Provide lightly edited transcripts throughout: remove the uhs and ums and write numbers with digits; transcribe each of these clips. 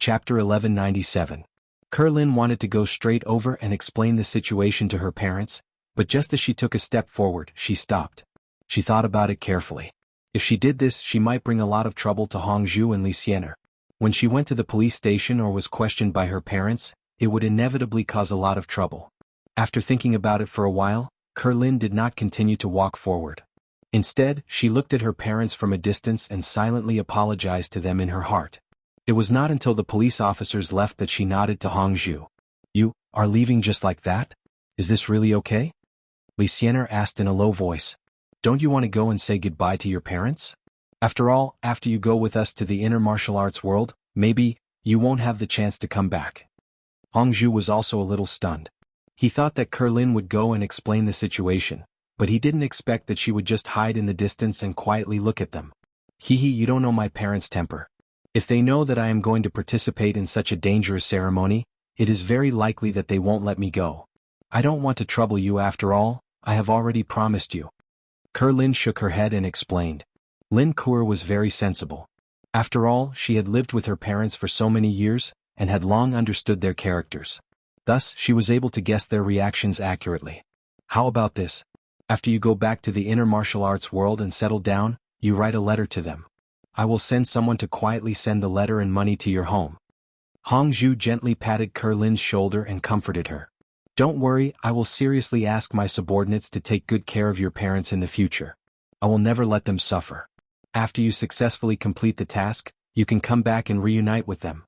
Chapter 1197. Kerlin wanted to go straight over and explain the situation to her parents, but just as she took a step forward, she stopped. She thought about it carefully. If she did this, she might bring a lot of trouble to Hongzhu and Lucien. When she went to the police station or was questioned by her parents, it would inevitably cause a lot of trouble. After thinking about it for a while, Kerlin did not continue to walk forward. Instead, she looked at her parents from a distance and silently apologized to them in her heart. It was not until the police officers left that she nodded to Hongzhu. "You are leaving just like that? Is this really okay?" Lucien asked in a low voice. "Don't you want to go and say goodbye to your parents? After all, after you go with us to the inner martial arts world, maybe you won't have the chance to come back." Hongzhu was also a little stunned. He thought that Kerlin would go and explain the situation, but he didn't expect that she would just hide in the distance and quietly look at them. You don't know my parents' temper. If they know that I am going to participate in such a dangerous ceremony, it is very likely that they won't let me go. I don't want to trouble you after all, I have already promised you." Kerlin shook her head and explained. Lin Kuo was very sensible. After all, she had lived with her parents for so many years, and had long understood their characters. Thus, she was able to guess their reactions accurately. "How about this? After you go back to the inner martial arts world and settle down, you write a letter to them. I will send someone to quietly send the letter and money to your home." Hongzhu gently patted Kerlin's shoulder and comforted her. "Don't worry, I will seriously ask my subordinates to take good care of your parents in the future. I will never let them suffer. After you successfully complete the task, you can come back and reunite with them."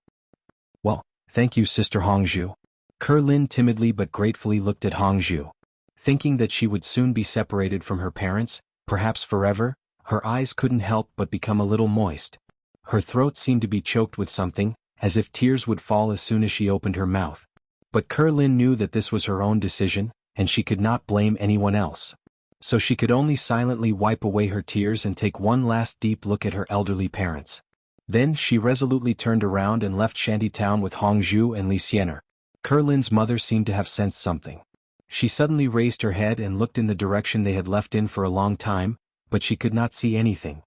"Well, thank you, Sister Hongzhu." Kerlin timidly but gratefully looked at Hongzhu. Thinking that she would soon be separated from her parents, perhaps forever, her eyes couldn't help but become a little moist. Her throat seemed to be choked with something, as if tears would fall as soon as she opened her mouth. But Kerlin knew that this was her own decision, and she could not blame anyone else. So she could only silently wipe away her tears and take one last deep look at her elderly parents. Then she resolutely turned around and left Shantytown with Hongzhu and Lucien. Kerlin's mother seemed to have sensed something. She suddenly raised her head and looked in the direction they had left in for a long time, but she could not see anything.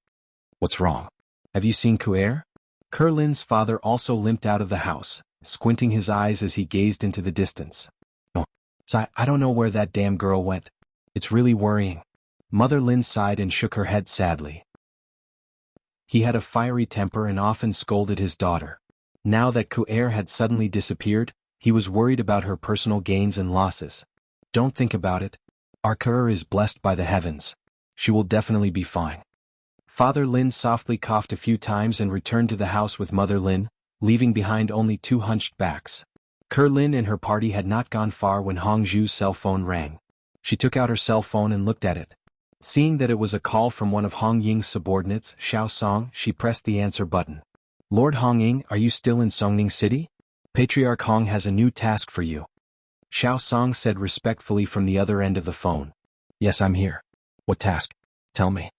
"What's wrong? Have you seen Kuer?" Kerlin's father also limped out of the house, squinting his eyes as he gazed into the distance. "No, I don't know where that damn girl went. It's really worrying." Mother Lin sighed and shook her head sadly. He had a fiery temper and often scolded his daughter. Now that Kuer had suddenly disappeared, he was worried about her personal gains and losses. "Don't think about it. Our Kuer is blessed by the heavens. She will definitely be fine." Father Lin softly coughed a few times and returned to the house with Mother Lin, leaving behind only two hunched backs. Kerlin and her party had not gone far when Hongzhu's cell phone rang. She took out her cell phone and looked at it. Seeing that it was a call from one of Hong Ying's subordinates, Xiao Song, she pressed the answer button. "Lord Hong Ying, are you still in Songning City? Patriarch Hong has a new task for you." Xiao Song said respectfully from the other end of the phone. "Yes, I'm here. What task? Tell me."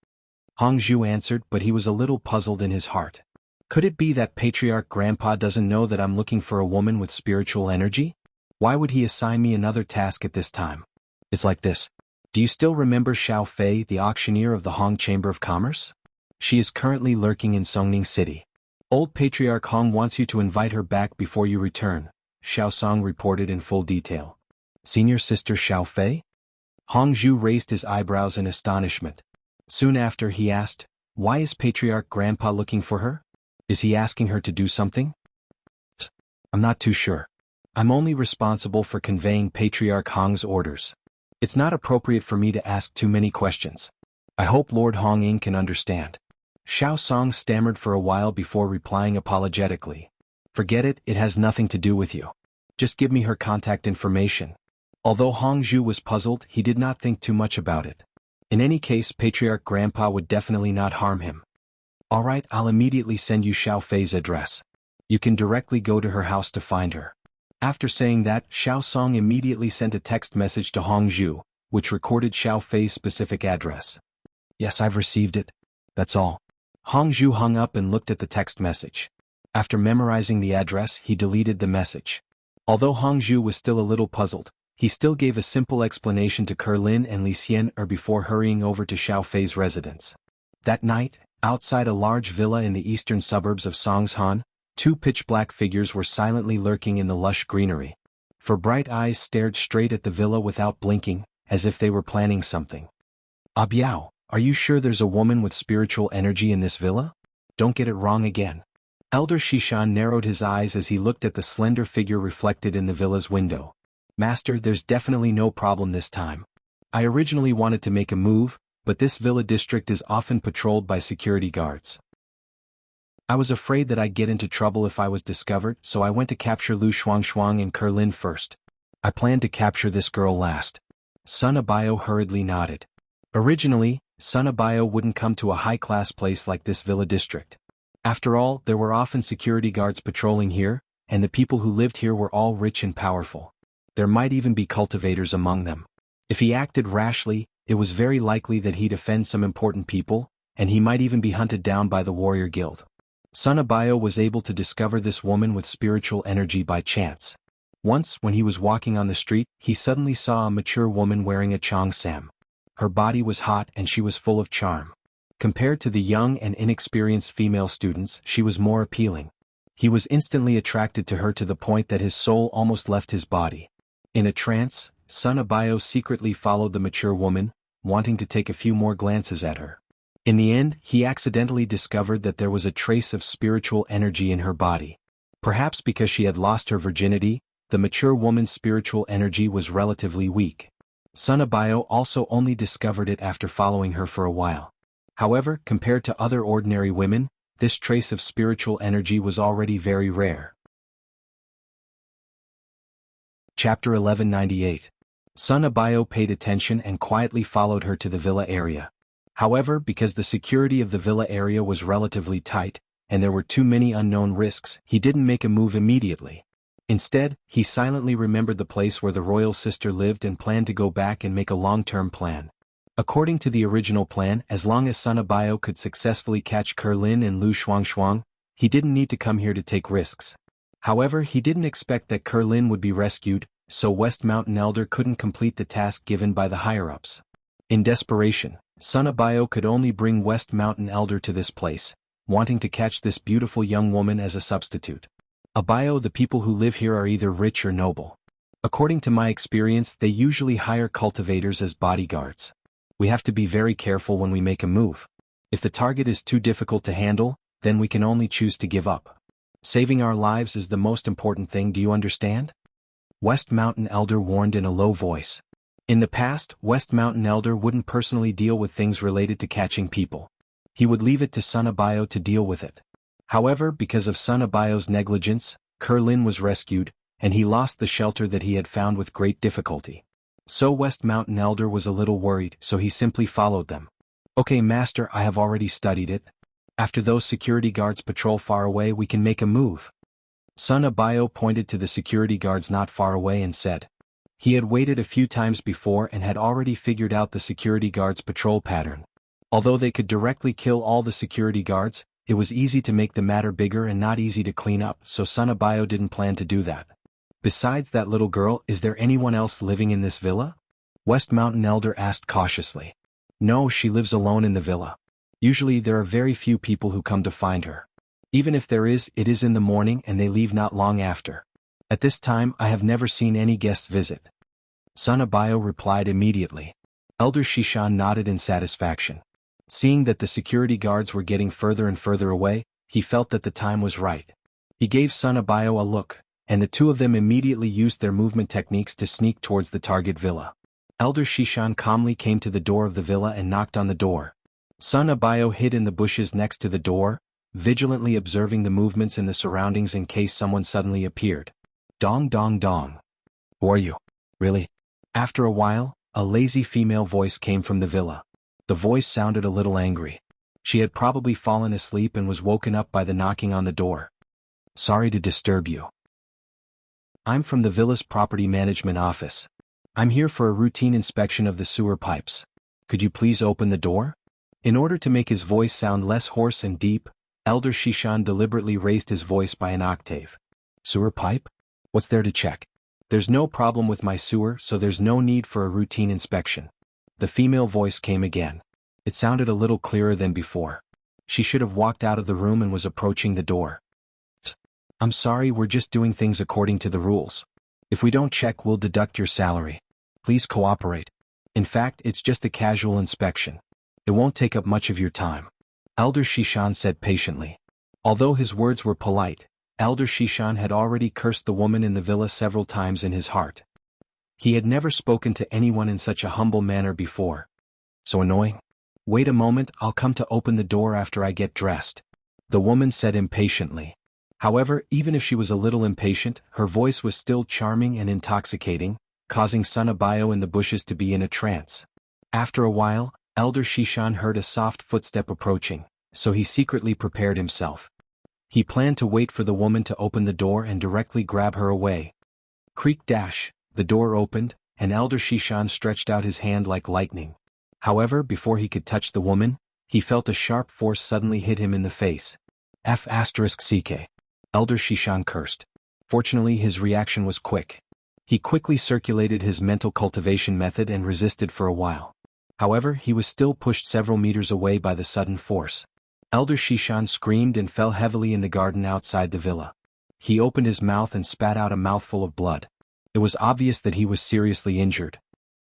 Hongzhu answered, but he was a little puzzled in his heart. Could it be that Patriarch Grandpa doesn't know that I'm looking for a woman with spiritual energy? Why would he assign me another task at this time? It's like this. Do you still remember Xiao Fei, the auctioneer of the Hong Chamber of Commerce? She is currently lurking in Songning City. Old Patriarch Hong wants you to invite her back before you return, Xiao Song reported in full detail. Senior Sister Xiao Fei? Hongzhu raised his eyebrows in astonishment. Soon after he asked, "Why is Patriarch Grandpa looking for her? Is he asking her to do something?" "I'm not too sure. I'm only responsible for conveying Patriarch Hong's orders. It's not appropriate for me to ask too many questions. I hope Lord Hong Ying can understand." Xiao Song stammered for a while before replying apologetically. "Forget it, it has nothing to do with you. Just give me her contact information." Although Hongzhu was puzzled, he did not think too much about it. In any case, Patriarch Grandpa would definitely not harm him. "All right, I'll immediately send you Xiao Fei's address. You can directly go to her house to find her." After saying that, Xiao Song immediately sent a text message to Hongzhu, which recorded Xiao Fei's specific address. "Yes, I've received it. That's all." Hongzhu hung up and looked at the text message. After memorizing the address, he deleted the message. Although Hongzhu was still a little puzzled, he still gave a simple explanation to Kerlin and Lucien before hurrying over to Xiao Fei's residence. That night, outside a large villa in the eastern suburbs of Songshan, Two pitch-black figures were silently lurking in the lush greenery. Four bright eyes stared straight at the villa without blinking, as if they were planning something. Biao, are you sure there's a woman with spiritual energy in this villa? Don't get it wrong again. Elder Shishan narrowed his eyes as he looked at the slender figure reflected in the villa's window. Master, there's definitely no problem this time. I originally wanted to make a move, but this villa district is often patrolled by security guards. I was afraid that I'd get into trouble if I was discovered, so I went to capture Lu Shuangshuang and Kerlin first. I planned to capture this girl last. Sun Abayo hurriedly nodded. Originally, Sun Abayo wouldn't come to a high-class place like this villa district. After all, there were often security guards patrolling here, and the people who lived here were all rich and powerful. There might even be cultivators among them. If he acted rashly, it was very likely that he'd offend some important people, and he might even be hunted down by the warrior guild. Sun Abayo was able to discover this woman with spiritual energy by chance. Once, when he was walking on the street, he suddenly saw a mature woman wearing a cheongsam. Her body was hot and she was full of charm. Compared to the young and inexperienced female students, she was more appealing. He was instantly attracted to her to the point that his soul almost left his body. In a trance, Sun Abayo secretly followed the mature woman, wanting to take a few more glances at her. In the end, he accidentally discovered that there was a trace of spiritual energy in her body. Perhaps because she had lost her virginity, the mature woman's spiritual energy was relatively weak. Sun Abayo also only discovered it after following her for a while. However, compared to other ordinary women, this trace of spiritual energy was already very rare. Chapter 1198. Sun Abayo paid attention and quietly followed her to the villa area. However, because the security of the villa area was relatively tight, and there were too many unknown risks, he didn't make a move immediately. Instead, he silently remembered the place where the royal sister lived and planned to go back and make a long-term plan. According to the original plan, as long as Sun Abayo could successfully catch Kerlin and Lu Shuangshuang, he didn't need to come here to take risks. However, he didn't expect that Kerlin would be rescued, so West Mountain Elder couldn't complete the task given by the higher-ups. In desperation, Sun Abayo could only bring West Mountain Elder to this place, wanting to catch this beautiful young woman as a substitute. Abayo, the people who live here are either rich or noble. According to my experience, they usually hire cultivators as bodyguards. We have to be very careful when we make a move. If the target is too difficult to handle, then we can only choose to give up. Saving our lives is the most important thing, do you understand? West Mountain Elder warned in a low voice. In the past, West Mountain Elder wouldn't personally deal with things related to catching people. He would leave it to Sun Abayo to deal with it. However, because of Sun Abayo's negligence, Kerlin was rescued, and he lost the shelter that he had found with great difficulty. So West Mountain Elder was a little worried, so he simply followed them. Okay, Master, I have already studied it. After those security guards patrol far away, we can make a move. Sun Abayo pointed to the security guards not far away and said. He had waited a few times before and had already figured out the security guards' patrol pattern. Although they could directly kill all the security guards, it was easy to make the matter bigger and not easy to clean up, so Sun Abayo didn't plan to do that. Besides that little girl, is there anyone else living in this villa? West Mountain Elder asked cautiously. No, she lives alone in the villa. Usually there are very few people who come to find her. Even if there is, it is in the morning and they leave not long after. At this time, I have never seen any guests visit. Sun Abayo replied immediately. Elder Shishan nodded in satisfaction. Seeing that the security guards were getting further and further away, he felt that the time was right. He gave Sun Abayo a look, and the two of them immediately used their movement techniques to sneak towards the target villa. Elder Shishan calmly came to the door of the villa and knocked on the door. Sun Abayo hid in the bushes next to the door, vigilantly observing the movements in the surroundings in case someone suddenly appeared. Dong dong dong. Who are you? Really? After a while, a lazy female voice came from the villa. The voice sounded a little angry. She had probably fallen asleep and was woken up by the knocking on the door. Sorry to disturb you. I'm from the villa's property management office. I'm here for a routine inspection of the sewer pipes. Could you please open the door? In order to make his voice sound less hoarse and deep, Elder Shishan deliberately raised his voice by an octave. Sewer pipe? What's there to check? There's no problem with my sewer, so there's no need for a routine inspection. The female voice came again. It sounded a little clearer than before. She should have walked out of the room and was approaching the door. I'm sorry, we're just doing things according to the rules. If we don't check, we'll deduct your salary. Please cooperate. In fact, it's just a casual inspection. It won't take up much of your time. Elder Shishan said patiently. Although his words were polite, Elder Shishan had already cursed the woman in the villa several times in his heart. He had never spoken to anyone in such a humble manner before. So annoying. Wait a moment, I'll come to open the door after I get dressed, the woman said impatiently. However, even if she was a little impatient, her voice was still charming and intoxicating, causing Sunabayo in the bushes to be in a trance. After a while, Elder Shishan heard a soft footstep approaching, so he secretly prepared himself. He planned to wait for the woman to open the door and directly grab her away. Creak dash, the door opened, and Elder Shishan stretched out his hand like lightning. However, before he could touch the woman, he felt a sharp force suddenly hit him in the face. F***ck. Elder Shishan cursed. Fortunately, his reaction was quick. He quickly circulated his mental cultivation method and resisted for a while. However, he was still pushed several meters away by the sudden force. Elder Shishan screamed and fell heavily in the garden outside the villa. He opened his mouth and spat out a mouthful of blood. It was obvious that he was seriously injured.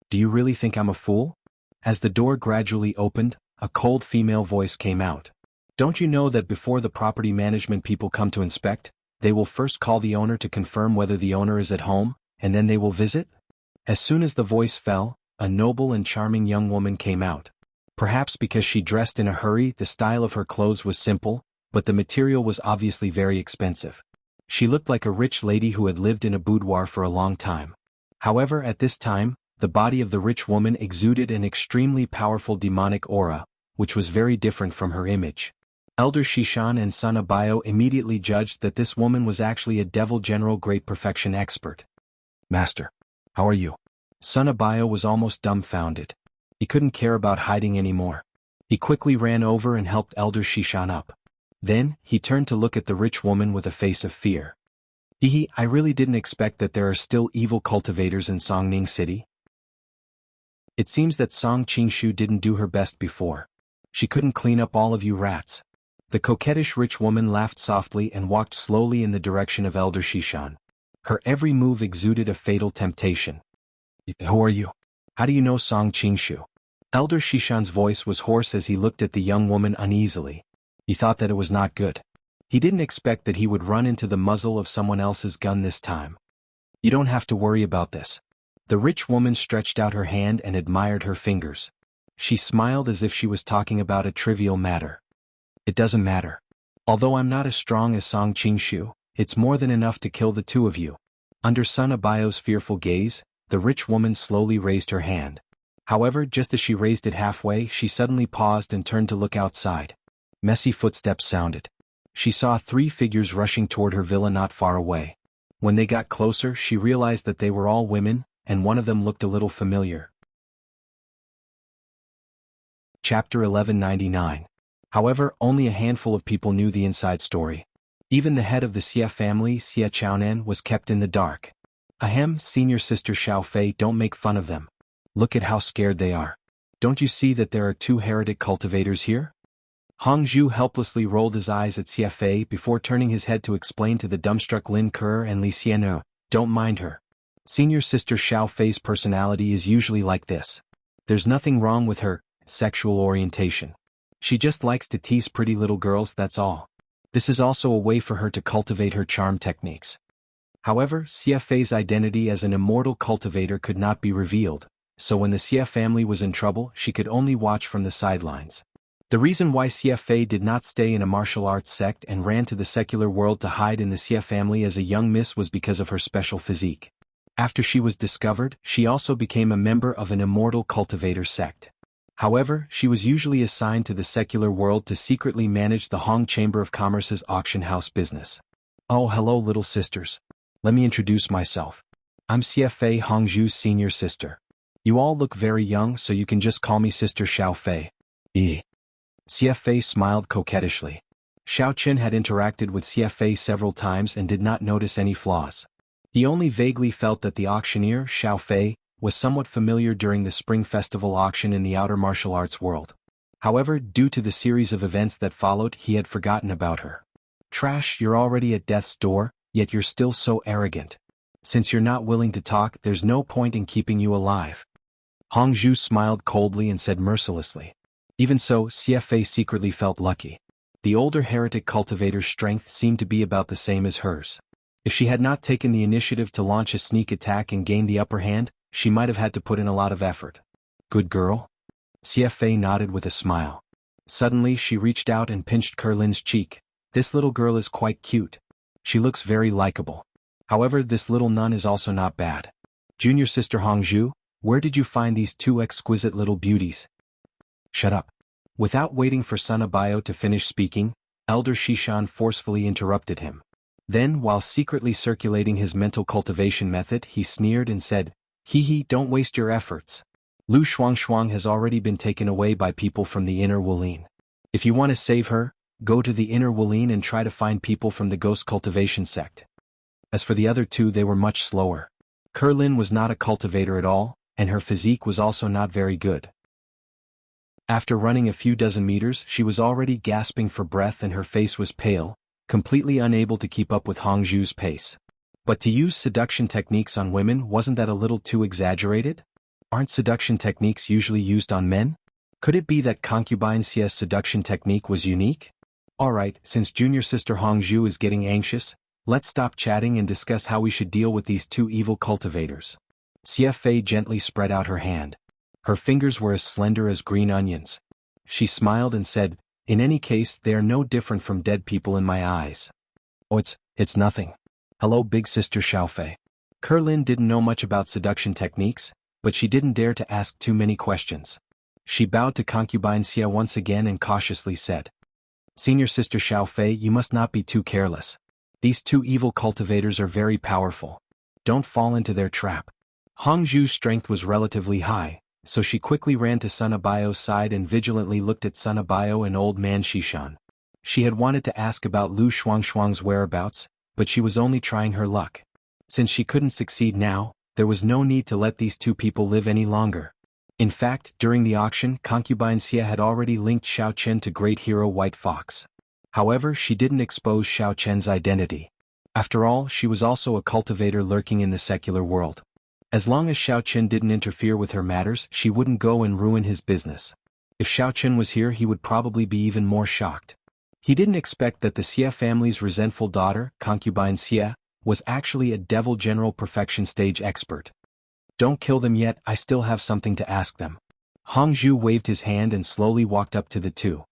Do you really think I'm a fool? As the door gradually opened, a cold female voice came out. Don't you know that before the property management people come to inspect, they will first call the owner to confirm whether the owner is at home, and then they will visit? As soon as the voice fell, a noble and charming young woman came out. Perhaps because she dressed in a hurry, the style of her clothes was simple, but the material was obviously very expensive. She looked like a rich lady who had lived in a boudoir for a long time. However, at this time, the body of the rich woman exuded an extremely powerful demonic aura, which was very different from her image. Elder Shishan and Sunabayo immediately judged that this woman was actually a devil general great perfection expert. Master, how are you? Sunabayo was almost dumbfounded. He couldn't care about hiding anymore. He quickly ran over and helped Elder Shishan up. Then, he turned to look at the rich woman with a face of fear. I really didn't expect that there are still evil cultivators in Songning City. It seems that Song Qingshu didn't do her best before. She couldn't clean up all of you rats. The coquettish rich woman laughed softly and walked slowly in the direction of Elder Shishan. Her every move exuded a fatal temptation. Who are you? How do you know Song Qingshu? Elder Shishan's voice was hoarse as he looked at the young woman uneasily. He thought that it was not good. He didn't expect that he would run into the muzzle of someone else's gun this time. You don't have to worry about this. The rich woman stretched out her hand and admired her fingers. She smiled as if she was talking about a trivial matter. It doesn't matter. Although I'm not as strong as Song Qingshu, it's more than enough to kill the two of you. Under Sunabayo's fearful gaze, the rich woman slowly raised her hand. However, just as she raised it halfway, she suddenly paused and turned to look outside. Messy footsteps sounded. She saw 3 figures rushing toward her villa not far away. When they got closer, she realized that they were all women, and one of them looked a little familiar. Chapter 1199. However, only a handful of people knew the inside story. Even the head of the Xie family, Xie Chaonan, was kept in the dark. Ahem, senior sister Xiao Fei, don't make fun of them. Look at how scared they are. Don't you see that there are 2 heretic cultivators here? Hong Zhu helplessly rolled his eyes at Xie Fei before turning his head to explain to the dumbstruck Lin Ke and Li Xian'e, don't mind her. Senior sister Xiao Fei's personality is usually like this. There's nothing wrong with her sexual orientation. She just likes to tease pretty little girls, that's all. This is also a way for her to cultivate her charm techniques. However, Xie Fei's identity as an immortal cultivator could not be revealed, so when the Xie family was in trouble, she could only watch from the sidelines. The reason why Xie Fei did not stay in a martial arts sect and ran to the secular world to hide in the Xie family as a young miss was because of her special physique. After she was discovered, she also became a member of an immortal cultivator sect. However, she was usually assigned to the secular world to secretly manage the Hong Chamber of Commerce's auction house business. Oh, hello little sisters. Let me introduce myself. I'm Xie Fei, Hongzhu's senior sister. You all look very young, so you can just call me Sister Xiao Fei. Xie Fei smiled coquettishly. Xiao Qin had interacted with Xie Fei several times and did not notice any flaws. He only vaguely felt that the auctioneer, Xiao Fei, was somewhat familiar during the Spring Festival auction in the outer martial arts world. However, due to the series of events that followed, he had forgotten about her. Trash, you're already at death's door, yet you're still so arrogant. Since you're not willing to talk, there's no point in keeping you alive. Hongzhu smiled coldly and said mercilessly. Even so, Xie secretly felt lucky. The older heretic cultivator's strength seemed to be about the same as hers. If she had not taken the initiative to launch a sneak attack and gain the upper hand, she might have had to put in a lot of effort. Good girl? Xie nodded with a smile. Suddenly she reached out and pinched Kerlin's cheek. This little girl is quite cute. She looks very likable. However, this little nun is also not bad. Junior sister Hongzhu, where did you find these two exquisite little beauties? Shut up. Without waiting for Sun Abayo to finish speaking, Elder Shishan forcefully interrupted him. Then, while secretly circulating his mental cultivation method, he sneered and said, "Hee, don't waste your efforts. Lu Shuangshuang has already been taken away by people from the inner Wulin. If you want to save her, go to the inner Wulin and try to find people from the ghost cultivation sect." As for the other two, they were much slower. Kerlin was not a cultivator at all, and her physique was also not very good. After running a few dozen meters, she was already gasping for breath and her face was pale, completely unable to keep up with Hongzhu's pace. But to use seduction techniques on women, wasn't that a little too exaggerated? Aren't seduction techniques usually used on men? Could it be that concubine Xie's seduction technique was unique? Alright, since junior sister Hongzhu is getting anxious, let's stop chatting and discuss how we should deal with these two evil cultivators. Xie gently spread out her hand. Her fingers were as slender as green onions. She smiled and said, "In any case, they are no different from dead people in my eyes." "Oh, it's nothing. Hello, big sister Xiaofei." Kerlin didn't know much about seduction techniques, but she didn't dare to ask too many questions. She bowed to concubine Xie once again and cautiously said, "Senior sister Xiaofei, you must not be too careless. These two evil cultivators are very powerful. Don't fall into their trap." Hongzhu's strength was relatively high, so she quickly ran to Sun Abayo's side and vigilantly looked at Sun Abayo and old man Shishan. She had wanted to ask about Lu Shuangshuang's whereabouts, but she was only trying her luck. Since she couldn't succeed now, there was no need to let these two people live any longer. In fact, during the auction, concubine Xie had already linked Xiao Chen to great hero White Fox. However, she didn't expose Xiao Chen's identity. After all, she was also a cultivator lurking in the secular world. As long as Xiao Chen didn't interfere with her matters, she wouldn't go and ruin his business. If Xiao Chen was here, he would probably be even more shocked. He didn't expect that the Xie family's resentful daughter, concubine Xie, was actually a devil general perfection stage expert. "Don't kill them yet, I still have something to ask them." Hongzhu waved his hand and slowly walked up to the two.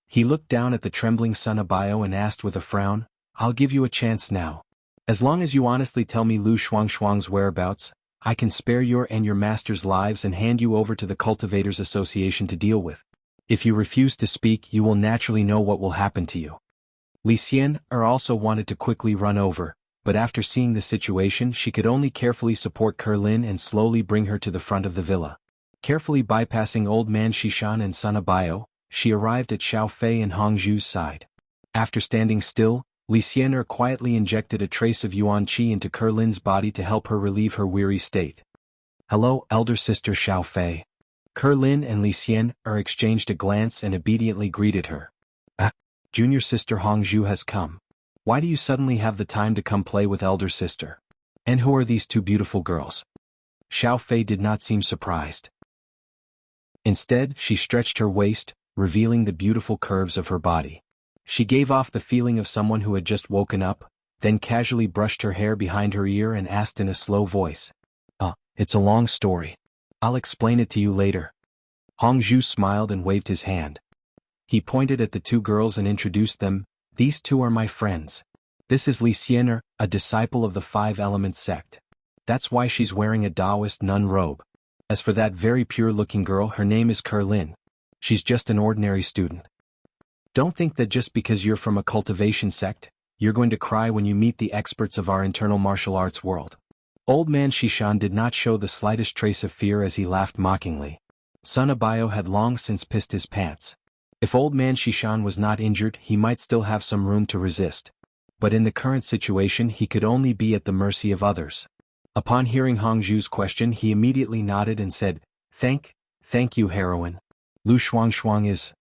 He looked down at the trembling Sun Abayo and asked with a frown, "I'll give you a chance now. As long as you honestly tell me Lu Shuangshuang's whereabouts, I can spare your and your master's lives and hand you over to the Cultivators Association to deal with. If you refuse to speak, you will naturally know what will happen to you." Li Xian also wanted to quickly run over, but after seeing the situation, she could only carefully support Kerlin and slowly bring her to the front of the villa. Carefully bypassing old man Shishan and Sun Abayo, she arrived at Xiaofei and Hongzhu's side. After standing still, Li Xian quietly injected a trace of yuan qi into Kerlin's body to help her relieve her weary state. "Hello, elder sister Xiaofei." Kerlin and Li Xian exchanged a glance and obediently greeted her. "Ah, junior sister Hongzhu has come. Why do you suddenly have the time to come play with elder sister? And who are these two beautiful girls?" Xiaofei did not seem surprised. Instead, she stretched her waist, revealing the beautiful curves of her body. She gave off the feeling of someone who had just woken up, then casually brushed her hair behind her ear and asked in a slow voice, It's a long story. I'll explain it to you later." Hongzhu smiled and waved his hand. He pointed at the two girls and introduced them. "These two are my friends. This is Li Xian, a disciple of the Five Elements sect. That's why she's wearing a Taoist nun robe. As for that very pure-looking girl, her name is Kerlin. She's just an ordinary student. Don't think that just because you're from a cultivation sect, you're going to cry when you meet the experts of our internal martial arts world." Old man Shishan did not show the slightest trace of fear as he laughed mockingly. Sun Abayo had long since pissed his pants. If old man Shishan was not injured, he might still have some room to resist. But in the current situation, he could only be at the mercy of others. Upon hearing Hongzhu's question, he immediately nodded and said, Thank you, heroine. Lu Shuangshuang is,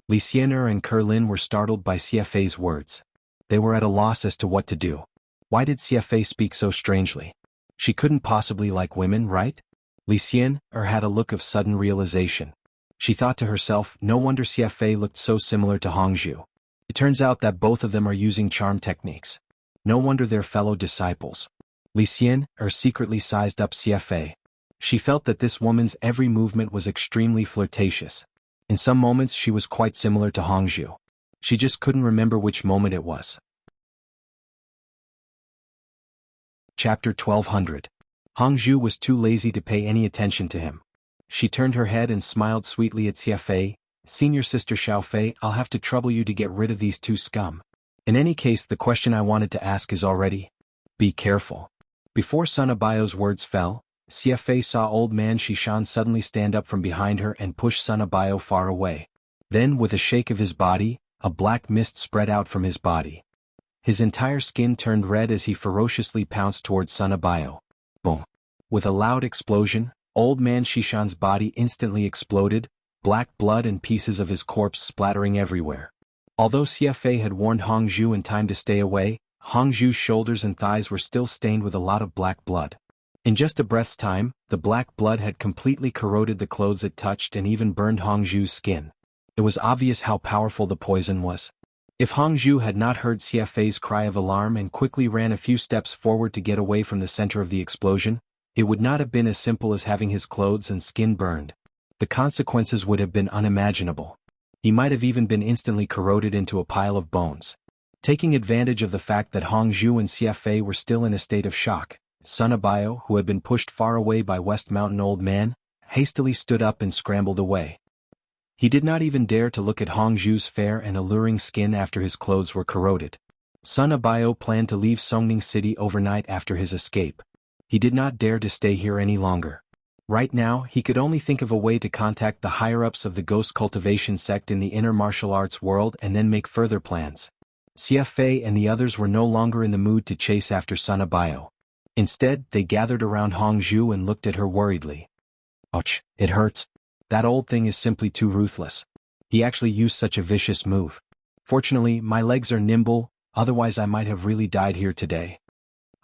Li Xian and Kerlin were startled by Xie Fei's words. They were at a loss as to what to do. Why did CFA speak so strangely? She couldn't possibly like women, right? Li Xian had a look of sudden realization. She thought to herself, no wonder CFA looked so similar to Hongzhu. It turns out that both of them are using charm techniques. No wonder they're fellow disciples. Li Xian secretly sized up CFA. She felt that this woman's every movement was extremely flirtatious. In some moments she was quite similar to Hongzhu. She just couldn't remember which moment it was. Chapter 1200. Hongzhu was too lazy to pay any attention to him. She turned her head and smiled sweetly at Xiafei. Senior sister Xiaofei, I'll have to trouble you to get rid of these two scum. In any case, the question I wanted to ask is already. Be careful. Before Sun Abayo's words fell, Xiafei saw old man Xishan suddenly stand up from behind her and push Sun Abayo far away. Then, with a shake of his body, a black mist spread out from his body. His entire skin turned red as he ferociously pounced towards Sun Abayo. Boom. With a loud explosion, old man Xishan's body instantly exploded, black blood and pieces of his corpse splattering everywhere. Although Xiafei had warned Hongzhu in time to stay away, Hongzhu's shoulders and thighs were still stained with a lot of black blood. In just a breath's time, the black blood had completely corroded the clothes it touched and even burned Hongzhu's skin. It was obvious how powerful the poison was. If Hongzhu had not heard Xiafei's cry of alarm and quickly ran a few steps forward to get away from the center of the explosion, it would not have been as simple as having his clothes and skin burned. The consequences would have been unimaginable. He might have even been instantly corroded into a pile of bones. Taking advantage of the fact that Hongzhu and Xiafei were still in a state of shock, Sun Abayo, who had been pushed far away by West Mountain Old Man, hastily stood up and scrambled away. He did not even dare to look at Hongzhu's fair and alluring skin after his clothes were corroded. Sun Abayo planned to leave Songning City overnight after his escape. He did not dare to stay here any longer. Right now, he could only think of a way to contact the higher-ups of the ghost cultivation sect in the inner martial arts world and then make further plans. Xiafei and the others were no longer in the mood to chase after Sun Abayo. Instead, they gathered around Hongzhu and looked at her worriedly. Ouch, it hurts. That old thing is simply too ruthless. He actually used such a vicious move. Fortunately, my legs are nimble, otherwise I might have really died here today.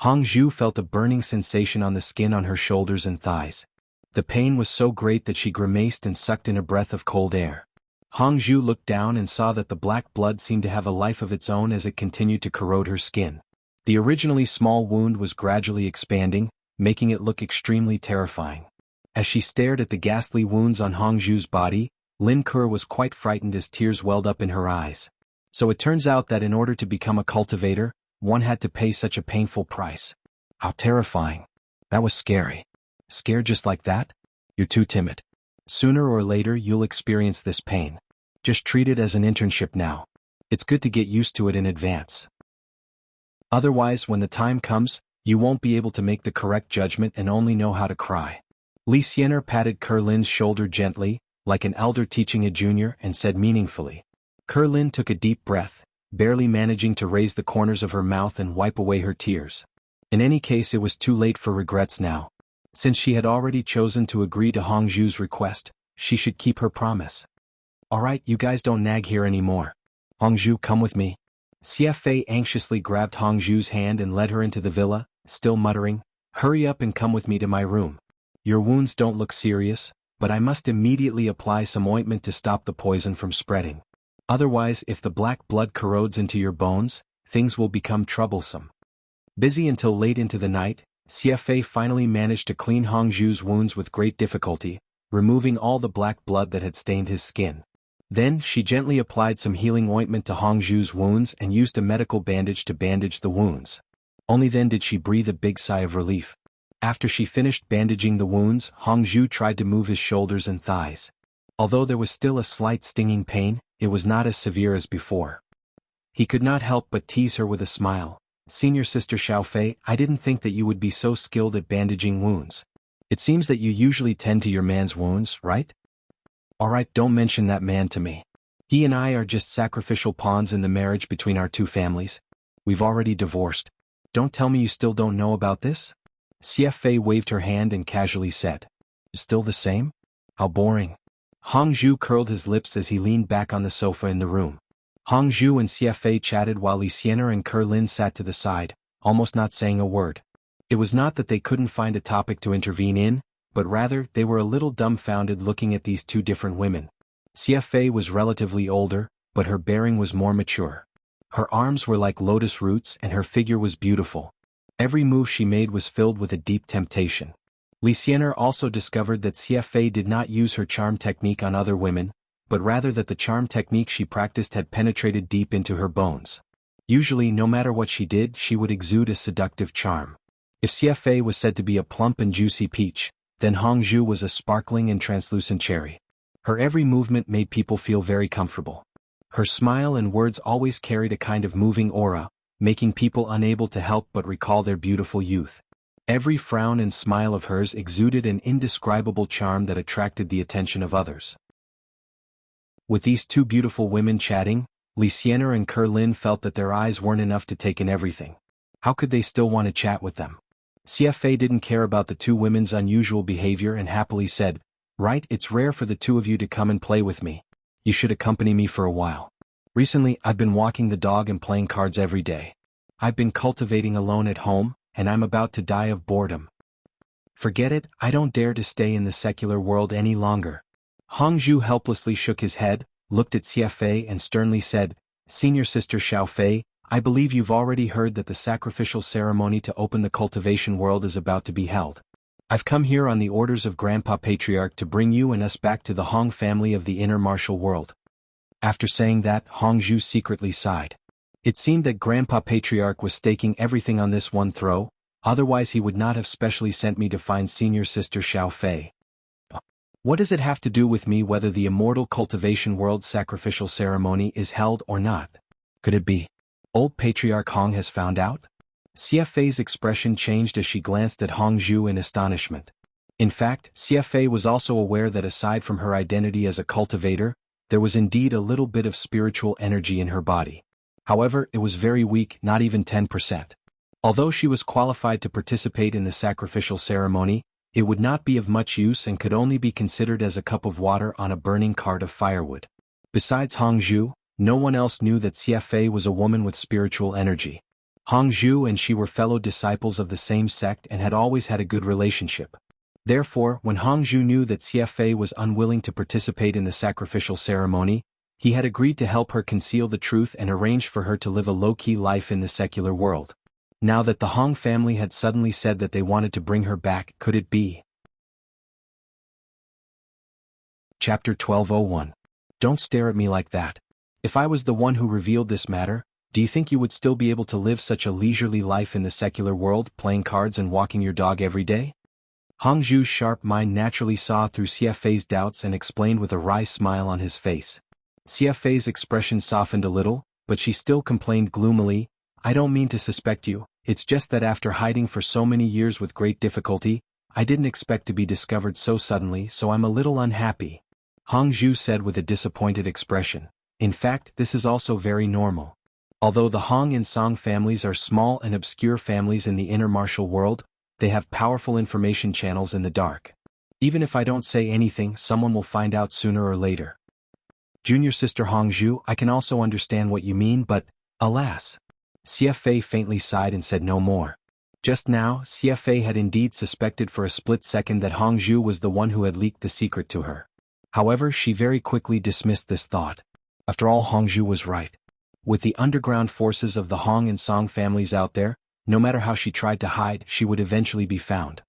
Hongzhu felt a burning sensation on the skin on her shoulders and thighs. The pain was so great that she grimaced and sucked in a breath of cold air. Hongzhu looked down and saw that the black blood seemed to have a life of its own as it continued to corrode her skin. The originally small wound was gradually expanding, making it look extremely terrifying. As she stared at the ghastly wounds on Hongzhu's body, Lin Ke was quite frightened as tears welled up in her eyes. So it turns out that in order to become a cultivator, one had to pay such a painful price. How terrifying. That was scary. Scared just like that? You're too timid. Sooner or later you'll experience this pain. Just treat it as an internship now. It's good to get used to it in advance. Otherwise, when the time comes, you won't be able to make the correct judgment and only know how to cry. Li Xianer patted Kerlin's shoulder gently, like an elder teaching a junior, and said meaningfully. Kerlin took a deep breath, barely managing to raise the corners of her mouth and wipe away her tears. In any case, it was too late for regrets now. Since she had already chosen to agree to Hongzhu's request, she should keep her promise. Alright, you guys don't nag here anymore. Hongzhu, come with me. Xiafei anxiously grabbed Hongzhu's hand and led her into the villa, still muttering, hurry up and come with me to my room. Your wounds don't look serious, but I must immediately apply some ointment to stop the poison from spreading. Otherwise, if the black blood corrodes into your bones, things will become troublesome. Busy until late into the night, Xiafei finally managed to clean Hongzhu's wounds with great difficulty, removing all the black blood that had stained his skin. Then she gently applied some healing ointment to Hongzhu's wounds and used a medical bandage to bandage the wounds. Only then did she breathe a big sigh of relief. After she finished bandaging the wounds, Hongzhu tried to move his shoulders and thighs. Although there was still a slight stinging pain, it was not as severe as before. He could not help but tease her with a smile. Senior sister Xiaofei, I didn't think that you would be so skilled at bandaging wounds. It seems that you usually tend to your man's wounds, right? Alright, don't mention that man to me. He and I are just sacrificial pawns in the marriage between our two families. We've already divorced. Don't tell me you still don't know about this? Xiafei waved her hand and casually said. Still the same? How boring. Hongzhu curled his lips as he leaned back on the sofa in the room. Hong Zhu and CFA chatted while Li Xian'er and Ke Lin sat to the side, almost not saying a word. It was not that they couldn't find a topic to intervene in, but rather they were a little dumbfounded looking at these two different women. CFA was relatively older, but her bearing was more mature. Her arms were like lotus roots and her figure was beautiful. Every move she made was filled with a deep temptation. Li Xian'er also discovered that CFA did not use her charm technique on other women, but rather that the charm technique she practiced had penetrated deep into her bones. Usually, no matter what she did, she would exude a seductive charm. If CFA was said to be a plump and juicy peach, then Hong Zhu was a sparkling and translucent cherry. Her every movement made people feel very comfortable. Her smile and words always carried a kind of moving aura, making people unable to help but recall their beautiful youth. Every frown and smile of hers exuded an indescribable charm that attracted the attention of others. With these two beautiful women chatting, Li Xian'er and Ke Lin felt that their eyes weren't enough to take in everything. How could they still want to chat with them? CFA didn't care about the two women's unusual behavior and happily said, "Right, it's rare for the two of you to come and play with me. You should accompany me for a while. Recently, I've been walking the dog and playing cards every day. I've been cultivating alone at home, and I'm about to die of boredom. Forget it, I don't dare to stay in the secular world any longer." Hong Zhu helplessly shook his head, looked at CFA and sternly said, "Senior Sister Xiaofei, I believe you've already heard that the sacrificial ceremony to open the cultivation world is about to be held. I've come here on the orders of Grandpa Patriarch to bring you and us back to the Hong family of the inner martial world." After saying that, Hong Zhu secretly sighed. It seemed that Grandpa Patriarch was staking everything on this one throw, otherwise he would not have specially sent me to find Senior Sister Xiaofei. What does it have to do with me whether the immortal cultivation world sacrificial ceremony is held or not? Could it be old Patriarch Hong has found out? CFA's expression changed as she glanced at Hong Zhu in astonishment. In fact, CFA was also aware that aside from her identity as a cultivator, there was indeed a little bit of spiritual energy in her body. However, it was very weak, not even 10%. Although she was qualified to participate in the sacrificial ceremony, it would not be of much use and could only be considered as a cup of water on a burning cart of firewood. Besides Hong Zhu, no one else knew that CFA was a woman with spiritual energy. Hong Zhu and she were fellow disciples of the same sect and had always had a good relationship. Therefore, when Hong Zhu knew that CFA was unwilling to participate in the sacrificial ceremony, he had agreed to help her conceal the truth and arranged for her to live a low-key life in the secular world. Now that the Hong family had suddenly said that they wanted to bring her back, could it be? Chapter 12:01. Don't stare at me like that. If I was the one who revealed this matter, do you think you would still be able to live such a leisurely life in the secular world, playing cards and walking your dog every day? Hong Zhu's sharp mind naturally saw through CFA's doubts and explained with a wry smile on his face. CFA's expression softened a little, but she still complained gloomily, "I don't mean to suspect you, it's just that after hiding for so many years with great difficulty, I didn't expect to be discovered so suddenly, so I'm a little unhappy." Hong Zhu said with a disappointed expression. In fact, this is also very normal. Although the Hong and Song families are small and obscure families in the inner martial world, they have powerful information channels in the dark. Even if I don't say anything, someone will find out sooner or later. Junior Sister Hong Zhu, I can also understand what you mean, but, alas. CFA faintly sighed and said no more. Just now, CFA had indeed suspected for a split second that Hong Zhu was the one who had leaked the secret to her. However, she very quickly dismissed this thought. After all, Hong Zhu was right. With the underground forces of the Hong and Song families out there, no matter how she tried to hide, she would eventually be found.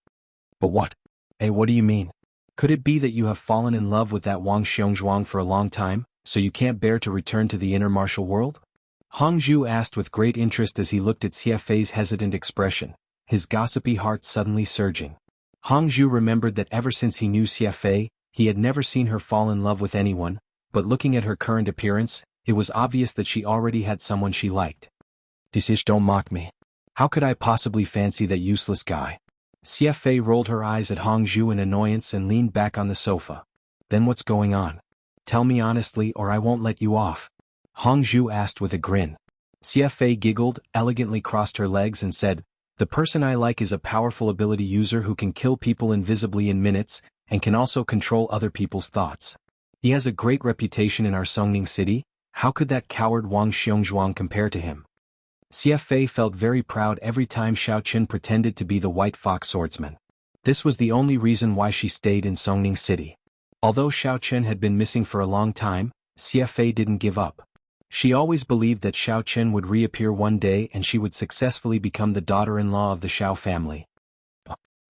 But what? Hey, what do you mean? Could it be that you have fallen in love with that Wang Xiongzhuang for a long time, so you can't bear to return to the inner martial world? Hong Zhu asked with great interest as he looked at CFA's hesitant expression, his gossipy heart suddenly surging. Hong Zhu remembered that ever since he knew CFA, he had never seen her fall in love with anyone, but looking at her current appearance, it was obvious that she already had someone she liked. Don't mock me. How could I possibly fancy that useless guy? CFA rolled her eyes at Hong Zhu in annoyance and leaned back on the sofa. Then what's going on? Tell me honestly or I won't let you off. Hong Zhu asked with a grin. CFA giggled, elegantly crossed her legs and said, "The person I like is a powerful ability user who can kill people invisibly in minutes, and can also control other people's thoughts. He has a great reputation in our Songning city, How could that coward Wang Xiongzhuang compare to him? Xie Fei felt very proud every time Xiao Qin pretended to be the White Fox swordsman. This was the only reason why she stayed in Songning City. Although Xiao Qin had been missing for a long time, Xie Fei didn't give up. She always believed that Xiao Qin would reappear one day and she would successfully become the daughter-in-law of the Xiao family.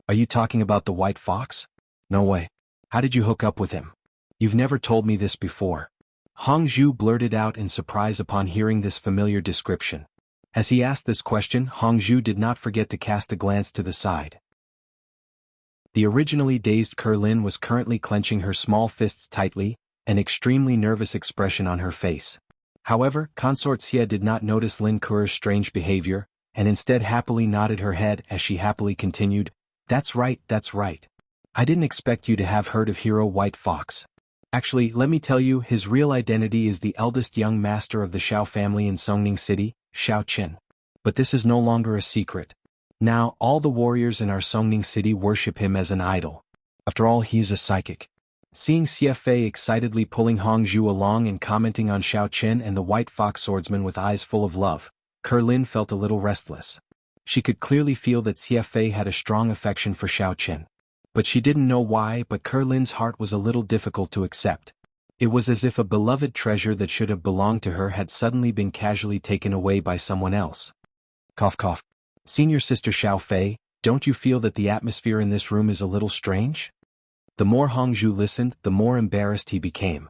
Are you talking about the White Fox? No way. How did you hook up with him? You've never told me this before. Hong Zhu blurted out in surprise upon hearing this familiar description. As he asked this question, Hong Zhu did not forget to cast a glance to the side. The originally dazed Kerlin was currently clenching her small fists tightly, an extremely nervous expression on her face. However, Consort Xie did not notice Lin Ke's strange behavior, and instead happily nodded her head as she happily continued, That's right, that's right. I didn't expect you to have heard of Hero White Fox. Actually, let me tell you, his real identity is the eldest young master of the Xiao family in Songning City, Xiao Qin. But this is no longer a secret. Now, all the warriors in our Songning City worship him as an idol. After all, he is a psychic. Seeing Xie Fei excitedly pulling Hong Zhu along and commenting on Xiao Qin and the White Fox swordsman with eyes full of love, Kerlin felt a little restless. She could clearly feel that Xie Fei had a strong affection for Xiao Qin. But she didn't know why, but Kerlin's heart was a little difficult to accept. It was as if a beloved treasure that should have belonged to her had suddenly been casually taken away by someone else. Cough cough. Senior Sister Xiao Fei, don't you feel that the atmosphere in this room is a little strange? The more Hong Zhu listened, the more embarrassed he became.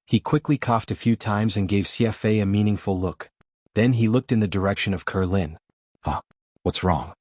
He quickly coughed a few times and gave Xie Fei a meaningful look. Then he looked in the direction of Kerlin. What's wrong?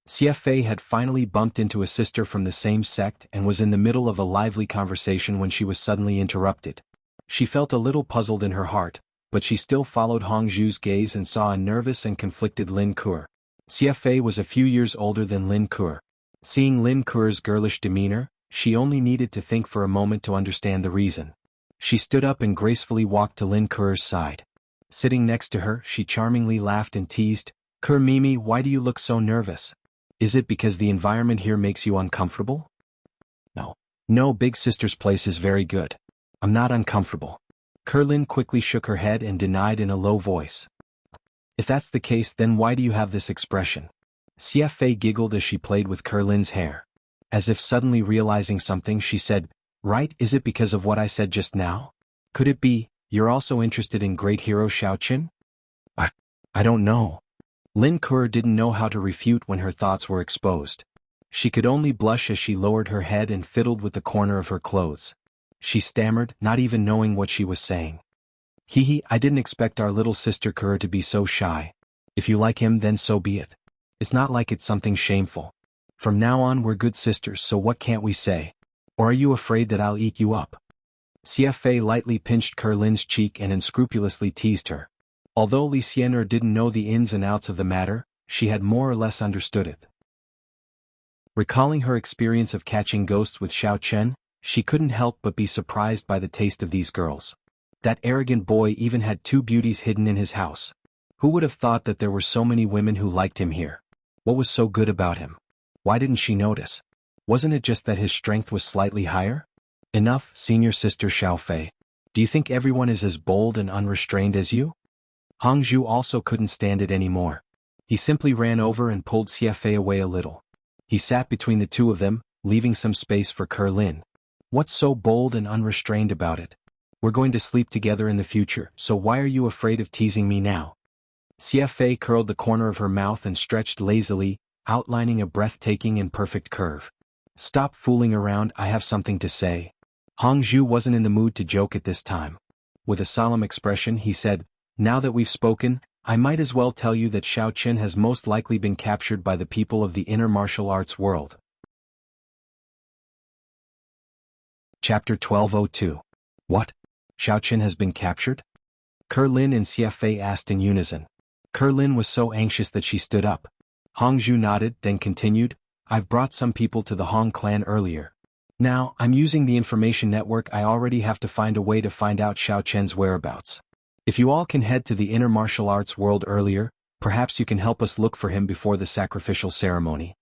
Xie Fei had finally bumped into a sister from the same sect and was in the middle of a lively conversation when she was suddenly interrupted. She felt a little puzzled in her heart, but she still followed Hong Zhu's gaze and saw a nervous and conflicted Lin Ke. Xie Fei was a few years older than Lin Ke. Seeing Lin Ke's girlish demeanor, she only needed to think for a moment to understand the reason. She stood up and gracefully walked to Lin Ke's side. Sitting next to her, she charmingly laughed and teased, Ke Mimi, why do you look so nervous? Is it because the environment here makes you uncomfortable? No, big sister's place is very good. I'm not uncomfortable. Kerlin quickly shook her head and denied in a low voice. If that's the case, then why do you have this expression? Xie Fei giggled as she played with Kerlin's hair. As if suddenly realizing something, she said, Right, is it because of what I said just now? Could it be, you're also interested in great hero Xiao Qin? I don't know. Lin Ke didn't know how to refute when her thoughts were exposed. She could only blush as she lowered her head and fiddled with the corner of her clothes. She stammered, not even knowing what she was saying. I didn't expect our little sister Ke to be so shy. If you like him, then so be it. It's not like it's something shameful. From now on we're good sisters, so what can't we say? Or are you afraid that I'll eat you up? Xie Fei lightly pinched Kerlin's cheek and unscrupulously teased her. Although Li Xian'er didn't know the ins and outs of the matter, she had more or less understood it. Recalling her experience of catching ghosts with Xiao Qin, she couldn't help but be surprised by the taste of these girls. That arrogant boy even had two beauties hidden in his house. Who would have thought that there were so many women who liked him here? What was so good about him? Why didn't she notice? Wasn't it just that his strength was slightly higher? Enough, Senior Sister Xiao Fei. Do you think everyone is as bold and unrestrained as you? Hong Zhu also couldn't stand it anymore. He simply ran over and pulled Xie Fei away a little. He sat between the two of them, leaving some space for Kerlin. What's so bold and unrestrained about it? We're going to sleep together in the future, so why are you afraid of teasing me now? Xie Fei curled the corner of her mouth and stretched lazily, outlining a breathtaking and perfect curve. Stop fooling around, I have something to say. Hong Zhu wasn't in the mood to joke at this time. With a solemn expression he said, Now that we've spoken, I might as well tell you that Xiao Qin has most likely been captured by the people of the inner martial arts world. Chapter 1202. What? Xiao Qin has been captured? Kerlin and Xie Fei asked in unison. Kerlin was so anxious that she stood up. Hong Zhu nodded, then continued, I've brought some people to the Hong clan earlier. Now, I'm using the information network. I already have to find a way to find out Xiao Qin's whereabouts. If you all can head to the inner martial arts world earlier, perhaps you can help us look for him before the sacrificial ceremony.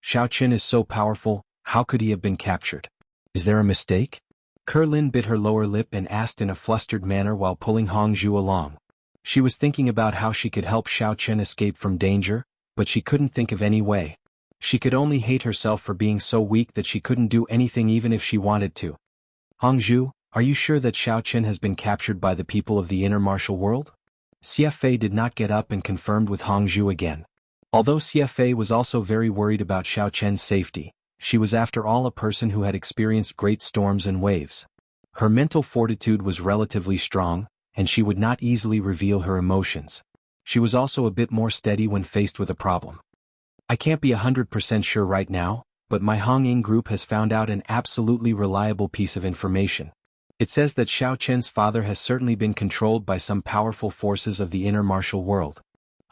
Xiao Qin is so powerful, how could he have been captured? Is there a mistake? Kerlin bit her lower lip and asked in a flustered manner while pulling Hongzhu along. She was thinking about how she could help Xiao Chen escape from danger, but she couldn't think of any way. She could only hate herself for being so weak that she couldn't do anything even if she wanted to. Hongzhu, are you sure that Xiao Chen has been captured by the people of the inner martial world? Xie Fei did not get up and confirmed with Hongzhu again. Although Xie Fei was also very worried about Xiao Chen's safety, she was after all a person who had experienced great storms and waves. Her mental fortitude was relatively strong, and she would not easily reveal her emotions. She was also a bit more steady when faced with a problem. I can't be 100% sure right now, but my Hong-Ing group has found out an absolutely reliable piece of information. It says that Xiao Chen's father has certainly been controlled by some powerful forces of the inner martial world.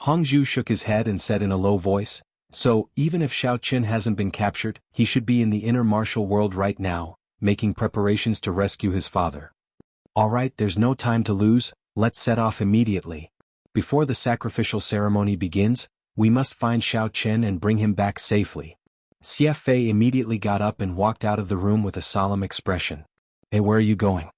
Hongzhu shook his head and said in a low voice, so, even if Xiao Chen hasn't been captured, he should be in the inner martial world right now, making preparations to rescue his father. Alright, there's no time to lose, let's set off immediately. Before the sacrificial ceremony begins, we must find Xiao Chen and bring him back safely. Xie Fei immediately got up and walked out of the room with a solemn expression. Hey, where are you going?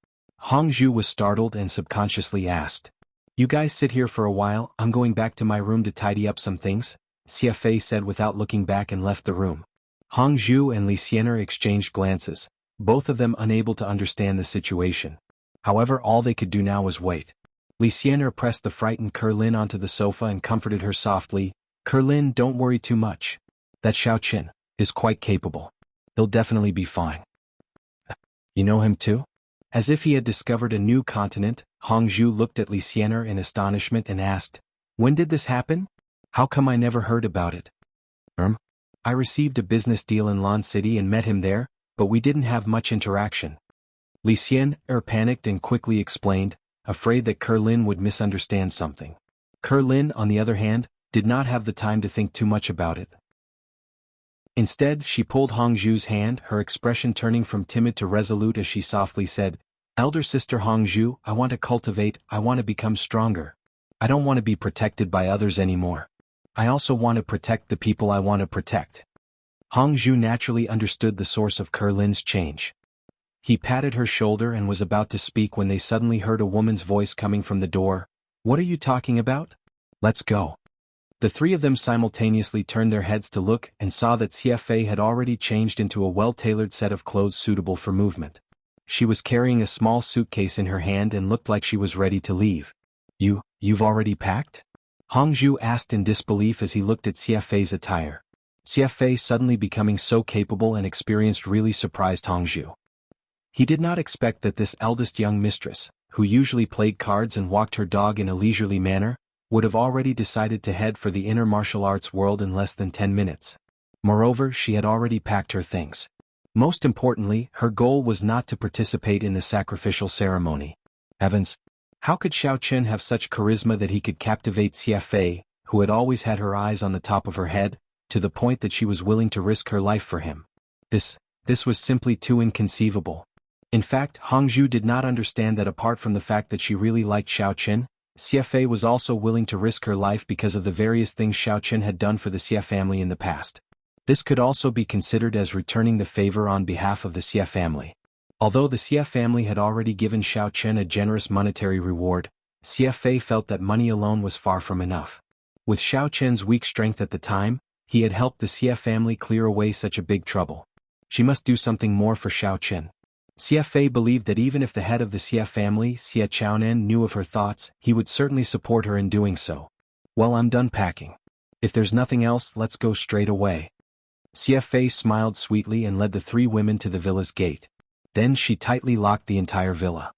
Hongzhu was startled and subconsciously asked. You guys sit here for a while, I'm going back to my room to tidy up some things, Xie Fei said without looking back and left the room. Hongzhu and Li Xianer exchanged glances, both of them unable to understand the situation. However, all they could do now was wait. Li Xianer pressed the frightened Kerlin onto the sofa and comforted her softly. Kerlin, don't worry too much. That Xiao Chen is quite capable. He'll definitely be fine. You know him too? As if he had discovered a new continent, Hongzhu looked at Li Xianer in astonishment and asked, when did this happen? How come I never heard about it? I received a business deal in Lan City and met him there, but we didn't have much interaction. Li Xianer panicked and quickly explained, afraid that Kerlin would misunderstand something. Kerlin, on the other hand, did not have the time to think too much about it. Instead, she pulled Hongzhu's hand, her expression turning from timid to resolute as she softly said, Elder sister Hongzhu, I want to cultivate, I want to become stronger. I don't want to be protected by others anymore. I also want to protect the people I want to protect. Hongzhu naturally understood the source of Kerlin's change. He patted her shoulder and was about to speak when they suddenly heard a woman's voice coming from the door. What are you talking about? Let's go. The three of them simultaneously turned their heads to look and saw that Xie Fei had already changed into a well-tailored set of clothes suitable for movement. She was carrying a small suitcase in her hand and looked like she was ready to leave. You've already packed? Hongzhu asked in disbelief as he looked at Xie Fei's attire. Xie Fei suddenly becoming so capable and experienced really surprised Hongzhu. He did not expect that this eldest young mistress, who usually played cards and walked her dog in a leisurely manner, would have already decided to head for the inner martial arts world in less than 10 minutes. Moreover, she had already packed her things. Most importantly, her goal was not to participate in the sacrificial ceremony. Heavens! How could Xiao Chen have such charisma that he could captivate Xie Fei, who had always had her eyes on the top of her head, to the point that she was willing to risk her life for him? This was simply too inconceivable. In fact, Hongzhu did not understand that apart from the fact that she really liked Xiao Chen, Xie Fei was also willing to risk her life because of the various things Xiao Chen had done for the Xie family in the past. This could also be considered as returning the favor on behalf of the Xie family. Although the Xie family had already given Xiao Chen a generous monetary reward, Xie Fei felt that money alone was far from enough. With Xiao Chen's weak strength at the time, he had helped the Xie family clear away such a big trouble. She must do something more for Xiao Chen. Xie Fei believed that even if the head of the Xie family, Xie Chaonan, knew of her thoughts, he would certainly support her in doing so. Well, I'm done packing. If there's nothing else, let's go straight away. Xie Fei smiled sweetly and led the three women to the villa's gate. Then she tightly locked the entire villa.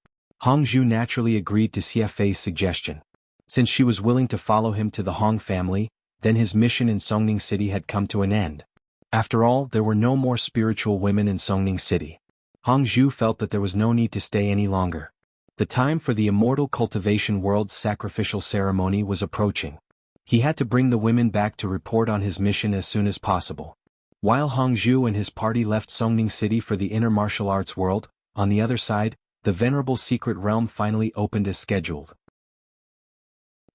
Hongzhu naturally agreed to Xie Fei's suggestion. Since she was willing to follow him to the Hong family, then his mission in Songning City had come to an end. After all, there were no more spiritual women in Songning City. Hongzhu felt that there was no need to stay any longer. The time for the Immortal Cultivation World's sacrificial ceremony was approaching. He had to bring the women back to report on his mission as soon as possible. While Hongzhu and his party left Songning City for the inner martial arts world, on the other side, the venerable secret realm finally opened as scheduled.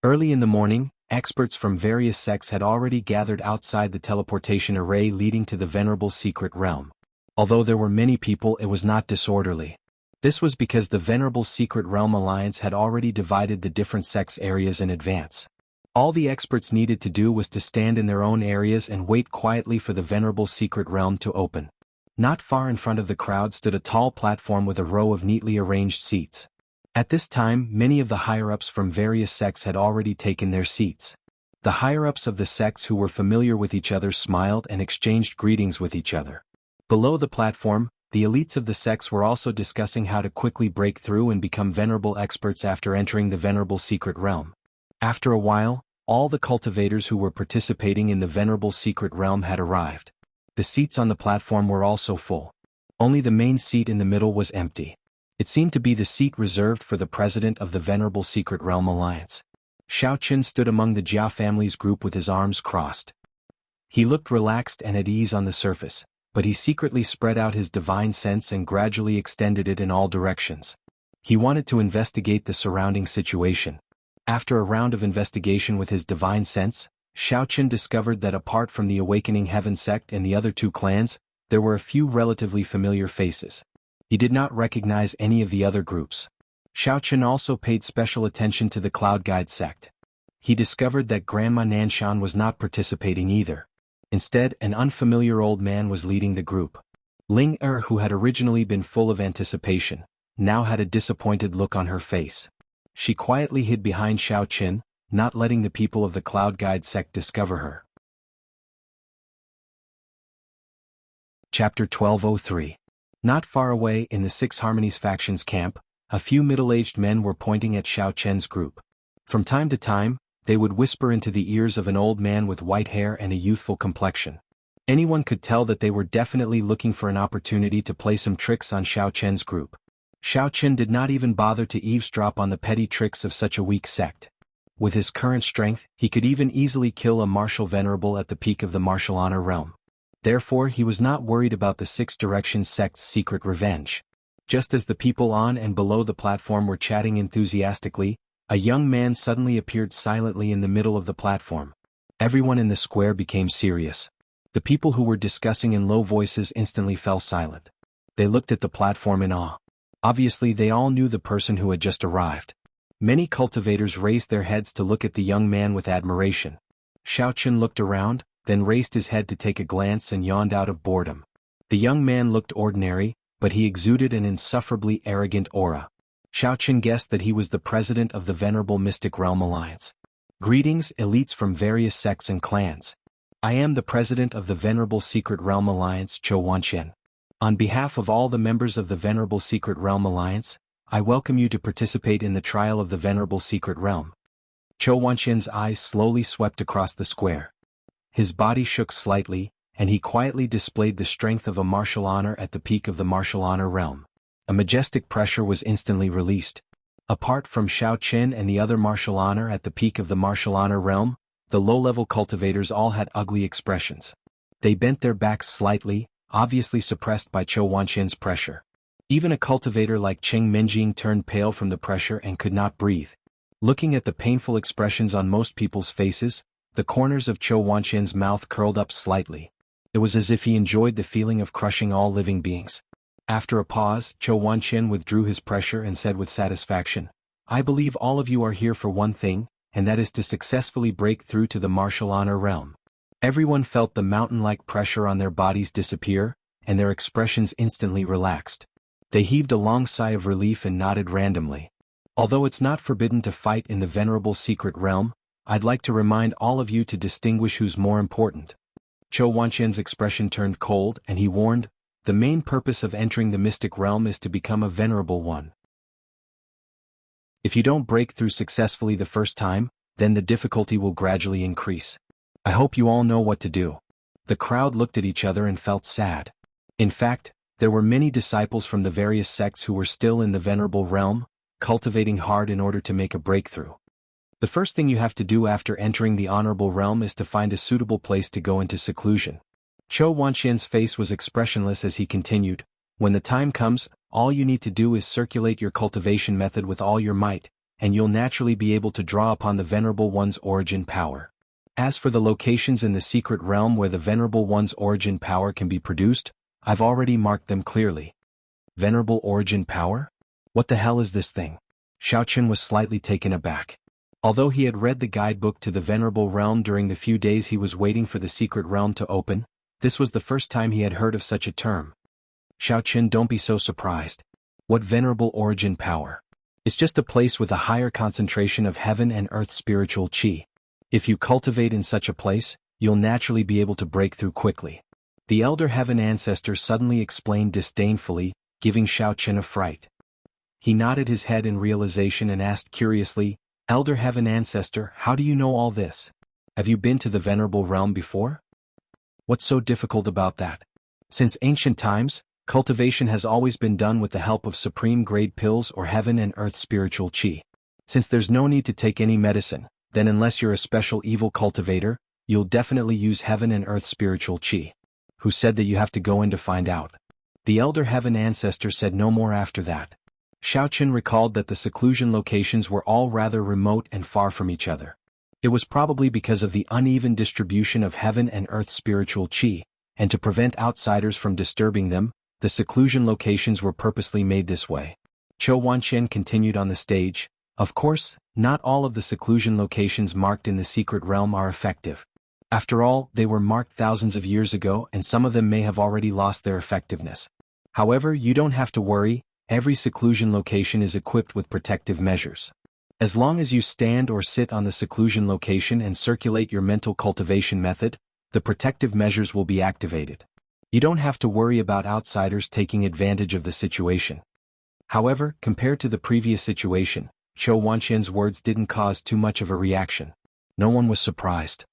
Early in the morning, experts from various sects had already gathered outside the teleportation array leading to the venerable secret realm. Although there were many people, it was not disorderly. This was because the Venerable Secret Realm Alliance had already divided the different sects areas in advance. All the experts needed to do was to stand in their own areas and wait quietly for the Venerable Secret Realm to open. Not far in front of the crowd stood a tall platform with a row of neatly arranged seats. At this time, many of the higher-ups from various sects had already taken their seats. The higher-ups of the sects who were familiar with each other smiled and exchanged greetings with each other. Below the platform, the elites of the sects were also discussing how to quickly break through and become venerable experts after entering the Venerable Secret Realm. After a while, all the cultivators who were participating in the Venerable Secret Realm had arrived. The seats on the platform were also full. Only the main seat in the middle was empty. It seemed to be the seat reserved for the president of the Venerable Secret Realm Alliance. Xiao Qin stood among the Jia family's group with his arms crossed. He looked relaxed and at ease on the surface, but he secretly spread out his divine sense and gradually extended it in all directions. He wanted to investigate the surrounding situation. After a round of investigation with his divine sense, Xiao Qin discovered that apart from the Awakening Heaven sect and the other two clans, there were a few relatively familiar faces. He did not recognize any of the other groups. Xiao Qin also paid special attention to the Cloud Guide sect. He discovered that Grandma Nanshan was not participating either. Instead, an unfamiliar old man was leading the group. Ling Er, who had originally been full of anticipation, now had a disappointed look on her face. She quietly hid behind Xiao Qin, not letting the people of the Cloud Guide sect discover her. Chapter 1203. Not far away in the Six Harmonies faction's camp, a few middle-aged men were pointing at Xiao Qin's group. From time to time, they would whisper into the ears of an old man with white hair and a youthful complexion. Anyone could tell that they were definitely looking for an opportunity to play some tricks on Xiao Qin's group. Xiao Qin did not even bother to eavesdrop on the petty tricks of such a weak sect. With his current strength, he could even easily kill a martial venerable at the peak of the martial honor realm. Therefore, he was not worried about the Six Directions sect's secret revenge. Just as the people on and below the platform were chatting enthusiastically, a young man suddenly appeared silently in the middle of the platform. Everyone in the square became serious. The people who were discussing in low voices instantly fell silent. They looked at the platform in awe. Obviously, they all knew the person who had just arrived. Many cultivators raised their heads to look at the young man with admiration. Xiao Qin looked around, then raised his head to take a glance and yawned out of boredom. The young man looked ordinary, but he exuded an insufferably arrogant aura. Xiao Qin guessed that he was the president of the Venerable Mystic Realm Alliance. Greetings, elites from various sects and clans. I am the president of the Venerable Secret Realm Alliance, Chou Wanqian. On behalf of all the members of the Venerable Secret Realm Alliance, I welcome you to participate in the trial of the Venerable Secret Realm. Chou Wanqian's eyes slowly swept across the square. His body shook slightly, and he quietly displayed the strength of a martial honor at the peak of the martial honor realm. A majestic pressure was instantly released. Apart from Xiao Qin and the other martial honor at the peak of the martial honor realm, the low-level cultivators all had ugly expressions. They bent their backs slightly, obviously suppressed by Chou Wanqian's pressure. Even a cultivator like Cheng Menjing turned pale from the pressure and could not breathe. Looking at the painful expressions on most people's faces, the corners of Chou Wanqian's mouth curled up slightly. It was as if he enjoyed the feeling of crushing all living beings. After a pause, Chou Wanqian withdrew his pressure and said with satisfaction, I believe all of you are here for one thing, and that is to successfully break through to the martial honor realm. Everyone felt the mountain-like pressure on their bodies disappear, and their expressions instantly relaxed. They heaved a long sigh of relief and nodded randomly. Although it's not forbidden to fight in the Venerable Secret Realm, I'd like to remind all of you to distinguish who's more important. Chou Wanqian's expression turned cold and he warned, the main purpose of entering the mystic realm is to become a venerable one. If you don't break through successfully the first time, then the difficulty will gradually increase. I hope you all know what to do. The crowd looked at each other and felt sad. In fact, there were many disciples from the various sects who were still in the venerable realm, cultivating hard in order to make a breakthrough. The first thing you have to do after entering the honorable realm is to find a suitable place to go into seclusion. Chou Wanqian's face was expressionless as he continued, when the time comes, all you need to do is circulate your cultivation method with all your might, and you'll naturally be able to draw upon the Venerable One's origin power. As for the locations in the secret realm where the Venerable One's origin power can be produced, I've already marked them clearly. Venerable origin power? What the hell is this thing? Xiaoqun was slightly taken aback. Although he had read the guidebook to the Venerable Realm during the few days he was waiting for the secret realm to open, this was the first time he had heard of such a term. Xiaoqun, don't be so surprised. What venerable origin power? It's just a place with a higher concentration of heaven and earth spiritual qi. If you cultivate in such a place, you'll naturally be able to break through quickly. The elder heaven ancestor suddenly explained disdainfully, giving Xiaoqun a fright. He nodded his head in realization and asked curiously, Elder heaven ancestor, how do you know all this? Have you been to the Venerable Realm before? What's so difficult about that? Since ancient times, cultivation has always been done with the help of supreme-grade pills or heaven and earth spiritual qi. Since there's no need to take any medicine, then unless you're a special evil cultivator, you'll definitely use heaven and earth spiritual qi. Who said that you have to go in to find out? The elder heaven ancestor said no more after that. Xiaoqun recalled that the seclusion locations were all rather remote and far from each other. It was probably because of the uneven distribution of heaven and earth spiritual qi, and to prevent outsiders from disturbing them, the seclusion locations were purposely made this way. Zhou Wanqian continued on the stage. Of course, not all of the seclusion locations marked in the secret realm are effective. After all, they were marked thousands of years ago and some of them may have already lost their effectiveness. However, you don't have to worry. Every seclusion location is equipped with protective measures. As long as you stand or sit on the seclusion location and circulate your mental cultivation method, the protective measures will be activated. You don't have to worry about outsiders taking advantage of the situation. However, compared to the previous situation, Zhou Wanqian's words didn't cause too much of a reaction. No one was surprised.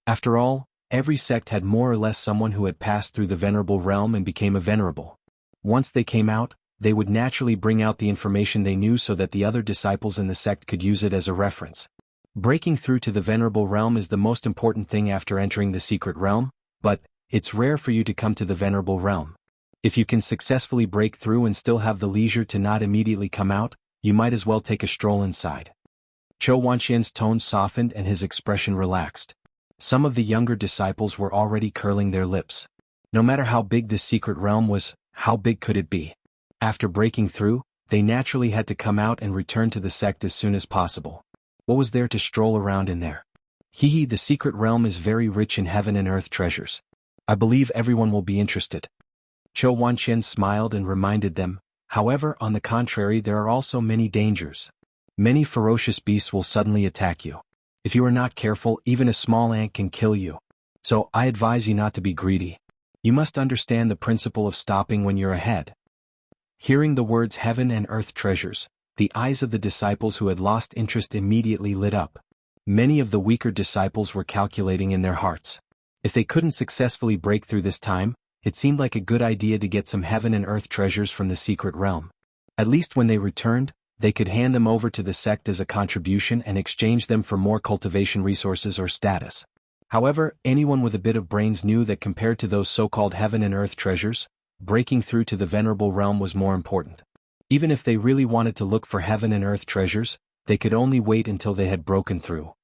After all, every sect had more or less someone who had passed through the Venerable Realm and became a venerable. Once they came out, they would naturally bring out the information they knew so that the other disciples in the sect could use it as a reference. Breaking through to the Venerable Realm is the most important thing after entering the secret realm, but it's rare for you to come to the Venerable Realm. If you can successfully break through and still have the leisure to not immediately come out, you might as well take a stroll inside. Zhou Wanqian's tone softened and his expression relaxed. Some of the younger disciples were already curling their lips. No matter how big this secret realm was, how big could it be? After breaking through, they naturally had to come out and return to the sect as soon as possible. What was there to stroll around in there? The secret realm is very rich in heaven and earth treasures. I believe everyone will be interested. Zhou Wanqian smiled and reminded them, however, on the contrary, there are also many dangers. Many ferocious beasts will suddenly attack you. If you are not careful, even a small ant can kill you. So, I advise you not to be greedy. You must understand the principle of stopping when you're ahead. Hearing the words heaven and earth treasures, the eyes of the disciples who had lost interest immediately lit up. Many of the weaker disciples were calculating in their hearts. If they couldn't successfully break through this time, it seemed like a good idea to get some heaven and earth treasures from the secret realm. At least when they returned, they could hand them over to the sect as a contribution and exchange them for more cultivation resources or status. However, anyone with a bit of brains knew that compared to those so-called heaven and earth treasures, breaking through to the Venerable Realm was more important. Even if they really wanted to look for heaven and earth treasures, they could only wait until they had broken through.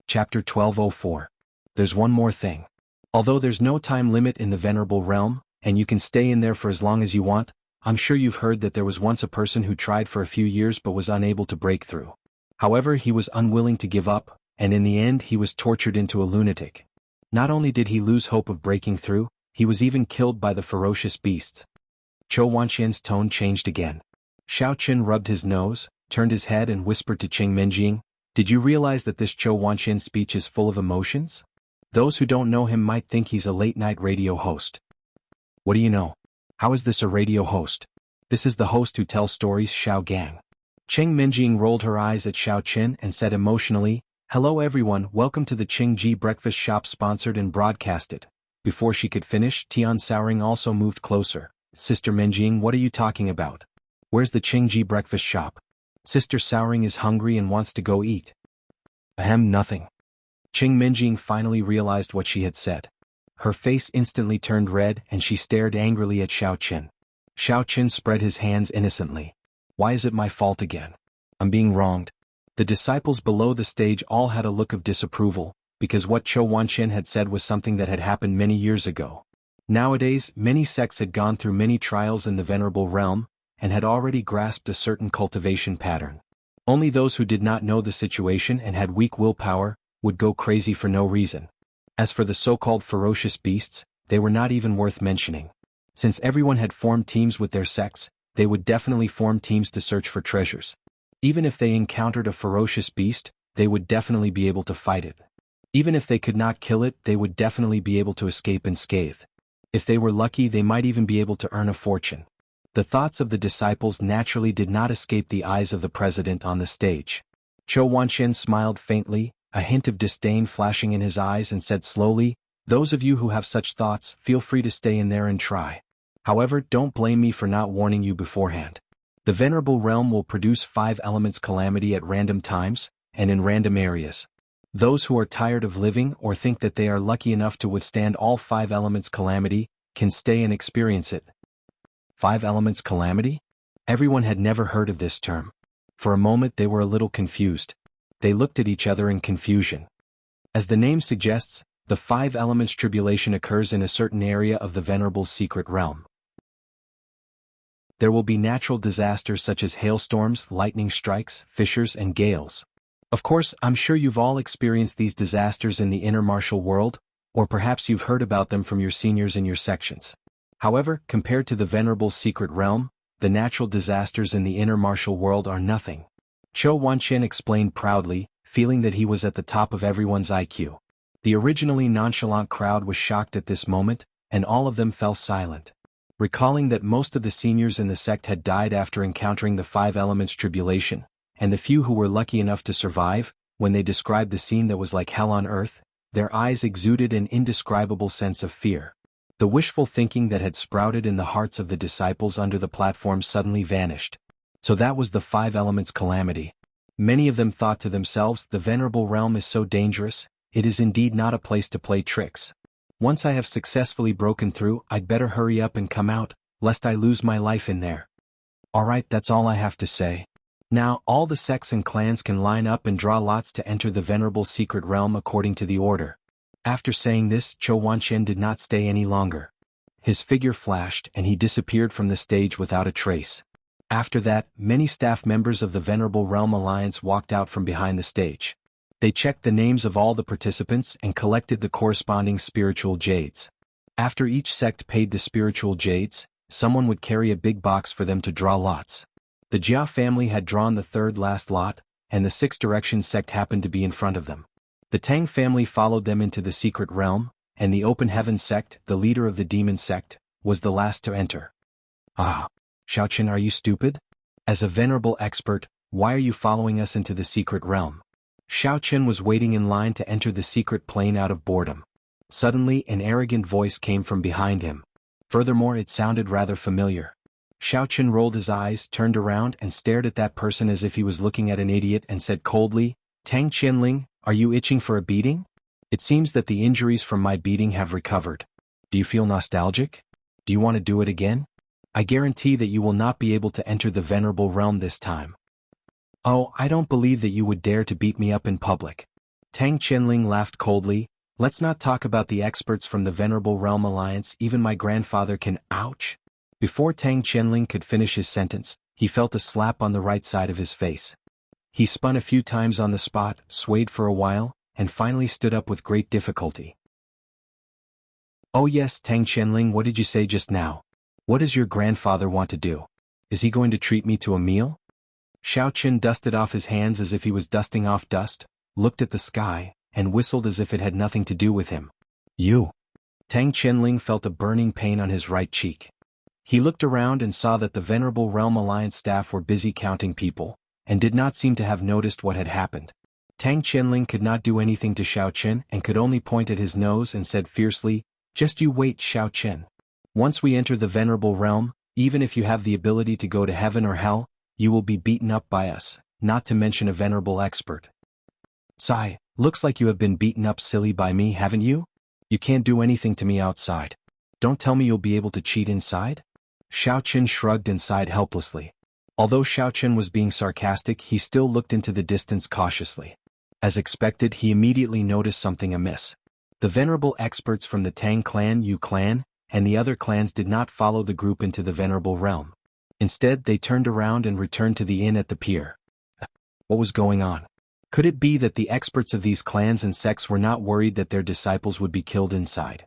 Chapter 1204. There's one more thing. Although there's no time limit in the Venerable Realm, and you can stay in there for as long as you want, I'm sure you've heard that there was once a person who tried for a few years but was unable to break through. However, he was unwilling to give up, and in the end he was tortured into a lunatic. Not only did he lose hope of breaking through, he was even killed by the ferocious beasts. Zhou Wanqian's tone changed again. Xiaoqun rubbed his nose, turned his head and whispered to Qing Menjing, "Did you realize that this Zhou Wanqian speech is full of emotions? Those who don't know him might think he's a late-night radio host." "What do you know? How is this a radio host? This is the host who tells stories, Xiao Gang." Qing Menjing rolled her eyes at Xiaoqun and said emotionally, "Hello everyone, welcome to the Qingji Breakfast Shop sponsored and broadcasted." Before she could finish, Tian Saoring also moved closer. "Sister Menjing, what are you talking about? Where's the Qingji Breakfast Shop? Sister Saoring is hungry and wants to go eat." "Ahem, nothing." Qing Menjing finally realized what she had said. Her face instantly turned red and she stared angrily at Xiaoqun. Xiaoqun spread his hands innocently. "Why is it my fault again? I'm being wronged." The disciples below the stage all had a look of disapproval, because what Zhou Wanqian had said was something that had happened many years ago. Nowadays, many sects had gone through many trials in the Venerable Realm, and had already grasped a certain cultivation pattern. Only those who did not know the situation and had weak willpower would go crazy for no reason. As for the so-called ferocious beasts, they were not even worth mentioning. Since everyone had formed teams with their sects, they would definitely form teams to search for treasures. Even if they encountered a ferocious beast, they would definitely be able to fight it. Even if they could not kill it, they would definitely be able to escape unscathed. If they were lucky, they might even be able to earn a fortune. The thoughts of the disciples naturally did not escape the eyes of the president on the stage. Chou Wanqian smiled faintly, a hint of disdain flashing in his eyes, and said slowly, "Those of you who have such thoughts, feel free to stay in there and try. However, don't blame me for not warning you beforehand. The Venerable Realm will produce 5 elements calamity at random times, and in random areas. Those who are tired of living or think that they are lucky enough to withstand all 5 elements calamity, can stay and experience it." 5 elements calamity? Everyone had never heard of this term. For a moment they were a little confused. They looked at each other in confusion. As the name suggests, the 5 elements tribulation occurs in a certain area of the Venerable's secret realm. There will be natural disasters such as hailstorms, lightning strikes, fissures, and gales. Of course, I'm sure you've all experienced these disasters in the inner martial world, or perhaps you've heard about them from your seniors in your sections. However, compared to the Venerable's secret realm, the natural disasters in the inner martial world are nothing. Chou Wanqian explained proudly, feeling that he was at the top of everyone's IQ. The originally nonchalant crowd was shocked at this moment, and all of them fell silent. Recalling that most of the seniors in the sect had died after encountering the 5 elements tribulation, and the few who were lucky enough to survive, when they described the scene that was like hell on earth, their eyes exuded an indescribable sense of fear. The wishful thinking that had sprouted in the hearts of the disciples under the platform suddenly vanished. So that was the 5 elements calamity. Many of them thought to themselves, the Venerable Realm is so dangerous, it is indeed not a place to play tricks. Once I have successfully broken through, I'd better hurry up and come out, lest I lose my life in there. Alright, that's all I have to say. Now, all the sects and clans can line up and draw lots to enter the Venerable secret realm according to the order. After saying this, Chou Wanqian did not stay any longer. His figure flashed and he disappeared from the stage without a trace. After that, many staff members of the Venerable Realm Alliance walked out from behind the stage. They checked the names of all the participants and collected the corresponding spiritual jades. After each sect paid the spiritual jades, someone would carry a big box for them to draw lots. The Jia family had drawn the 3rd last lot, and the 6 Direction sect happened to be in front of them. The Tang family followed them into the secret realm, and the Open Heaven sect, the leader of the demon sect, was the last to enter. Ah, Xiaoqin, are you stupid? As a venerable expert, why are you following us into the secret realm? Xiaoqin was waiting in line to enter the secret plane out of boredom. Suddenly, an arrogant voice came from behind him. Furthermore, it sounded rather familiar. Xiaoqin rolled his eyes, turned around, and stared at that person as if he was looking at an idiot and said coldly, "Tang Qianling, are you itching for a beating? It seems that the injuries from my beating have recovered. Do you feel nostalgic? Do you want to do it again? I guarantee that you will not be able to enter the Venerable Realm this time." "Oh, I don't believe that you would dare to beat me up in public." Tang Qianling laughed coldly. "Let's not talk about the experts from the Venerable Realm Alliance, even my grandfather can ouch." Before Tang Qianling could finish his sentence, he felt a slap on the right side of his face. He spun a few times on the spot, swayed for a while, and finally stood up with great difficulty. "Oh yes, Tang Qianling, what did you say just now? What does your grandfather want to do? Is he going to treat me to a meal?" Xiaoqin dusted off his hands as if he was dusting off dust, looked at the sky, and whistled as if it had nothing to do with him. "You." Tang Qianling felt a burning pain on his right cheek. He looked around and saw that the Venerable Realm Alliance staff were busy counting people, and did not seem to have noticed what had happened. Tang Qianling could not do anything to Xiaoqin and could only point at his nose and said fiercely, "Just you wait, Xiaoqin. Once we enter the Venerable Realm, even if you have the ability to go to heaven or hell, you will be beaten up by us, not to mention a venerable expert." "Sigh, looks like you have been beaten up silly by me, haven't you? You can't do anything to me outside. Don't tell me you'll be able to cheat inside?" Xiaoqin shrugged and sighed helplessly. Although Xiaoqin was being sarcastic, he still looked into the distance cautiously. As expected, he immediately noticed something amiss. The venerable experts from the Tang clan, Yu clan, and the other clans did not follow the group into the venerable realm. Instead, they turned around and returned to the inn at the pier. What was going on? Could it be that the experts of these clans and sects were not worried that their disciples would be killed inside?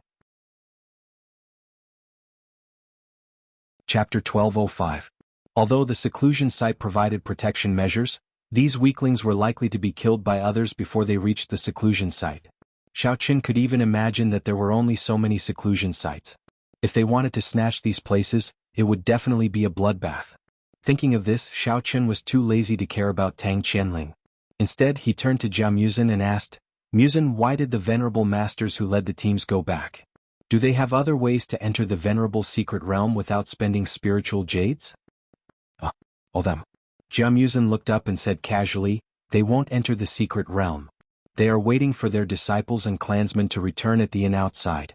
Chapter 1205. Although the seclusion site provided protection measures, these weaklings were likely to be killed by others before they reached the seclusion site. Xiaoqin could even imagine that there were only so many seclusion sites. If they wanted to snatch these places, it would definitely be a bloodbath. Thinking of this, Xiaoqin was too lazy to care about Tang Qianling. Instead, he turned to Jia Muzin and asked, "Muzin, why did the venerable masters who led the teams go back? Do they have other ways to enter the venerable secret realm without spending spiritual jades?" Oh them. Jia Muzin looked up and said casually, "They won't enter the secret realm. They are waiting for their disciples and clansmen to return at the inn outside."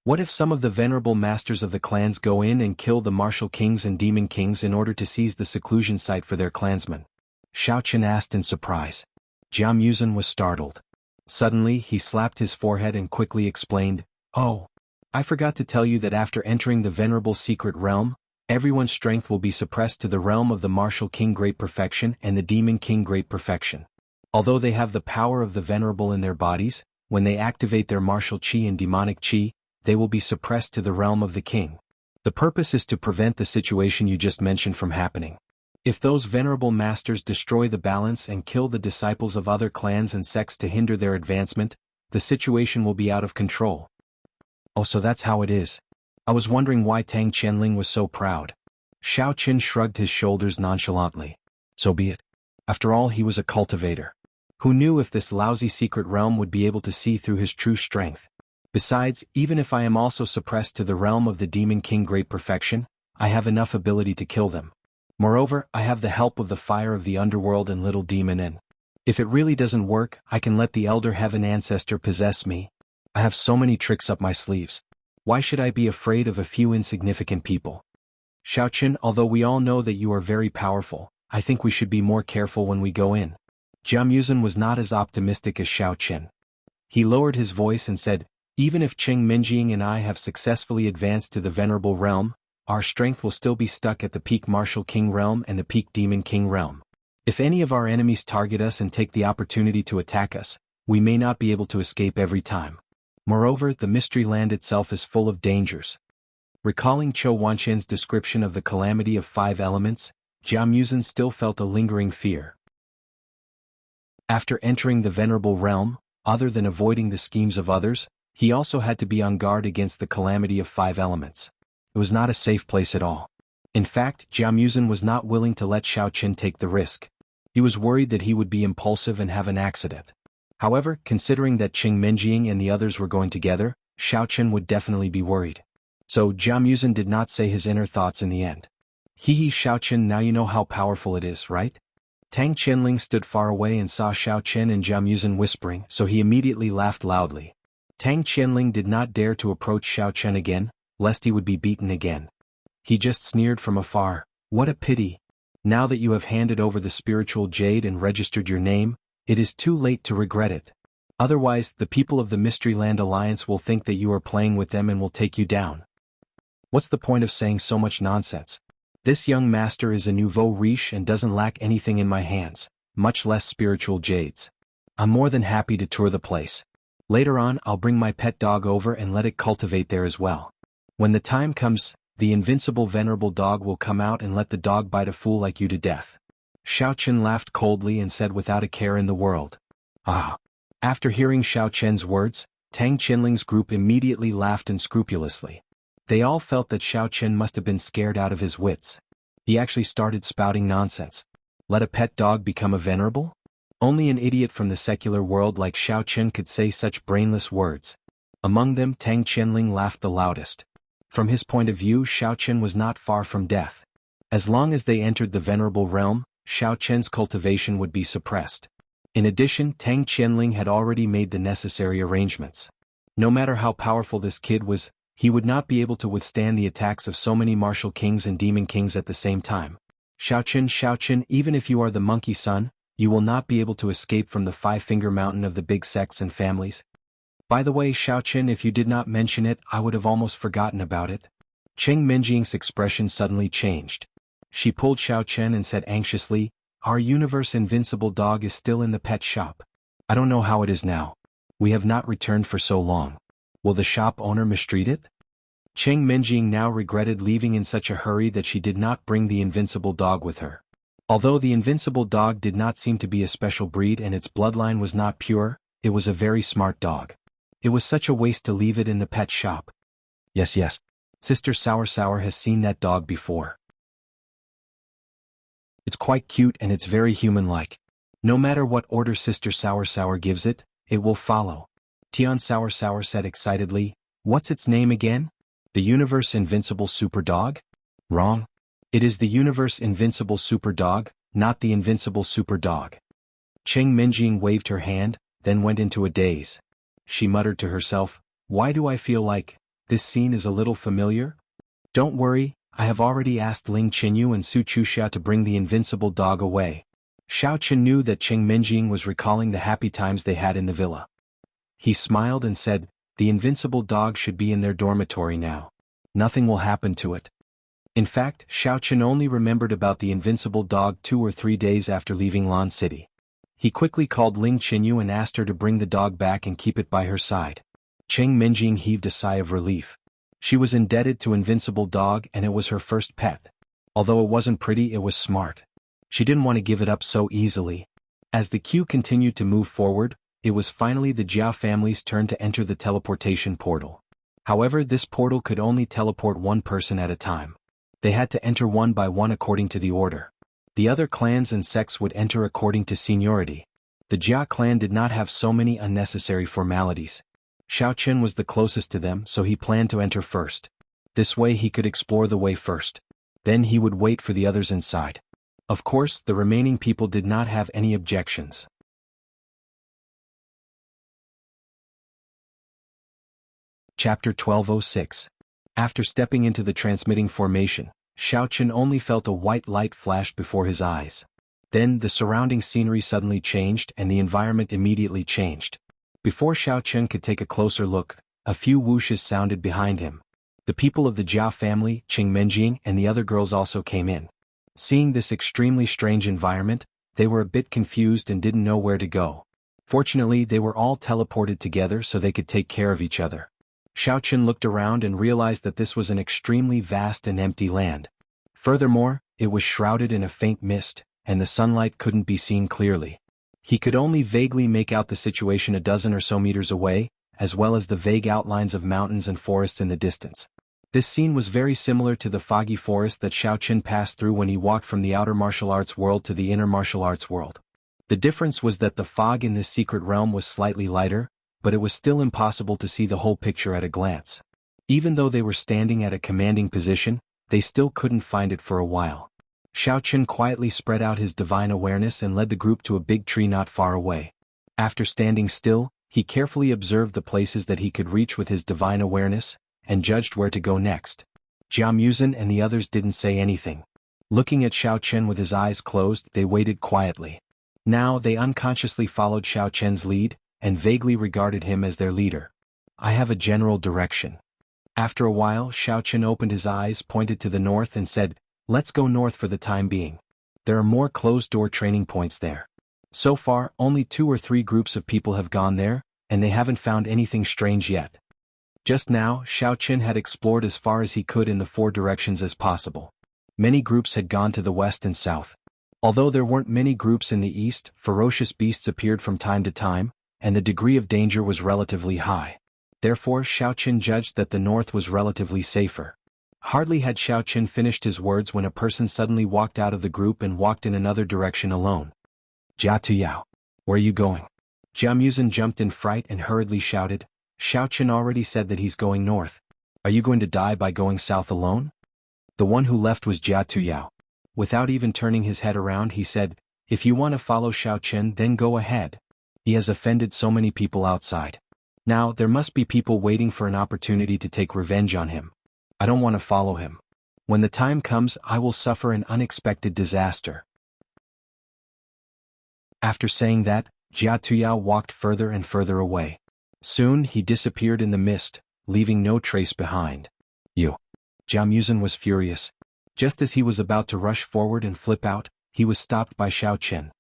What if some of the venerable masters of the clans go in and kill the martial kings and demon kings in order to seize the seclusion site for their clansmen? Xiaoqin asked in surprise. Jia Muzin was startled. Suddenly, he slapped his forehead and quickly explained, "Oh, I forgot to tell you that after entering the venerable secret realm, everyone's strength will be suppressed to the realm of the martial king Great Perfection and the demon king Great Perfection. Although they have the power of the venerable in their bodies, when they activate their martial qi and demonic qi, they will be suppressed to the realm of the king. The purpose is to prevent the situation you just mentioned from happening. If those venerable masters destroy the balance and kill the disciples of other clans and sects to hinder their advancement, the situation will be out of control." "Oh, so that's how it is. I was wondering why Tang Qianling was so proud." Xiaoqin shrugged his shoulders nonchalantly. So be it. After all, he was a cultivator. Who knew if this lousy secret realm would be able to see through his true strength? Besides, even if I am also suppressed to the realm of the demon king Great Perfection, I have enough ability to kill them. Moreover, I have the help of the fire of the underworld and little demon in. If it really doesn't work, I can let the elder heaven ancestor possess me. I have so many tricks up my sleeves. Why should I be afraid of a few insignificant people? Xiaoqin, although we all know that you are very powerful, I think we should be more careful when we go in." Jia Muzin was not as optimistic as Xiaoqin. He lowered his voice and said, "Even if Cheng Minjing and I have successfully advanced to the venerable realm, our strength will still be stuck at the peak martial king realm and the peak demon king realm. If any of our enemies target us and take the opportunity to attack us, we may not be able to escape every time. Moreover, the mystery land itself is full of dangers." Recalling Chou Wanqian's description of the calamity of 5 elements, Jia Muzin still felt a lingering fear. After entering the venerable realm, other than avoiding the schemes of others, he also had to be on guard against the calamity of 5 elements. It was not a safe place at all. In fact, Jia Muzin was not willing to let Xiaoqin take the risk. He was worried that he would be impulsive and have an accident. However, considering that Cheng Minjing and the others were going together, Xiaoqin would definitely be worried. So Jia Muzin did not say his inner thoughts in the end. Hee Xiaoqin, now you know how powerful it is, right?" Tang Qianling stood far away and saw Xiaoqin and Jia Muzin whispering, so he immediately laughed loudly. Tang Qianling did not dare to approach Xiaoqin again, lest he would be beaten again. He just sneered from afar, "What a pity. Now that you have handed over the spiritual jade and registered your name, it is too late to regret it. Otherwise, the people of the Mystery Land Alliance will think that you are playing with them and will take you down. What's the point of saying so much nonsense? This young master is a nouveau riche and doesn't lack anything in my hands, much less spiritual jades. I'm more than happy to tour the place. Later on, I'll bring my pet dog over and let it cultivate there as well. When the time comes, the invincible venerable dog will come out and let the dog bite a fool like you to death." Xiaoqin laughed coldly and said without a care in the world, "Ah." After hearing Xiaoqin's words, Tang Qianling's group immediately laughed unscrupulously. They all felt that Xiaoqin must have been scared out of his wits. He actually started spouting nonsense. Let a pet dog become a venerable? Only an idiot from the secular world like Xiaoqin could say such brainless words. Among them, Tang Qianling laughed the loudest. From his point of view, Xiaoqin was not far from death. As long as they entered the venerable realm, Xiaoqin's cultivation would be suppressed. In addition, Tang Qianling had already made the necessary arrangements. No matter how powerful this kid was, he would not be able to withstand the attacks of so many martial kings and demon kings at the same time. Xiaoqin, even if you are the monkey son, you will not be able to escape from the 5-finger mountain of the big sects and families. By the way, Xiaochen, if you did not mention it, I would have almost forgotten about it. Cheng Minjing's expression suddenly changed. She pulled Xiaochen and said anxiously, "Our universe invincible dog is still in the pet shop. I don't know how it is now. We have not returned for so long. Will the shop owner mistreat it?" Cheng Minjing now regretted leaving in such a hurry that she did not bring the invincible dog with her. Although the invincible dog did not seem to be a special breed and its bloodline was not pure, it was a very smart dog. It was such a waste to leave it in the pet shop. Yes. Sister Sour has seen that dog before. It's quite cute and it's very human-like. No matter what order Sister Sour gives it, it will follow. Tian Sour said excitedly, "What's its name again? The Universe Invincible Super Dog?" Wrong. It is the Universe Invincible Super Dog, not the Invincible Super Dog. Cheng Minjing waved her hand, then went into a daze. She muttered to herself, "Why do I feel like this scene is a little familiar?" "Don't worry, I have already asked Ling Qinyu and Su Chuxia to bring the invincible dog away." Xiaochen knew that Cheng Minjing was recalling the happy times they had in the villa. He smiled and said, "The invincible dog should be in their dormitory now. Nothing will happen to it." In fact, Xiaochen only remembered about the invincible dog 2 or 3 days after leaving Lan City. He quickly called Ling Qinyu and asked her to bring the dog back and keep it by her side. Cheng Minjing heaved a sigh of relief. She was indebted to Invincible Dog and it was her first pet. Although it wasn't pretty, it was smart. She didn't want to give it up so easily. As the queue continued to move forward, it was finally the Jia family's turn to enter the teleportation portal. However, this portal could only teleport one person at a time. They had to enter one by one according to the order. The other clans and sects would enter according to seniority. The Jia clan did not have so many unnecessary formalities. Xiaochen was the closest to them, so he planned to enter first. This way he could explore the way first. Then he would wait for the others inside. Of course, the remaining people did not have any objections. Chapter 1206. After stepping into the transmitting formation, Xiaochen only felt a white light flash before his eyes. Then the surrounding scenery suddenly changed and the environment immediately changed. Before Xiaochen could take a closer look, a few whooshes sounded behind him. The people of the Jia family, Cheng Minjing, and the other girls also came in. Seeing this extremely strange environment, they were a bit confused and didn't know where to go. Fortunately, they were all teleported together so they could take care of each other. Xiaochen looked around and realized that this was an extremely vast and empty land. Furthermore, it was shrouded in a faint mist, and the sunlight couldn't be seen clearly. He could only vaguely make out the situation a dozen or so meters away, as well as the vague outlines of mountains and forests in the distance. This scene was very similar to the foggy forest that Xiaochen passed through when he walked from the outer martial arts world to the inner martial arts world. The difference was that the fog in this secret realm was slightly lighter, but it was still impossible to see the whole picture at a glance. Even though they were standing at a commanding position, they still couldn't find it for a while. Xiaochen quietly spread out his divine awareness and led the group to a big tree not far away. After standing still, he carefully observed the places that he could reach with his divine awareness, and judged where to go next. Jia Muzin and the others didn't say anything. Looking at Xiaochen with his eyes closed, they waited quietly. Now they unconsciously followed Xiaochen's lead, and vaguely regarded him as their leader. "I have a general direction." After a while, Xiaochen opened his eyes, pointed to the north and said, "Let's go north for the time being. There are more closed-door training points there." So far, only 2 or 3 groups of people have gone there, and they haven't found anything strange yet. Just now, Xiaochen had explored as far as he could in the 4 directions as possible. Many groups had gone to the west and south. Although there weren't many groups in the east, ferocious beasts appeared from time to time, and the degree of danger was relatively high. Therefore, Xiaochen judged that the north was relatively safer. Hardly had Xiaochen finished his words when a person suddenly walked out of the group and walked in another direction alone. "Jia Tuyao, where are you going?" Jia Muzin jumped in fright and hurriedly shouted, "Xiaochen already said that he's going north. Are you going to die by going south alone?" The one who left was Jia Tuyao. Without even turning his head around, he said, "If you want to follow Xiaochen, then go ahead. He has offended so many people outside. Now, there must be people waiting for an opportunity to take revenge on him. I don't want to follow him. When the time comes, I will suffer an unexpected disaster." After saying that, Jia Tuyao walked further and further away. Soon he disappeared in the mist, leaving no trace behind. You. Jia Muzhen was furious. Just as he was about to rush forward and flip out, he was stopped by Xiao Chen.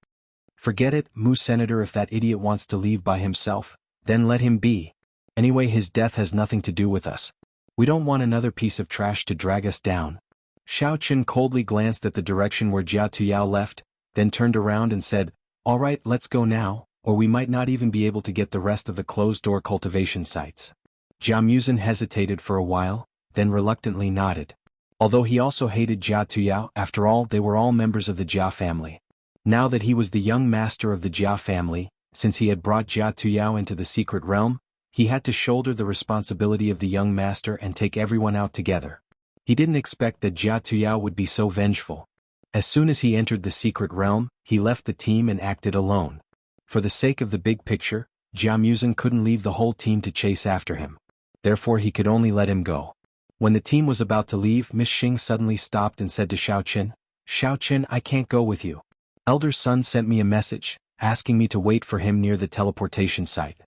Forget it, Mu Senator, if that idiot wants to leave by himself, then let him be. Anyway, his death has nothing to do with us. We don't want another piece of trash to drag us down. Xiao Chen coldly glanced at the direction where Jia Tuyao left, then turned around and said, "All right, let's go now, or we might not even be able to get the rest of the closed-door cultivation sites." Jia Muzhen hesitated for a while, then reluctantly nodded. Although he also hated Jia Tuyao, after all, they were all members of the Jia family. Now that he was the young master of the Jia family, since he had brought Jia Tuyao into the secret realm, he had to shoulder the responsibility of the young master and take everyone out together. He didn't expect that Jia Tuyao would be so vengeful. As soon as he entered the secret realm, he left the team and acted alone. For the sake of the big picture, Jia Muzhen couldn't leave the whole team to chase after him. Therefore he could only let him go. When the team was about to leave, Miss Xing suddenly stopped and said to Xiao Chen, "Xiao Chen, I can't go with you. Elder Sun sent me a message, asking me to wait for him near the teleportation site.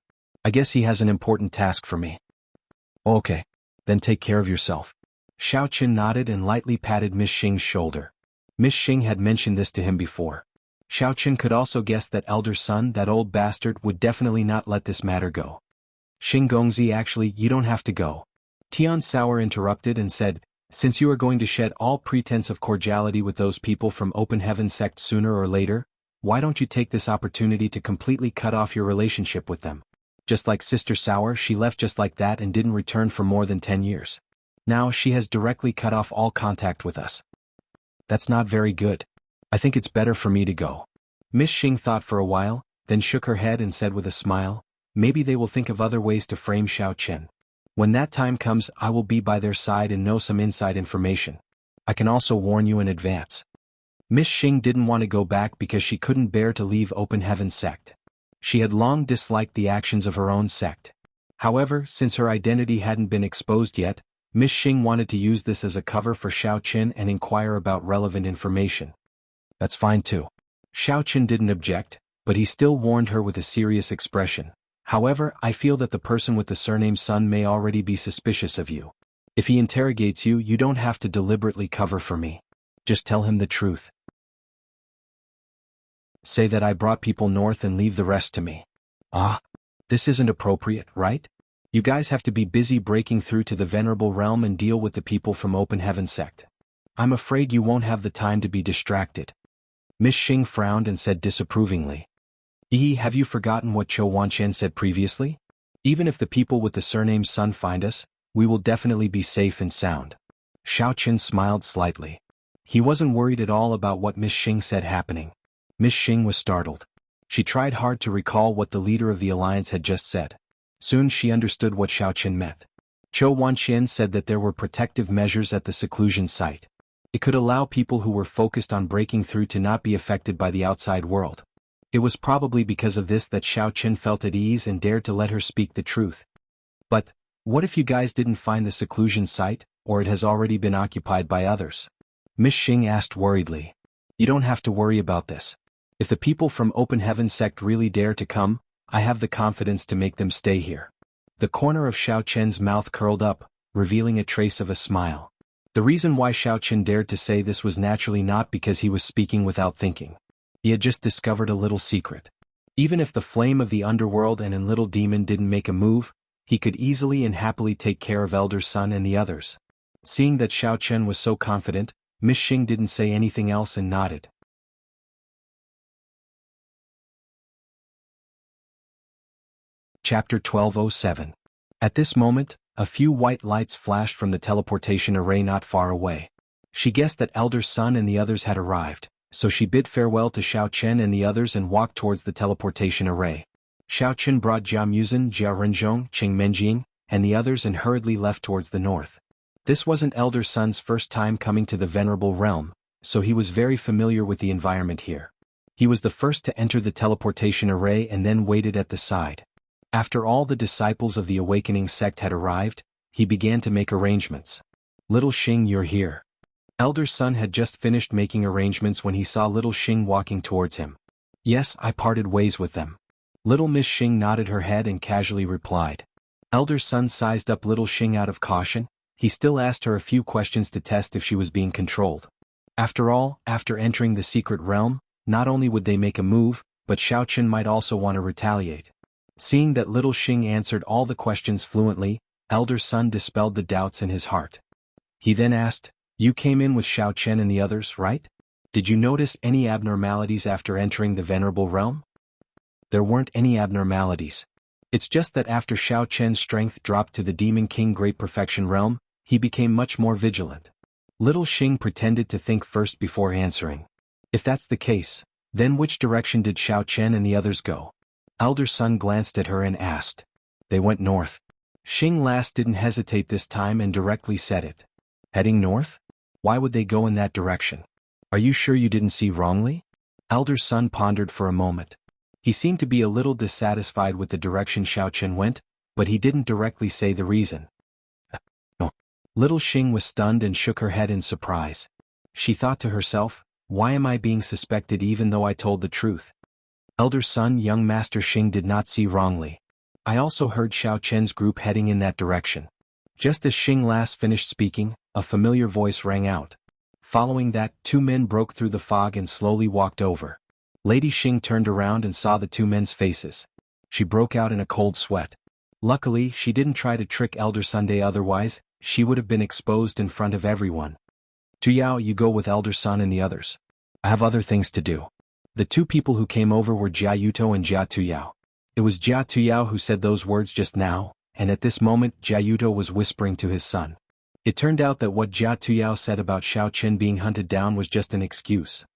I guess he has an important task for me." "Okay. Then take care of yourself." Xiao Chen nodded and lightly patted Miss Xing's shoulder. Miss Xing had mentioned this to him before. Xiao Chen could also guess that Elder Sun, that old bastard, would definitely not let this matter go. "Xing Gongzi, actually, you don't have to go." Tian Sauer interrupted and said, "Since you are going to shed all pretense of cordiality with those people from Open Heaven sect sooner or later, why don't you take this opportunity to completely cut off your relationship with them? Just like Sister Sauer, she left just like that and didn't return for more than 10 years. Now she has directly cut off all contact with us. That's not very good. I think it's better for me to go." Miss Xing thought for a while, then shook her head and said with a smile, "Maybe they will think of other ways to frame Xiao Chen. When that time comes, I will be by their side and know some inside information. I can also warn you in advance." Miss Xing didn't want to go back because she couldn't bear to leave Open Heaven sect. She had long disliked the actions of her own sect. However, since her identity hadn't been exposed yet, Miss Xing wanted to use this as a cover for Xiao Chen and inquire about relevant information. "That's fine too." Xiao Chen didn't object, but he still warned her with a serious expression. "However, I feel that the person with the surname Sun may already be suspicious of you. If he interrogates you, you don't have to deliberately cover for me. Just tell him the truth. Say that I brought people north and leave the rest to me." "Ah, this isn't appropriate, right? You guys have to be busy breaking through to the Venerable Realm and deal with the people from Open Heaven sect. I'm afraid you won't have the time to be distracted." Miss Xing frowned and said disapprovingly, Have you forgotten what Chou Wanqian said previously? Even if the people with the surname Sun find us, we will definitely be safe and sound." Xiao Chen smiled slightly. He wasn't worried at all about what Miss Xing said happening. Miss Xing was startled. She tried hard to recall what the leader of the alliance had just said. Soon she understood what Xiao Chen meant. Chou Wanqian said that there were protective measures at the seclusion site. It could allow people who were focused on breaking through to not be affected by the outside world. It was probably because of this that Xiao Chen felt at ease and dared to let her speak the truth. "But, what if you guys didn't find the seclusion site, or it has already been occupied by others?" Miss Xing asked worriedly. "You don't have to worry about this. If the people from Open Heaven sect really dare to come, I have the confidence to make them stay here." The corner of Xiao Chen's mouth curled up, revealing a trace of a smile. The reason why Xiao Chen dared to say this was naturally not because he was speaking without thinking. He had just discovered a little secret. Even if the flame of the underworld and Little Demon didn't make a move, he could easily and happily take care of Elder Sun and the others. Seeing that Xiao Chen was so confident, Miss Xing didn't say anything else and nodded. Chapter 1207. At this moment, a few white lights flashed from the teleportation array not far away. She guessed that Elder Sun and the others had arrived, so she bid farewell to Xiao Chen and the others and walked towards the teleportation array. Xiao Chen brought Jia Muzhen, Jia Renzhong, Cheng Menjing, and the others and hurriedly left towards the north. This wasn't Elder Sun's first time coming to the Venerable Realm, so he was very familiar with the environment here. He was the first to enter the teleportation array and then waited at the side. After all the disciples of the awakening sect had arrived, he began to make arrangements. "Little Xing, you're here." Elder Sun had just finished making arrangements when he saw Little Xing walking towards him. "Yes, I parted ways with them. Little Miss Xing nodded her head and casually replied. Elder Sun sized up Little Xing out of caution. He still asked her a few questions to test if she was being controlled. After all, after entering the secret realm, not only would they make a move, but Xiaochen might also want to retaliate. Seeing that Little Xing answered all the questions fluently, Elder Sun dispelled the doubts in his heart. He then asked, "You came in with Xiaochen and the others, right? Did you notice any abnormalities after entering the Venerable Realm?" "There weren't any abnormalities. It's just that after Xiaochen's strength dropped to the Demon King Great Perfection Realm, he became much more vigilant." Little Xing pretended to think first before answering. "If that's the case, then which direction did Xiaochen and the others go?" Elder Sun glanced at her and asked. "They went north." Xing last didn't hesitate this time and directly said it. "Heading north? Why would they go in that direction? Are you sure you didn't see wrongly?" Elder Sun pondered for a moment. He seemed to be a little dissatisfied with the direction Xiaochen went, but he didn't directly say the reason. No. Little Xing was stunned and shook her head in surprise. She thought to herself, "Why am I being suspected even though I told the truth?" Elder Sun, young Master Xing did not see wrongly. "I also heard Xiaochen's group heading in that direction." Just as Xing last finished speaking, a familiar voice rang out. Following that, two men broke through the fog and slowly walked over. Lady Xing turned around and saw the two men's faces. She broke out in a cold sweat. Luckily, she didn't try to trick Elder Sunday, otherwise, she would have been exposed in front of everyone. "Tuyao, you go with Elder Sun and the others. I have other things to do." The two people who came over were Jia Yuto and Jia Tuyao. It was Jia Tuyao who said those words just now, and at this moment Jia Yuto was whispering to his son. It turned out that what Jia Tuyao said about Xiaochen being hunted down was just an excuse.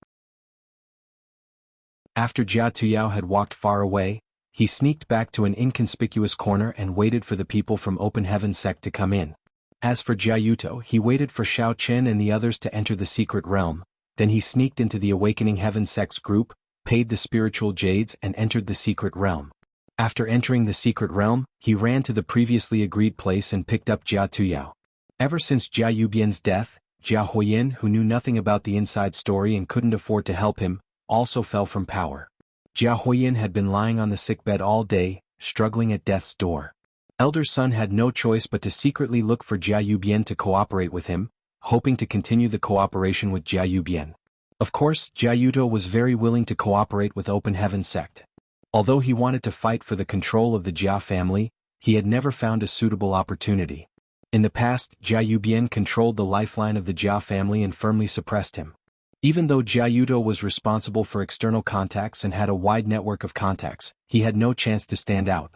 After Jia Tuyao had walked far away, he sneaked back to an inconspicuous corner and waited for the people from Open Heaven sect to come in. As for Jia Yuto, he waited for Xiaochen and the others to enter the secret realm, then he sneaked into the Awakening Heaven sect's group, paid the spiritual jades and entered the secret realm. After entering the secret realm, he ran to the previously agreed place and picked up Jia Tuyao. Ever since Jia Yubian's death, Jia Huoyin, who knew nothing about the inside story and couldn't afford to help him, also fell from power. Jia Huoyin had been lying on the sickbed all day, struggling at death's door. Elder Sun had no choice but to secretly look for Jia Yubian to cooperate with him, hoping to continue the cooperation with Jia Yubian. Of course, Jia Yuto was very willing to cooperate with Open Heaven sect. Although he wanted to fight for the control of the Jia family, he had never found a suitable opportunity. In the past, Jia Yubian controlled the lifeline of the Jia family and firmly suppressed him. Even though Jia Yuto was responsible for external contacts and had a wide network of contacts, he had no chance to stand out.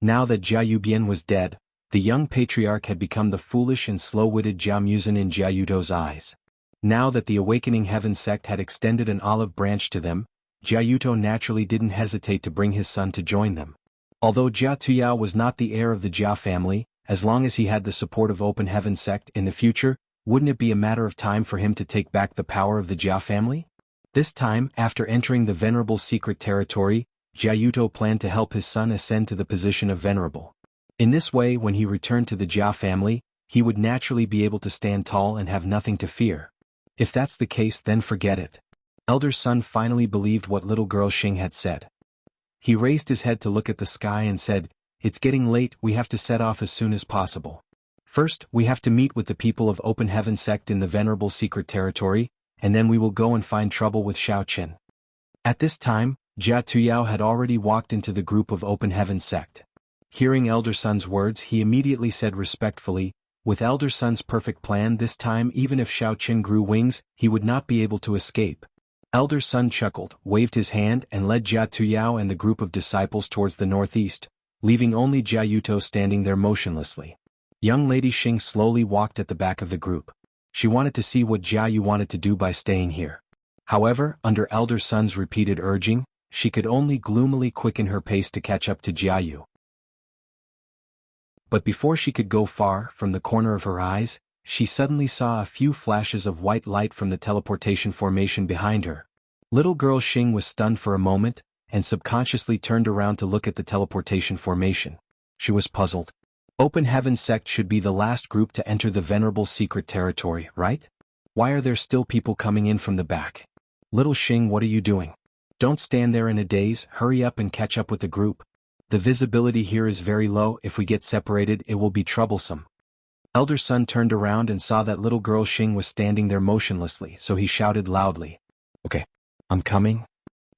Now that Jia Yubian was dead, the young patriarch had become the foolish and slow-witted Jia Musin in Jia Yuto's eyes. Now that the Awakening Heaven sect had extended an olive branch to them, Jia Yuto naturally didn't hesitate to bring his son to join them. Although Jia Tuyao was not the heir of the Jia family, as long as he had the support of Open Heaven sect in the future, wouldn't it be a matter of time for him to take back the power of the Jia family? This time, after entering the Venerable secret territory, Jia Yuto planned to help his son ascend to the position of Venerable. In this way, when he returned to the Jia family, he would naturally be able to stand tall and have nothing to fear. If that's the case, then forget it. Elder Sun finally believed what little girl Xing had said. He raised his head to look at the sky and said, "It's getting late, we have to set off as soon as possible. First, we have to meet with the people of Open Heaven sect in the Venerable secret territory, and then we will go and find trouble with Xiaochen." At this time, Jia Tuyao had already walked into the group of Open Heaven sect. Hearing Elder Sun's words, he immediately said respectfully, "With Elder Sun's perfect plan this time, even if Xiaochen grew wings, he would not be able to escape." Elder Sun chuckled, waved his hand and led Jia Tuyao and the group of disciples towards the northeast, leaving only Jia Yuto standing there motionlessly. Young Lady Xing slowly walked at the back of the group. She wanted to see what Jia Yu wanted to do by staying here. However, under Elder Sun's repeated urging, she could only gloomily quicken her pace to catch up to Jia Yu. But before she could go far, from the corner of her eyes, she suddenly saw a few flashes of white light from the teleportation formation behind her. Little girl Xing was stunned for a moment, and subconsciously turned around to look at the teleportation formation. She was puzzled. Open Heaven sect should be the last group to enter the Venerable secret territory, right? Why are there still people coming in from the back? Little Xing, what are you doing? Don't stand there in a daze, hurry up and catch up with the group. The visibility here is very low, if we get separated it will be troublesome. Elder son turned around and saw that little girl Xing was standing there motionlessly, so he shouted loudly. Okay, I'm coming.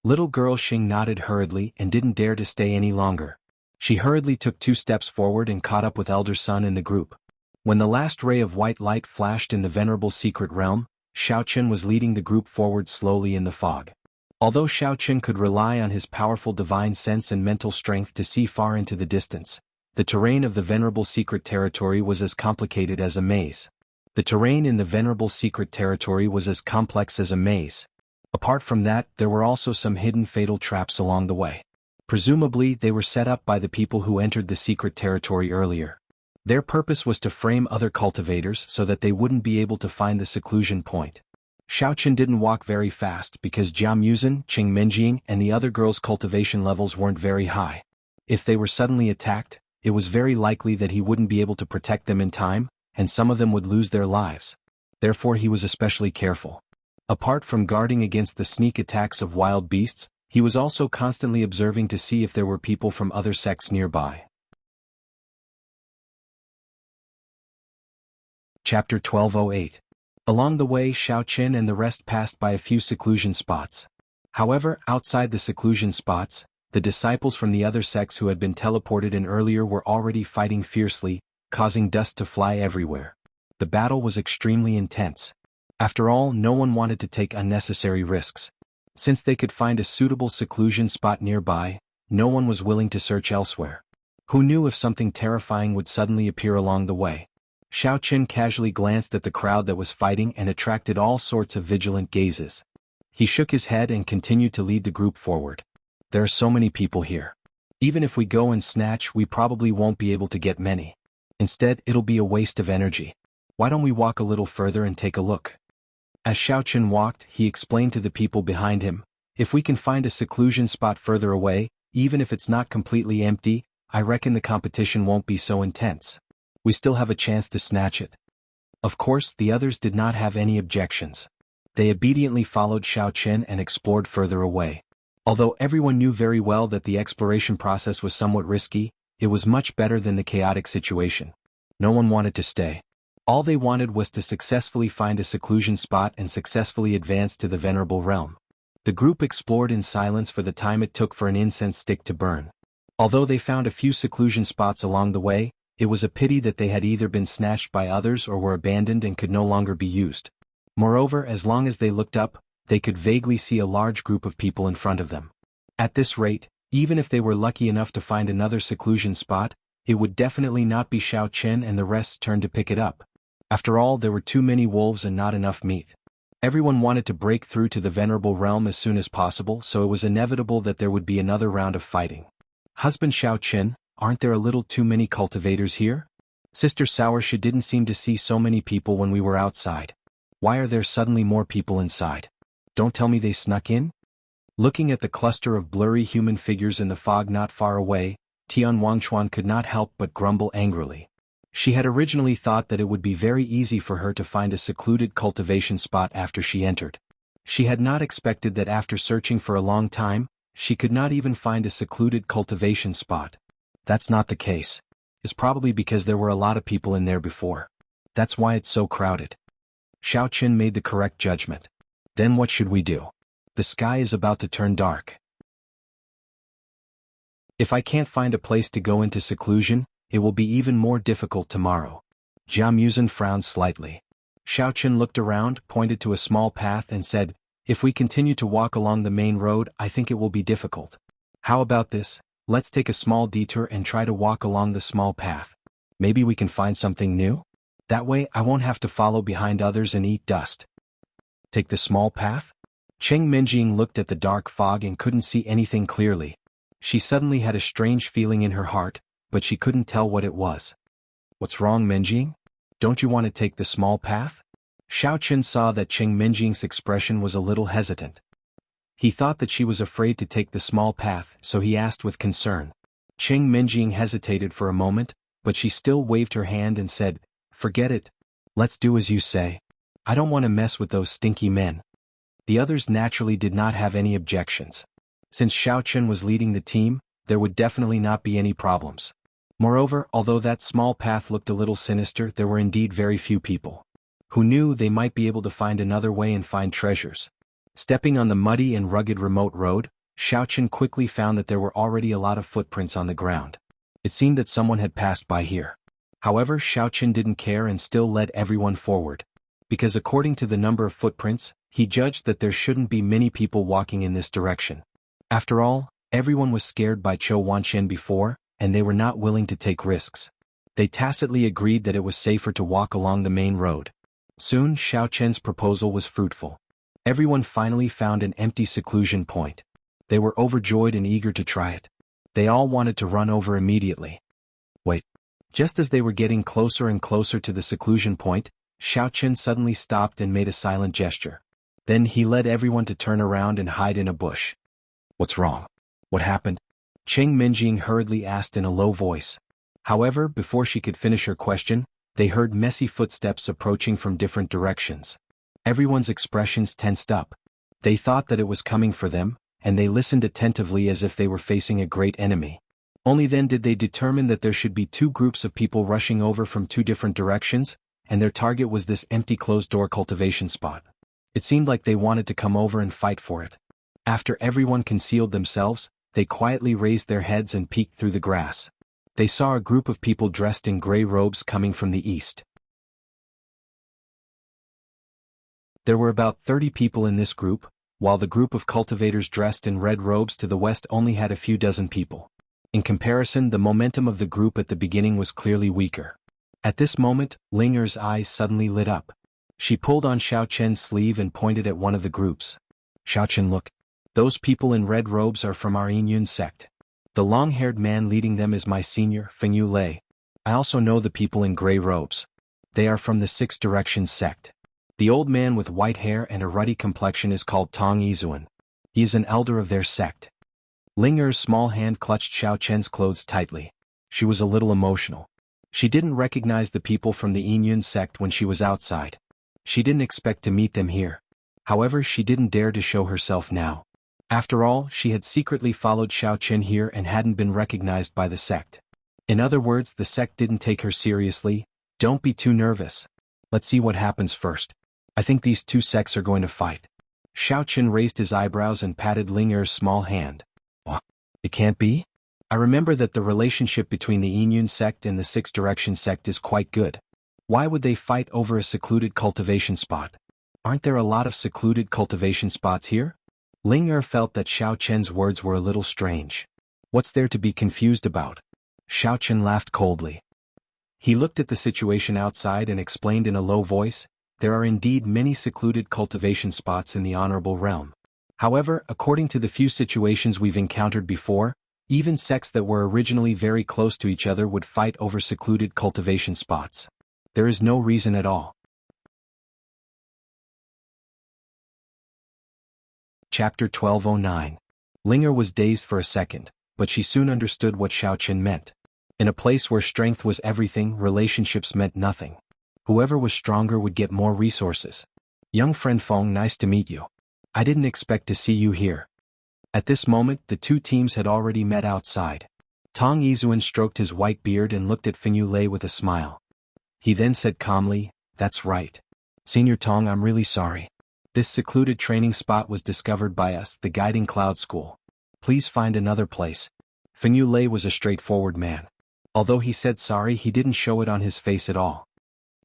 Little girl Xing nodded hurriedly and didn't dare to stay any longer. She hurriedly took 2 steps forward and caught up with Elder son in the group. When the last ray of white light flashed in the venerable secret realm, Xiaoqun was leading the group forward slowly in the fog. Although Xiaoqun could rely on his powerful divine sense and mental strength to see far into the distance, the terrain of the venerable secret territory was as complicated as a maze. The terrain in the venerable secret territory was as complex as a maze. Apart from that, there were also some hidden fatal traps along the way. Presumably, they were set up by the people who entered the secret territory earlier. Their purpose was to frame other cultivators so that they wouldn't be able to find the seclusion point. Xiaoqun didn't walk very fast because Jia Muzhen, Qing Menjing, and the other girls' cultivation levels weren't very high. If they were suddenly attacked, it was very likely that he wouldn't be able to protect them in time, and some of them would lose their lives. Therefore he was especially careful. Apart from guarding against the sneak attacks of wild beasts, he was also constantly observing to see if there were people from other sects nearby. Chapter 1208. Along the way Xiaoqun and the rest passed by a few seclusion spots. However, outside the seclusion spots, the disciples from the other sects who had been teleported in earlier were already fighting fiercely, causing dust to fly everywhere. The battle was extremely intense. After all, no one wanted to take unnecessary risks. Since they could find a suitable seclusion spot nearby, no one was willing to search elsewhere. Who knew if something terrifying would suddenly appear along the way? Xiaoqun casually glanced at the crowd that was fighting and attracted all sorts of vigilant gazes. He shook his head and continued to lead the group forward. There are so many people here. Even if we go and snatch, we probably won't be able to get many. Instead, it'll be a waste of energy. Why don't we walk a little further and take a look? As Xiaoqun walked, he explained to the people behind him, if we can find a seclusion spot further away, even if it's not completely empty, I reckon the competition won't be so intense. We still have a chance to snatch it. Of course, the others did not have any objections. They obediently followed Xiaoqun and explored further away. Although everyone knew very well that the exploration process was somewhat risky, it was much better than the chaotic situation. No one wanted to stay. All they wanted was to successfully find a seclusion spot and successfully advance to the venerable realm. The group explored in silence for the time it took for an incense stick to burn. Although they found a few seclusion spots along the way, it was a pity that they had either been snatched by others or were abandoned and could no longer be used. Moreover, as long as they looked up, they could vaguely see a large group of people in front of them. At this rate, even if they were lucky enough to find another seclusion spot, it would definitely not be Xiaoqun and the rest's turn to pick it up. After all, there were too many wolves and not enough meat. Everyone wanted to break through to the venerable realm as soon as possible, so it was inevitable that there would be another round of fighting. Husband Xiaoqun, aren't there a little too many cultivators here? Sister Sourshi didn't seem to see so many people when we were outside. Why are there suddenly more people inside? Don't tell me they snuck in? Looking at the cluster of blurry human figures in the fog not far away, Tian Wangchuan could not help but grumble angrily. She had originally thought that it would be very easy for her to find a secluded cultivation spot after she entered. She had not expected that after searching for a long time, she could not even find a secluded cultivation spot. That's not the case. It's probably because there were a lot of people in there before. That's why it's so crowded. Xiaoqun made the correct judgment. Then what should we do? The sky is about to turn dark. If I can't find a place to go into seclusion, it will be even more difficult tomorrow. Jia Muzhen frowned slightly. Xiaoqun looked around, pointed to a small path and said, if we continue to walk along the main road, I think it will be difficult. How about this? Let's take a small detour and try to walk along the small path. Maybe we can find something new? That way I won't have to follow behind others and eat dust. Take the small path? Cheng Menjing looked at the dark fog and couldn't see anything clearly. She suddenly had a strange feeling in her heart, but she couldn't tell what it was. What's wrong, Menjing? Don't you want to take the small path? Xiaoqun saw that Cheng Menjing's expression was a little hesitant. He thought that she was afraid to take the small path, so he asked with concern. Cheng Menjing hesitated for a moment, but she still waved her hand and said, forget it. Let's do as you say. I don't want to mess with those stinky men. The others naturally did not have any objections. Since Xiao Chen was leading the team, there would definitely not be any problems. Moreover, although that small path looked a little sinister, there were indeed very few people who knew they might be able to find another way and find treasures. Stepping on the muddy and rugged remote road, Xiao Chen quickly found that there were already a lot of footprints on the ground. It seemed that someone had passed by here. However, Xiao Chen didn't care and still led everyone forward. Because according to the number of footprints, he judged that there shouldn't be many people walking in this direction. After all, everyone was scared by Chou Wanqian before, and they were not willing to take risks. They tacitly agreed that it was safer to walk along the main road. Soon, Xiao Chen's proposal was fruitful. Everyone finally found an empty seclusion point. They were overjoyed and eager to try it. They all wanted to run over immediately. Wait. Just as they were getting closer and closer to the seclusion point, Xiao Chen suddenly stopped and made a silent gesture. Then he led everyone to turn around and hide in a bush. What's wrong? What happened? Cheng Minjing hurriedly asked in a low voice. However, before she could finish her question, they heard messy footsteps approaching from different directions. Everyone's expressions tensed up. They thought that it was coming for them, and they listened attentively as if they were facing a great enemy. Only then did they determine that there should be two groups of people rushing over from two different directions, and their target was this empty closed-door cultivation spot. It seemed like they wanted to come over and fight for it. After everyone concealed themselves, they quietly raised their heads and peeked through the grass. They saw a group of people dressed in gray robes coming from the east. There were about 30 people in this group, while the group of cultivators dressed in red robes to the west only had a few dozen people. In comparison, the momentum of the group at the beginning was clearly weaker. At this moment, Linger's eyes suddenly lit up. She pulled on Xiao Chen's sleeve and pointed at one of the groups. Xiao Chen, look. Those people in red robes are from our Yinyun sect. The long-haired man leading them is my senior, Fengyu Lei. I also know the people in gray robes. They are from the Six Directions sect. The old man with white hair and a ruddy complexion is called Tong Yizuan. He is an elder of their sect. Linger's small hand clutched Xiao Chen's clothes tightly. She was a little emotional. She didn't recognize the people from the Yinyun sect when she was outside. She didn't expect to meet them here. However, she didn't dare to show herself now. After all, she had secretly followed Xiao Chen here and hadn't been recognized by the sect. In other words, the sect didn't take her seriously. Don't be too nervous. Let's see what happens first. I think these two sects are going to fight. Xiao Chen raised his eyebrows and patted Linger's small hand. What? It can't be? I remember that the relationship between the Yinyun sect and the Six Direction sect is quite good. Why would they fight over a secluded cultivation spot? Aren't there a lot of secluded cultivation spots here? Linger felt that Xiao Chen's words were a little strange. What's there to be confused about? Xiao Chen laughed coldly. He looked at the situation outside and explained in a low voice, there are indeed many secluded cultivation spots in the honorable realm. However, according to the few situations we've encountered before, even sects that were originally very close to each other would fight over secluded cultivation spots. There is no reason at all. Chapter 1209. Linger was dazed for a second, but she soon understood what Xiao Chen meant. In a place where strength was everything, relationships meant nothing. Whoever was stronger would get more resources. Young friend Feng, nice to meet you. I didn't expect to see you here. At this moment, the two teams had already met outside. Tong Yizuan stroked his white beard and looked at Fengyu Lei with a smile. He then said calmly, that's right. Senior Tong, I'm really sorry. This secluded training spot was discovered by us, the Guiding Cloud School. Please find another place. Fengyu Lei was a straightforward man. Although he said sorry, he didn't show it on his face at all.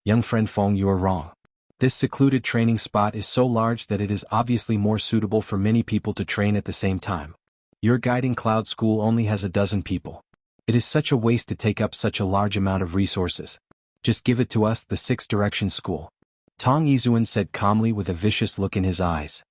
Young friend Feng, you are wrong. This secluded training spot is so large that it is obviously more suitable for many people to train at the same time. Your Guiding Cloud School only has a dozen people. It is such a waste to take up such a large amount of resources. Just give it to us, the Six Direction School. Tong Yizuan said calmly with a vicious look in his eyes.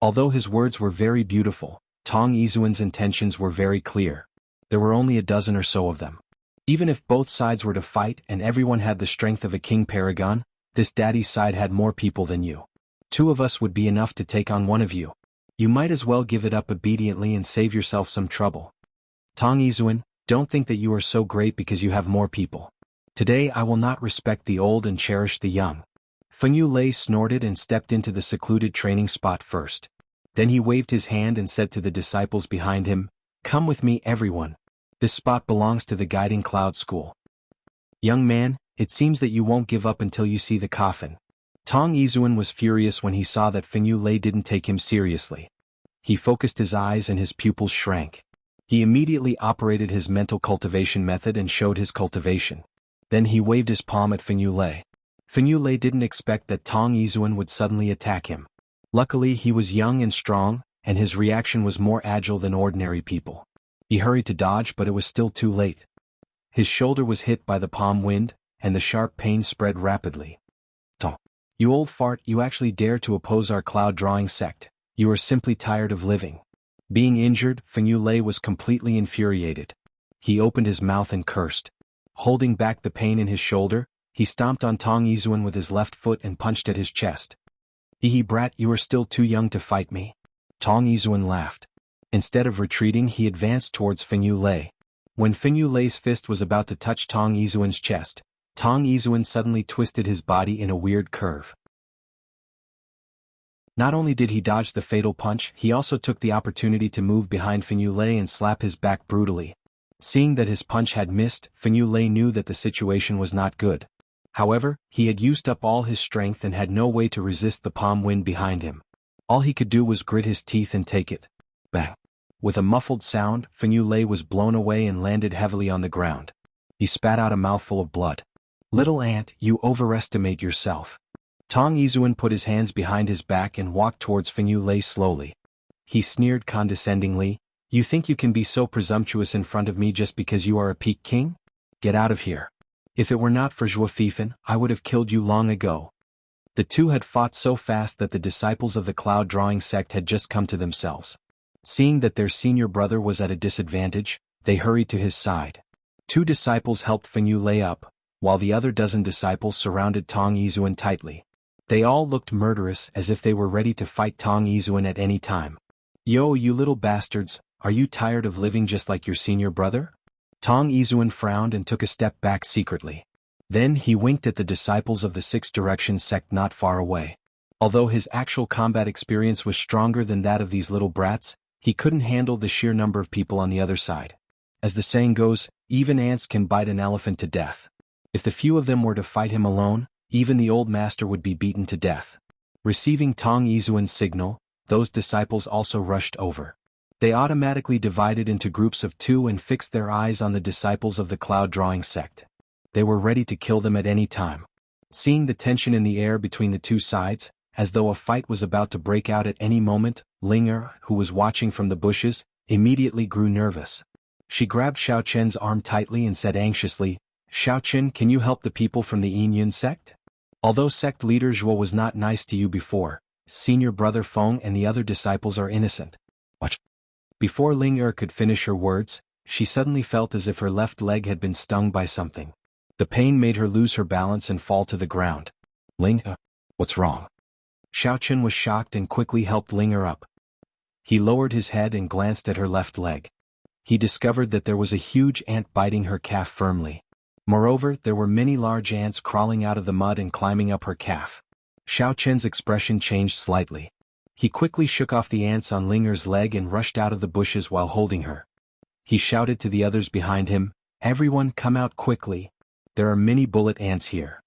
Although his words were very beautiful, Tong Yizuan's intentions were very clear. There were only a dozen or so of them. Even if both sides were to fight and everyone had the strength of a king paragon, this daddy's side had more people than you. Two of us would be enough to take on one of you. You might as well give it up obediently and save yourself some trouble. Tong Yizuan, don't think that you are so great because you have more people. Today I will not respect the old and cherish the young. Fengyu Lei snorted and stepped into the secluded training spot first. Then he waved his hand and said to the disciples behind him, "Come with me, everyone. This spot belongs to the Guiding Cloud School. Young man, it seems that you won't give up until you see the coffin." Tong Izuan was furious when he saw that Fengyu Lei didn't take him seriously. He focused his eyes and his pupils shrank. He immediately operated his mental cultivation method and showed his cultivation. Then he waved his palm at Fengyu Lei. Fengyu Lei didn't expect that Tong Izuan would suddenly attack him. Luckily he was young and strong, and his reaction was more agile than ordinary people. He hurried to dodge, but it was still too late. His shoulder was hit by the palm wind, and the sharp pain spread rapidly. "Tong, you old fart, you actually dare to oppose our cloud drawing sect. You are simply tired of living." Being injured, Fengyu Lei was completely infuriated. He opened his mouth and cursed. Holding back the pain in his shoulder, he stomped on Tong Izuan with his left foot and punched at his chest. "Hee brat, you are still too young to fight me." Tong Izuan laughed. Instead of retreating, he advanced towards Fengyu Lei. When Fengyu Lei's fist was about to touch Tong Izuan's chest, Tong Izuan suddenly twisted his body in a weird curve. Not only did he dodge the fatal punch, he also took the opportunity to move behind Fengyu Lei and slap his back brutally. Seeing that his punch had missed, Fengyu Lei knew that the situation was not good. However, he had used up all his strength and had no way to resist the palm wind behind him. All he could do was grit his teeth and take it. Bang! With a muffled sound, Fengyu Lei was blown away and landed heavily on the ground. He spat out a mouthful of blood. "Little ant, you overestimate yourself." Tong Izuan put his hands behind his back and walked towards Fengyu Lei slowly. He sneered condescendingly, "You think you can be so presumptuous in front of me just because you are a peak king? Get out of here. If it were not for Zhuo Fifen, I would have killed you long ago." The two had fought so fast that the disciples of the cloud drawing sect had just come to themselves. Seeing that their senior brother was at a disadvantage, they hurried to his side. 2 disciples helped Fengyu Lei up, while the other dozen disciples surrounded Tong Izuan tightly. They all looked murderous, as if they were ready to fight Tong Izuan at any time. "Yo, you little bastards, are you tired of living just like your senior brother?" Tong Izuan frowned and took a step back secretly. Then he winked at the disciples of the Six Directions sect not far away. Although his actual combat experience was stronger than that of these little brats, he couldn't handle the sheer number of people on the other side. As the saying goes, even ants can bite an elephant to death. If the few of them were to fight him alone, even the old master would be beaten to death. Receiving Tong Izuan's signal, those disciples also rushed over. They automatically divided into groups of 2 and fixed their eyes on the disciples of the cloud drawing sect. They were ready to kill them at any time. Seeing the tension in the air between the 2 sides, as though a fight was about to break out at any moment, Ling, who was watching from the bushes, immediately grew nervous. She grabbed Xiao Chen's arm tightly and said anxiously, "Xiao Chen, can you help the people from the Yin Yun sect? Although sect leader Zhuo was not nice to you before, senior brother Feng and the other disciples are innocent." What? Before Ling could finish her words, she suddenly felt as if her left leg had been stung by something. The pain made her lose her balance and fall to the ground. "Ling, what's wrong?" Xiao Chen was shocked and quickly helped Ling up. He lowered his head and glanced at her left leg. He discovered that there was a huge ant biting her calf firmly. Moreover, there were many large ants crawling out of the mud and climbing up her calf. Xiao Chen's expression changed slightly. He quickly shook off the ants on Linger's leg and rushed out of the bushes while holding her. He shouted to the others behind him, "Everyone come out quickly. There are many bullet ants here."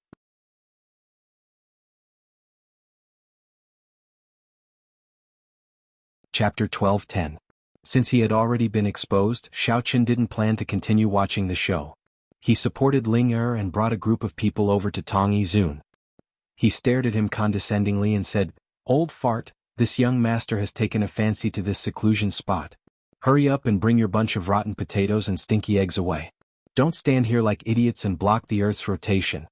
Chapter 12:10. Since he had already been exposed, Xiao Chen didn't plan to continue watching the show. He supported Ling and brought a group of people over to Tong Izuan. He stared at him condescendingly and said, "Old fart, this young master has taken a fancy to this seclusion spot. Hurry up and bring your bunch of rotten potatoes and stinky eggs away. Don't stand here like idiots and block the Earth's rotation."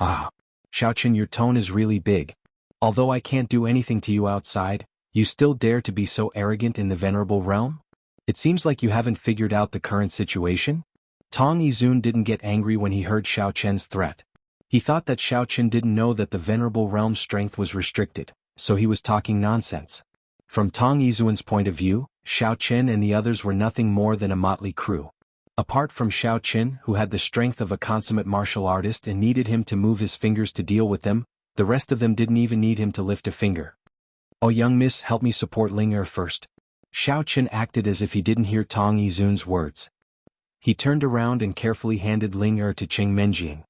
"Ah, Xiao Chen, your tone is really big. Although I can't do anything to you outside, you still dare to be so arrogant in the venerable realm? It seems like you haven't figured out the current situation." Tong Izuan didn't get angry when he heard Xiao Chen's threat. He thought that Xiao Chen didn't know that the venerable realm's strength was restricted, so he was talking nonsense. From Tong Izuan's point of view, Xiao Chen and the others were nothing more than a motley crew. Apart from Xiao Chen, who had the strength of a consummate martial artist and needed him to move his fingers to deal with them, the rest of them didn't even need him to lift a finger. "Oh young miss, help me support Ling Er first." Xiao Chen acted as if he didn't hear Tong Yizun's words. He turned around and carefully handed Ling Er to Qing Menjing.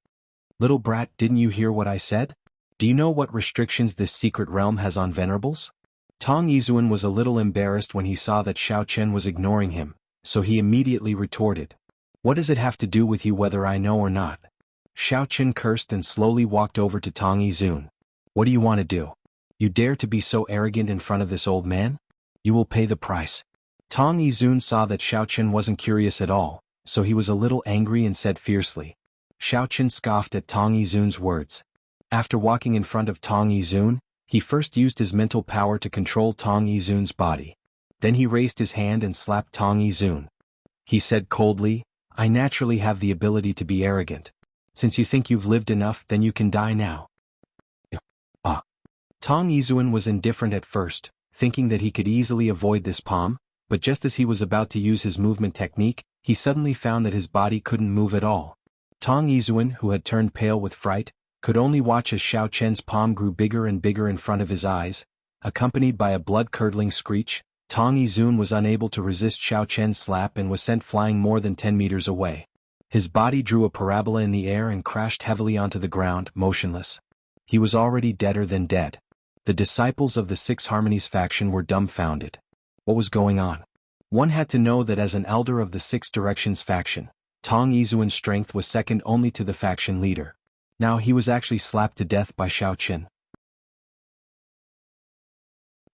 "Little brat, didn't you hear what I said? Do you know what restrictions this secret realm has on venerables?" Tong Yizun was a little embarrassed when he saw that Xiao Chen was ignoring him, so he immediately retorted. "What does it have to do with you whether I know or not?" Xiao Chen cursed and slowly walked over to Tong Yizun. "What do you want to do? You dare to be so arrogant in front of this old man? You will pay the price." Tong Yizun saw that Xiao Chen wasn't curious at all, so he was a little angry and said fiercely. Xiao Chen scoffed at Tong Yizun's words. After walking in front of Tong Yizun, he first used his mental power to control Tong Yizun's body. Then he raised his hand and slapped Tong Yizun. He said coldly, "I naturally have the ability to be arrogant. Since you think you've lived enough, then you can die now." Tong Yizun was indifferent at first, thinking that he could easily avoid this palm, but just as he was about to use his movement technique, he suddenly found that his body couldn't move at all. Tong Yizun, who had turned pale with fright, could only watch as Xiao Chen's palm grew bigger and bigger in front of his eyes. Accompanied by a blood-curdling screech, Tong Yizun was unable to resist Xiao Chen's slap and was sent flying more than 10 meters away. His body drew a parabola in the air and crashed heavily onto the ground, motionless. He was already deader than dead. The disciples of the Six Harmonies faction were dumbfounded. What was going on? One had to know that as an elder of the Six Directions faction, Tong Yizun's strength was second only to the faction leader. Now he was actually slapped to death by Xiao Chen.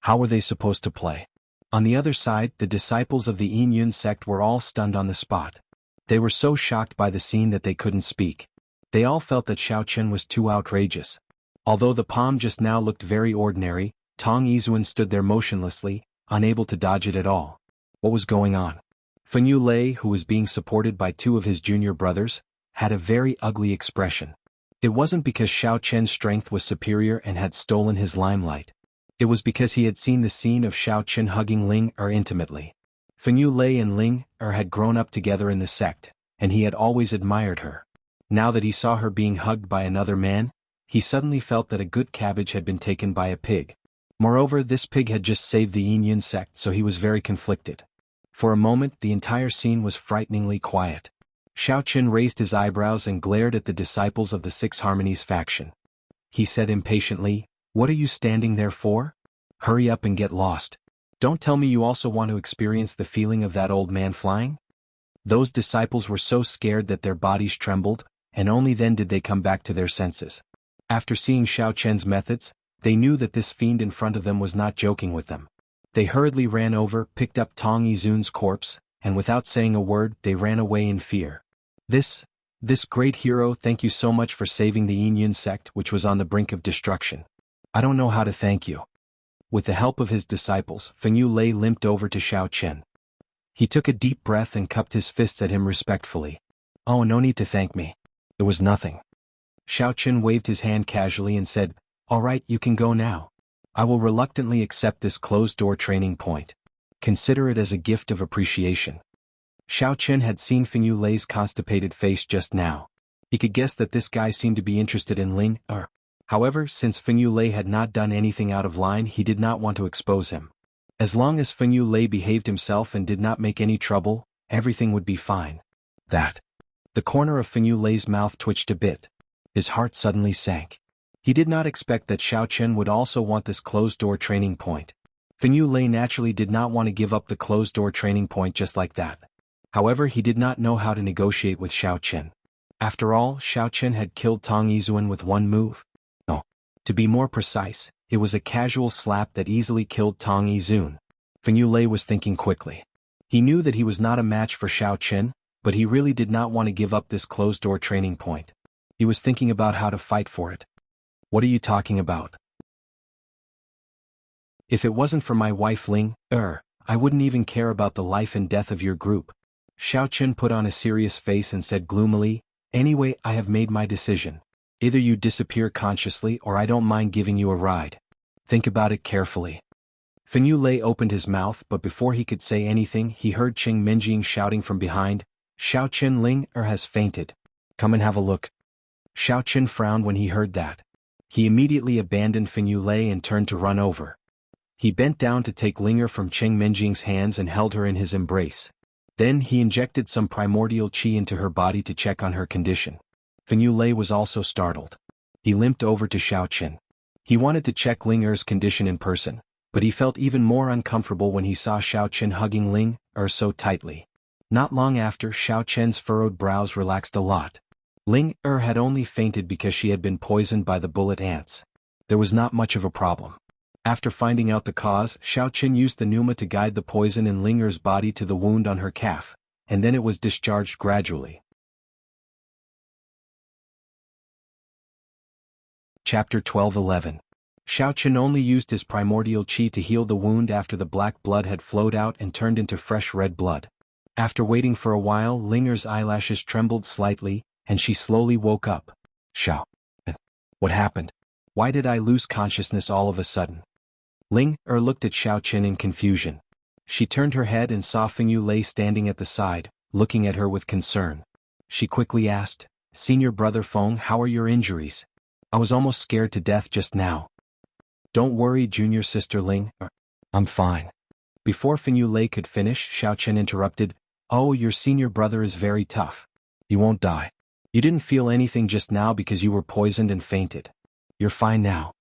How were they supposed to play? On the other side, the disciples of the Yin Yun sect were all stunned on the spot. They were so shocked by the scene that they couldn't speak. They all felt that Xiao Chen was too outrageous. Although the palm just now looked very ordinary, Tong Yizun stood there motionlessly, unable to dodge it at all. What was going on? Fengyu Lei, who was being supported by two of his junior brothers, had a very ugly expression. It wasn't because Xiao Chen's strength was superior and had stolen his limelight. It was because he had seen the scene of Xiao Chen hugging Ling Er intimately. Fengyu Lei and Ling Er had grown up together in the sect, and he had always admired her. Now that he saw her being hugged by another man, he suddenly felt that a good cabbage had been taken by a pig. Moreover, this pig had just saved the Yin Yun sect, so he was very conflicted. For a moment, the entire scene was frighteningly quiet. Xiao Chen raised his eyebrows and glared at the disciples of the Six Harmonies faction. He said impatiently, "What are you standing there for? Hurry up and get lost. Don't tell me you also want to experience the feeling of that old man flying?" Those disciples were so scared that their bodies trembled, and only then did they come back to their senses. After seeing Xiao Chen's methods, they knew that this fiend in front of them was not joking with them. They hurriedly ran over, picked up Tong Yizun's corpse, and without saying a word, they ran away in fear. This great hero, thank you so much for saving the Yin Yun sect, which was on the brink of destruction. I don't know how to thank you. With the help of his disciples, Fengyu Lei limped over to Xiao Chen. He took a deep breath and cupped his fists at him respectfully. "Oh, no need to thank me. It was nothing." Xiao Chen waved his hand casually and said, "All right, you can go now. I will reluctantly accept this closed-door training point. Consider it as a gift of appreciation." Xiao Chen had seen Fengyu Lei's constipated face just now. He could guess that this guy seemed to be interested in Ling Er. However, since Fengyu Lei had not done anything out of line, he did not want to expose him. As long as Fengyu Lei behaved himself and did not make any trouble, everything would be fine. The corner of Fengyu Lei's mouth twitched a bit. His heart suddenly sank. He did not expect that Xiao Chen would also want this closed-door training point. Fengyu Lei naturally did not want to give up the closed-door training point just like that. However, he did not know how to negotiate with Xiao Chen. After all, Xiao Chen had killed Tong Yizun with one move. No. To be more precise, it was a casual slap that easily killed Tong Yizun. Fengyu Lei was thinking quickly. He knew that he was not a match for Xiao Chen, but he really did not want to give up this closed-door training point. He was thinking about how to fight for it. "What are you talking about? If it wasn't for my wife Ling Er, I wouldn't even care about the life and death of your group." Xiao Chen put on a serious face and said gloomily, "Anyway, I have made my decision. Either you disappear consciously or I don't mind giving you a ride. Think about it carefully." Fengyu Lei opened his mouth, but before he could say anything, he heard Qing Menjing shouting from behind, "Xiao Chen, Ling Er has fainted. Come and have a look." Xiao Chen frowned when he heard that. He immediately abandoned Fengyu Lei and turned to run over. He bent down to take Linger from Cheng Menjing's hands and held her in his embrace. Then he injected some primordial qi into her body to check on her condition. Feng Lei was also startled. He limped over to Xiaoqin. He wanted to check Linger's condition in person, but he felt even more uncomfortable when he saw Xiaoqin hugging Ling so tightly. Not long after, Xiaoqin's furrowed brows relaxed a lot. Ling had only fainted because she had been poisoned by the bullet ants. There was not much of a problem. After finding out the cause, Xiaoqin used the pneuma to guide the poison in Linger's body to the wound on her calf, and then it was discharged gradually. Chapter 12:11. Xiaoqin only used his primordial qi to heal the wound after the black blood had flowed out and turned into fresh red blood. After waiting for a while, Linger's eyelashes trembled slightly, and she slowly woke up. Xiao. What happened? Why did I lose consciousness all of a sudden? Ling looked at Xiaoqin in confusion. She turned her head and saw Feng Lei standing at the side, looking at her with concern. She quickly asked, "Senior brother Feng, how are your injuries? I was almost scared to death just now." "Don't worry, junior sister Ling. I'm fine." Before Feng Lei could finish, Xiaoqin interrupted, "Oh, your senior brother is very tough. He won't die. You didn't feel anything just now because you were poisoned and fainted. You're fine now."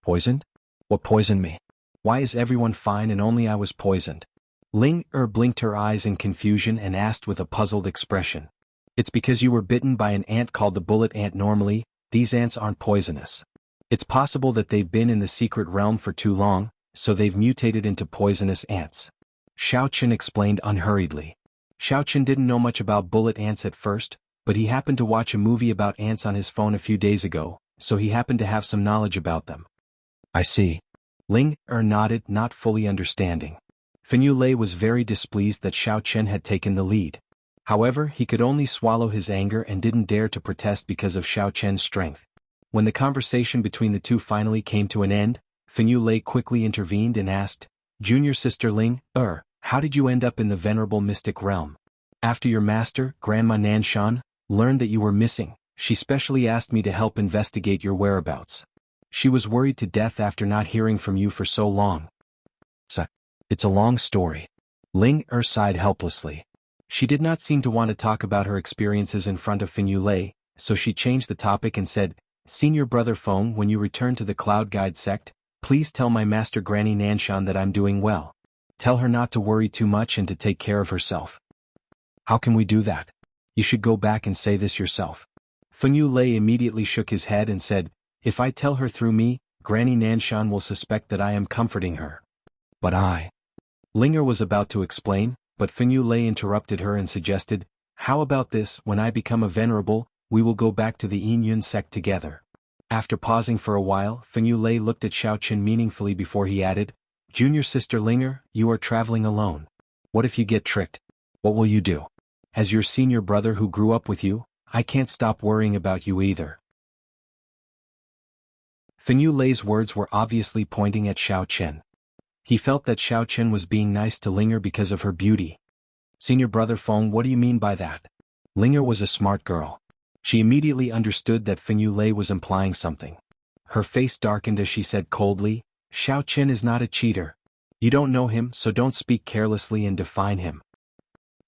"Poisoned? What poisoned me? Why is everyone fine and only I was poisoned?" Ling blinked her eyes in confusion and asked with a puzzled expression. "It's because you were bitten by an ant called the bullet ant. Normally, these ants aren't poisonous. It's possible that they've been in the secret realm for too long, so they've mutated into poisonous ants." Xiaoqin explained unhurriedly. Xiaoqin didn't know much about bullet ants at first, but he happened to watch a movie about ants on his phone a few days ago, so he happened to have some knowledge about them. "I see." Ling nodded, not fully understanding. Feng Lei was very displeased that Xiaoqin had taken the lead. However, he could only swallow his anger and didn't dare to protest because of Xiaoqin's strength. When the conversation between the two finally came to an end, Feng Lei quickly intervened and asked, "Junior sister Ling, how did you end up in the venerable mystic realm? After your master, Grandma Nanshan, learned that you were missing, she specially asked me to help investigate your whereabouts. She was worried to death after not hearing from you for so long." "So, it's a long story." Ling sighed helplessly. She did not seem to want to talk about her experiences in front of Feng Lei, so she changed the topic and said, "Senior brother Feng, when you return to the Cloud Guide sect, please tell my master Granny Nanshan that I'm doing well. Tell her not to worry too much and to take care of herself." "How can we do that? You should go back and say this yourself." Feng Lei immediately shook his head and said, "If I tell her through me, Granny Nanshan will suspect that I am comforting her." "But I..." Linger was about to explain, but Feng Lei interrupted her and suggested, "How about this, when I become a venerable, we will go back to the Yin sect together." After pausing for a while, Feng Lei looked at Xiaoqin meaningfully before he added, "Junior sister Linger, you are traveling alone. What if you get tricked? What will you do? As your senior brother who grew up with you, I can't stop worrying about you either." Feng Lei's words were obviously pointing at Xiaoqin. He felt that Xiaoqin was being nice to Linger because of her beauty. "Senior brother Feng, what do you mean by that?" Linger was a smart girl. She immediately understood that Feng Lei was implying something. Her face darkened as she said coldly, "Xiaoqin is not a cheater. You don't know him, so don't speak carelessly and define him.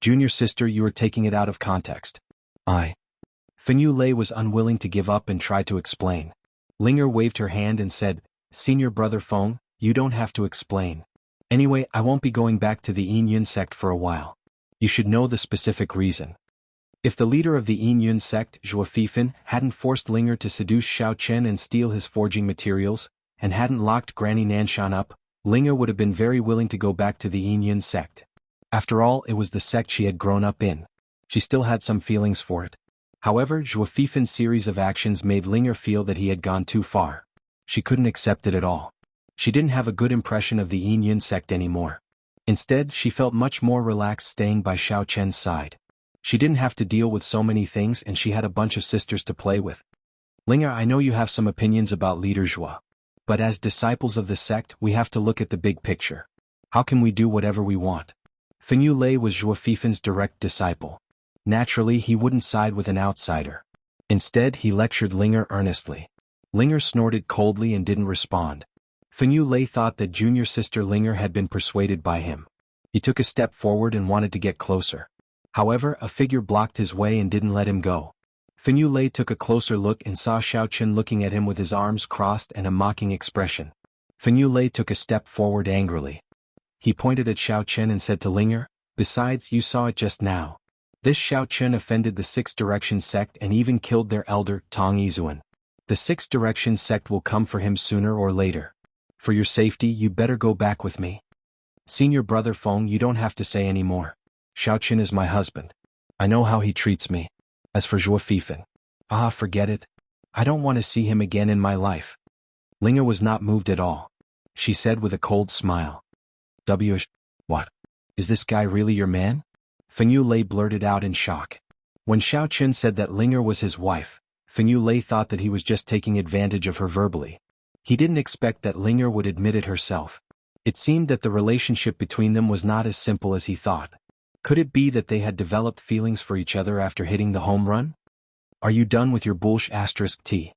Junior sister, you are taking it out of context." Feng Lei was unwilling to give up and try to explain. Linger waved her hand and said, "Senior brother Feng, you don't have to explain. Anyway, I won't be going back to the Yin sect for a while. You should know the specific reason." If the leader of the Yin sect, Zhuo Fifan, hadn't forced Linger to seduce Xiaoqin and steal his forging materials, and hadn't locked Granny Nanshan up, Linger would have been very willing to go back to the Yin sect. After all, it was the sect she had grown up in. She still had some feelings for it. However, Zhuo Fifan's series of actions made Linger feel that he had gone too far. She couldn't accept it at all. She didn't have a good impression of the Yin sect anymore. Instead, she felt much more relaxed staying by Xiaoqin's side. She didn't have to deal with so many things and she had a bunch of sisters to play with. "Linger, I know you have some opinions about Leader Zhuo. But as disciples of the sect, we have to look at the big picture. How can we do whatever we want?" Feng Lei was Zhuo Fifan's direct disciple. Naturally, he wouldn't side with an outsider. Instead, he lectured Linger earnestly. Linger snorted coldly and didn't respond. Fenyu Lei thought that junior sister Linger had been persuaded by him. He took a step forward and wanted to get closer. However, a figure blocked his way and didn't let him go. Fenyu Lei took a closer look and saw Xiaoqun looking at him with his arms crossed and a mocking expression. Fenyu Lei took a step forward angrily. He pointed at Xiaoqun and said to Linger, "Besides, you saw it just now. This Xiaoqun offended the Six Direction sect and even killed their elder, Tong Yizuan. The Six Direction sect will come for him sooner or later. For your safety, you better go back with me. Senior brother Feng, you don't have to say any more. Xiaoqun is my husband. I know how he treats me. As for Zhuo Fifan, forget it. I don't want to see him again in my life." Linger was not moved at all. She said with a cold smile. What? Is this guy really your man? Fenyu Lei blurted out in shock. When Xiaoqun said that Linger was his wife, Fenyu Lei thought that he was just taking advantage of her verbally. He didn't expect that Linger would admit it herself. It seemed that the relationship between them was not as simple as he thought. Could it be that they had developed feelings for each other after hitting the home run? Are you done with your bullsh*t?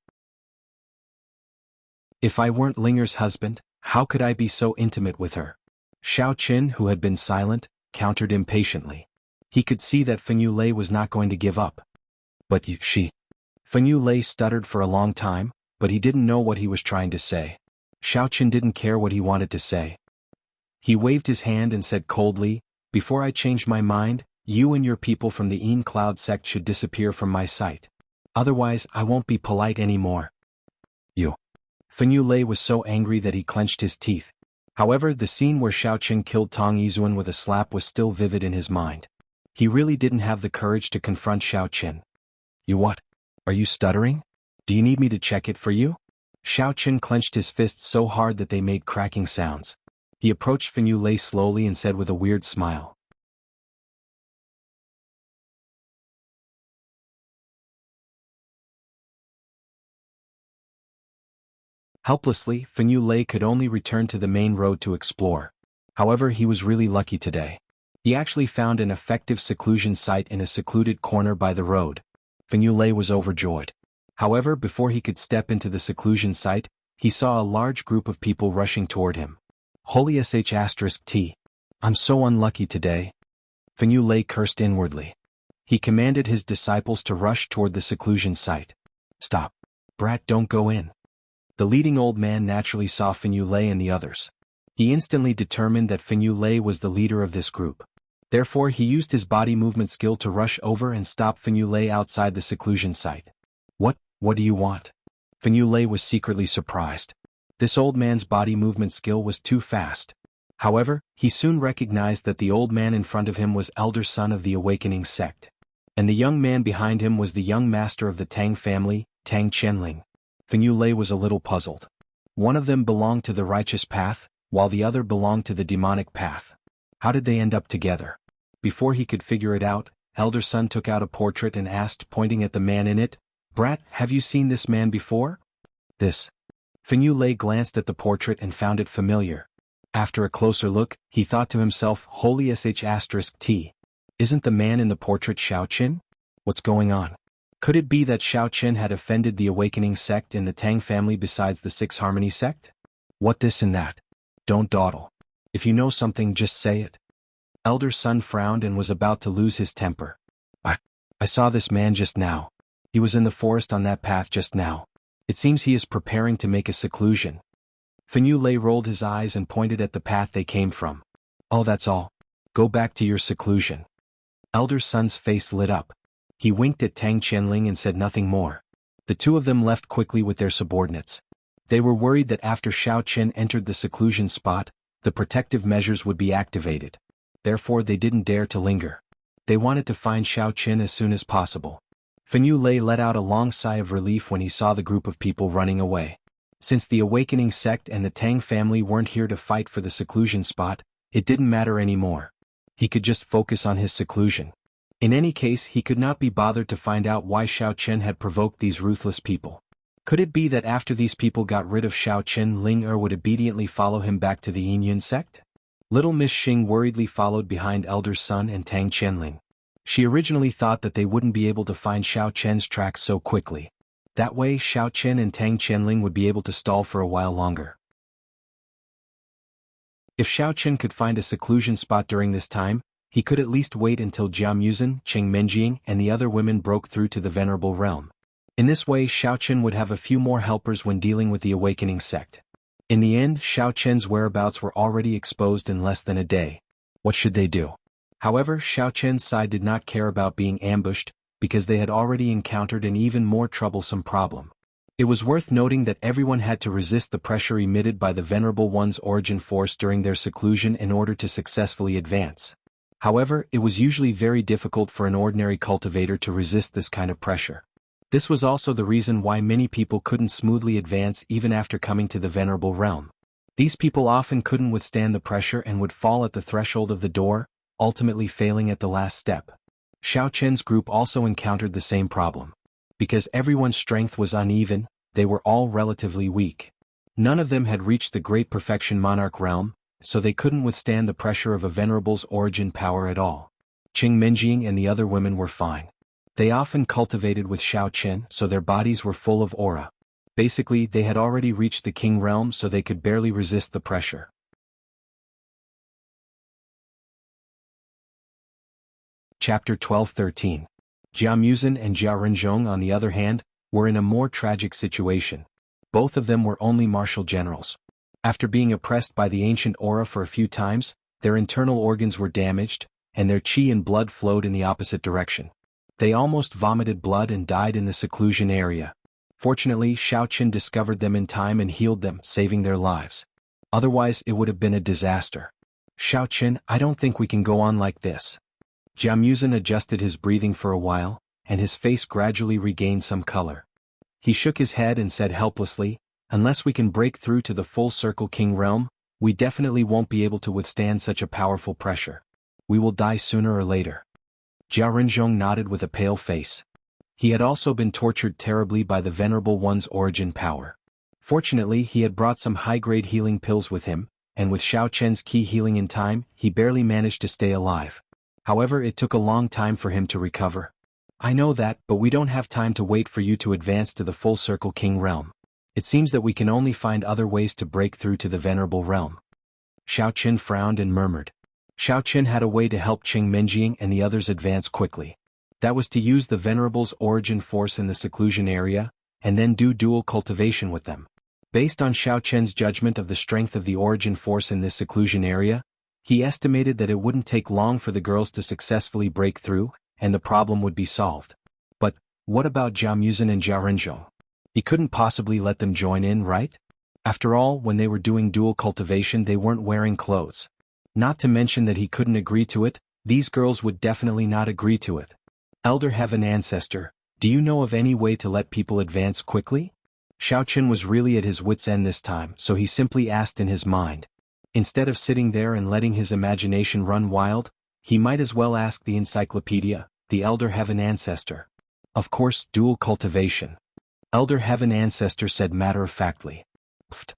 If I weren't Linger's husband, how could I be so intimate with her? Xiaoqun, who had been silent, countered impatiently. He could see that Fenyu Lei was not going to give up. But she. Fenyu Lei stuttered for a long time, but he didn't know what he was trying to say. Xiaoqun didn't care what he wanted to say. He waved his hand and said coldly, "Before I change my mind, you and your people from the Yin Cloud sect should disappear from my sight. Otherwise, I won't be polite anymore." You. Fenyu Lei was so angry that he clenched his teeth. However, the scene where Xiaoqun killed Tong Yizuan with a slap was still vivid in his mind. He really didn't have the courage to confront Xiaoqun. "You what? Are you stuttering? Do you need me to check it for you?" Xiaoqun clenched his fists so hard that they made cracking sounds. He approached Fenyu Lei slowly and said with a weird smile. Helplessly, Fenyu Lei could only return to the main road to explore. However, he was really lucky today. He actually found an effective seclusion site in a secluded corner by the road. Fenyu Lei was overjoyed. However, before he could step into the seclusion site, he saw a large group of people rushing toward him. Holy *t. I'm so unlucky today. Fenyu Lei cursed inwardly. He commanded his disciples to rush toward the seclusion site. "Stop. Brat, don't go in." The leading old man naturally saw Fenyu Lei and the others. He instantly determined that Fenyu Lei was the leader of this group. Therefore, he used his body movement skill to rush over and stop Fenyu Lei outside the seclusion site. What do you want?" Fenyu Lei was secretly surprised. This old man's body movement skill was too fast. However, he soon recognized that the old man in front of him was elder son of the awakening sect. And the young man behind him was the young master of the Tang family, Tang Qianling. Fenyu Lei was a little puzzled. One of them belonged to the righteous path, while the other belonged to the demonic path. How did they end up together? Before he could figure it out, elder son took out a portrait and asked, pointing at the man in it, "Brat, have you seen this man before?" "This." Fenyu Lei glanced at the portrait and found it familiar. After a closer look, he thought to himself, "Holy *t. Isn't the man in the portrait Xiaoqun? What's going on? Could it be that Xiaoqun had offended the awakening sect in the Tang family besides the Six Harmony sect? What this and that? Don't dawdle. If you know something, just say it." Elder son frowned and was about to lose his temper. I saw this man just now. He was in the forest on that path just now. It seems he is preparing to make a seclusion." Fenyu Lei rolled his eyes and pointed at the path they came from. "Oh, that's all. Go back to your seclusion." Elder son's face lit up. He winked at Tang Qianling and said nothing more. The two of them left quickly with their subordinates. They were worried that after Xiaoqun entered the seclusion spot, the protective measures would be activated. Therefore, they didn't dare to linger. They wanted to find Xiaoqun as soon as possible. Fenyu Lei let out a long sigh of relief when he saw the group of people running away. Since the awakening sect and the Tang family weren't here to fight for the seclusion spot, it didn't matter anymore. He could just focus on his seclusion. In any case, he could not be bothered to find out why Xiaoqun had provoked these ruthless people. Could it be that after these people got rid of Xiaoqun, Ling would obediently follow him back to the Yin sect? Little Miss Xing worriedly followed behind Elder Sun and Tang Qianling. She originally thought that they wouldn't be able to find Xiaoqun's tracks so quickly. That way, Xiaoqun and Tang Qianling would be able to stall for a while longer. If Xiao Chen could find a seclusion spot during this time, he could at least wait until Jia Muzhen, Cheng Menjing, and the other women broke through to the Venerable Realm. In this way, Xiao Chen would have a few more helpers when dealing with the awakening sect. In the end, Xiao Chen's whereabouts were already exposed in less than a day. What should they do? However, Xiao Chen's side did not care about being ambushed, because they had already encountered an even more troublesome problem. It was worth noting that everyone had to resist the pressure emitted by the Venerable One's origin force during their seclusion in order to successfully advance. However, it was usually very difficult for an ordinary cultivator to resist this kind of pressure. This was also the reason why many people couldn't smoothly advance even after coming to the Venerable Realm. These people often couldn't withstand the pressure and would fall at the threshold of the door, ultimately failing at the last step. Xiao Chen's group also encountered the same problem. Because everyone's strength was uneven, they were all relatively weak. None of them had reached the Great Perfection Monarch realm, so they couldn't withstand the pressure of a Venerable's origin power at all. Cheng Menjing and the other women were fine. They often cultivated with Xiao Chen, so their bodies were full of aura. Basically, they had already reached the King realm, so they could barely resist the pressure. Chapter 12-13. Jia Muzhen and Jia Renzhong, on the other hand, were in a more tragic situation. Both of them were only martial generals. After being oppressed by the ancient aura for a few times, their internal organs were damaged, and their qi and blood flowed in the opposite direction. They almost vomited blood and died in the seclusion area. Fortunately, Xiao Chen discovered them in time and healed them, saving their lives. Otherwise, it would have been a disaster. Xiao Chen, I don't think we can go on like this. Jia Muzhen adjusted his breathing for a while, and his face gradually regained some color. He shook his head and said helplessly, unless we can break through to the full circle King realm, we definitely won't be able to withstand such a powerful pressure. We will die sooner or later. Jia Renzhong nodded with a pale face. He had also been tortured terribly by the Venerable One's origin power. Fortunately, he had brought some high-grade healing pills with him, and with Xiao Chen's key healing in time, he barely managed to stay alive. However, it took a long time for him to recover. I know that, but we don't have time to wait for you to advance to the full circle King realm. It seems that we can only find other ways to break through to the Venerable realm. Xiao Chen frowned and murmured. Xiao Chen had a way to help Cheng Menjing and the others advance quickly. That was to use the Venerable's origin force in the seclusion area, and then do dual cultivation with them. Based on Xiao Chen's judgment of the strength of the origin force in this seclusion area, he estimated that it wouldn't take long for the girls to successfully break through, and the problem would be solved. But, what about Jia Muzhen and Jia Renzhong? He couldn't possibly let them join in, right? After all, when they were doing dual cultivation they weren't wearing clothes. Not to mention that he couldn't agree to it, these girls would definitely not agree to it. Elder Heaven Ancestor, do you know of any way to let people advance quickly? Xiao Chen was really at his wit's end this time, so he simply asked in his mind. Instead of sitting there and letting his imagination run wild, he might as well ask the encyclopedia, the Elder Heaven Ancestor. Of course, dual cultivation. Elder Heaven Ancestor said matter-of-factly. Pfft.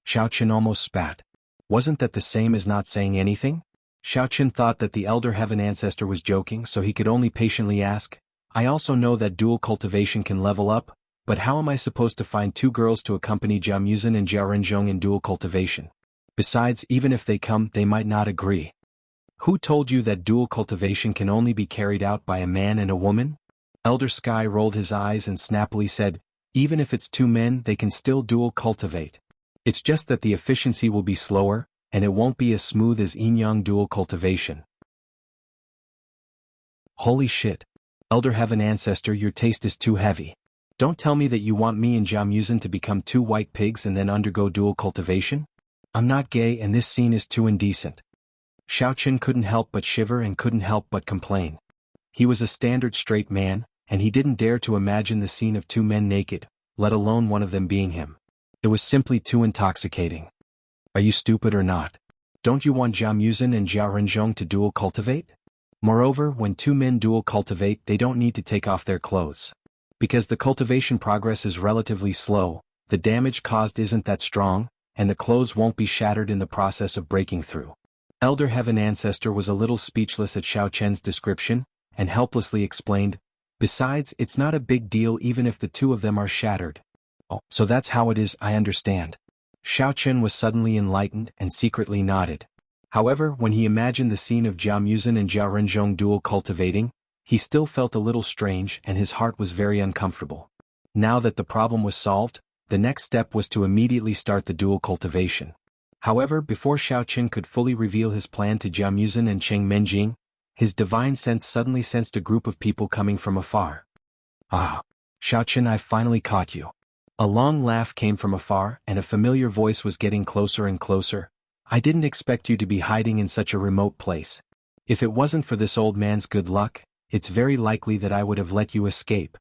Xiao Chen almost spat. Wasn't that the same as not saying anything? Xiao Chen thought that the Elder Heaven Ancestor was joking, so he could only patiently ask, I also know that dual cultivation can level up, but how am I supposed to find two girls to accompany Jia Muzhen and Jia Renzhong in dual cultivation? Besides, even if they come, they might not agree. Who told you that dual cultivation can only be carried out by a man and a woman? Elder Sky rolled his eyes and snappily said, even if it's two men, they can still dual cultivate. It's just that the efficiency will be slower, and it won't be as smooth as yin-yang dual cultivation. Holy shit. Elder Heaven Ancestor, your taste is too heavy. Don't tell me that you want me and Jia Muzhen to become two white pigs and then undergo dual cultivation? I'm not gay and this scene is too indecent. Xiao Chen couldn't help but shiver and couldn't help but complain. He was a standard straight man, and he didn't dare to imagine the scene of two men naked, let alone one of them being him. It was simply too intoxicating. Are you stupid or not? Don't you want Jia Muzhen and Jia Renzhong to dual cultivate? Moreover, when two men dual cultivate they don't need to take off their clothes. Because the cultivation progress is relatively slow, the damage caused isn't that strong, and the clothes won't be shattered in the process of breaking through. Elder Heaven Ancestor was a little speechless at Xiao Chen's description, and helplessly explained, besides, it's not a big deal even if the two of them are shattered. Oh, so that's how it is, I understand. Xiao Chen was suddenly enlightened and secretly nodded. However, when he imagined the scene of Jia Muzhen and Jia Renzhong duel cultivating, he still felt a little strange and his heart was very uncomfortable. Now that the problem was solved, the next step was to immediately start the dual cultivation. However, before Xiao Chen could fully reveal his plan to Jia Muzhen and Cheng Menjing, his divine sense suddenly sensed a group of people coming from afar. Ah! Xiao Chen, I've finally caught you. A long laugh came from afar and a familiar voice was getting closer and closer. I didn't expect you to be hiding in such a remote place. If it wasn't for this old man's good luck, it's very likely that I would have let you escape.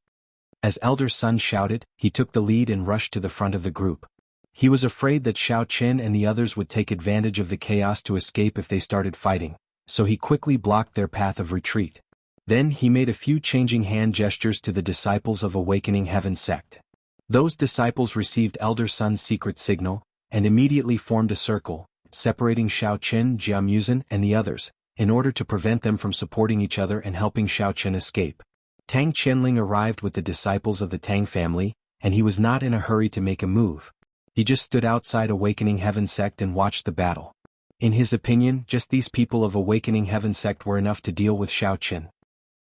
As Elder Sun shouted, he took the lead and rushed to the front of the group. He was afraid that Xiao Chen and the others would take advantage of the chaos to escape if they started fighting, so he quickly blocked their path of retreat. Then he made a few changing hand gestures to the disciples of Awakening Heaven sect. Those disciples received Elder Sun's secret signal, and immediately formed a circle, separating Xiao Chen, Jia Muzhen, and the others, in order to prevent them from supporting each other and helping Xiao Chen escape. Tang Qianling arrived with the disciples of the Tang family, and he was not in a hurry to make a move. He just stood outside Awakening Heaven sect and watched the battle. In his opinion, just these people of Awakening Heaven sect were enough to deal with Xiao Chen.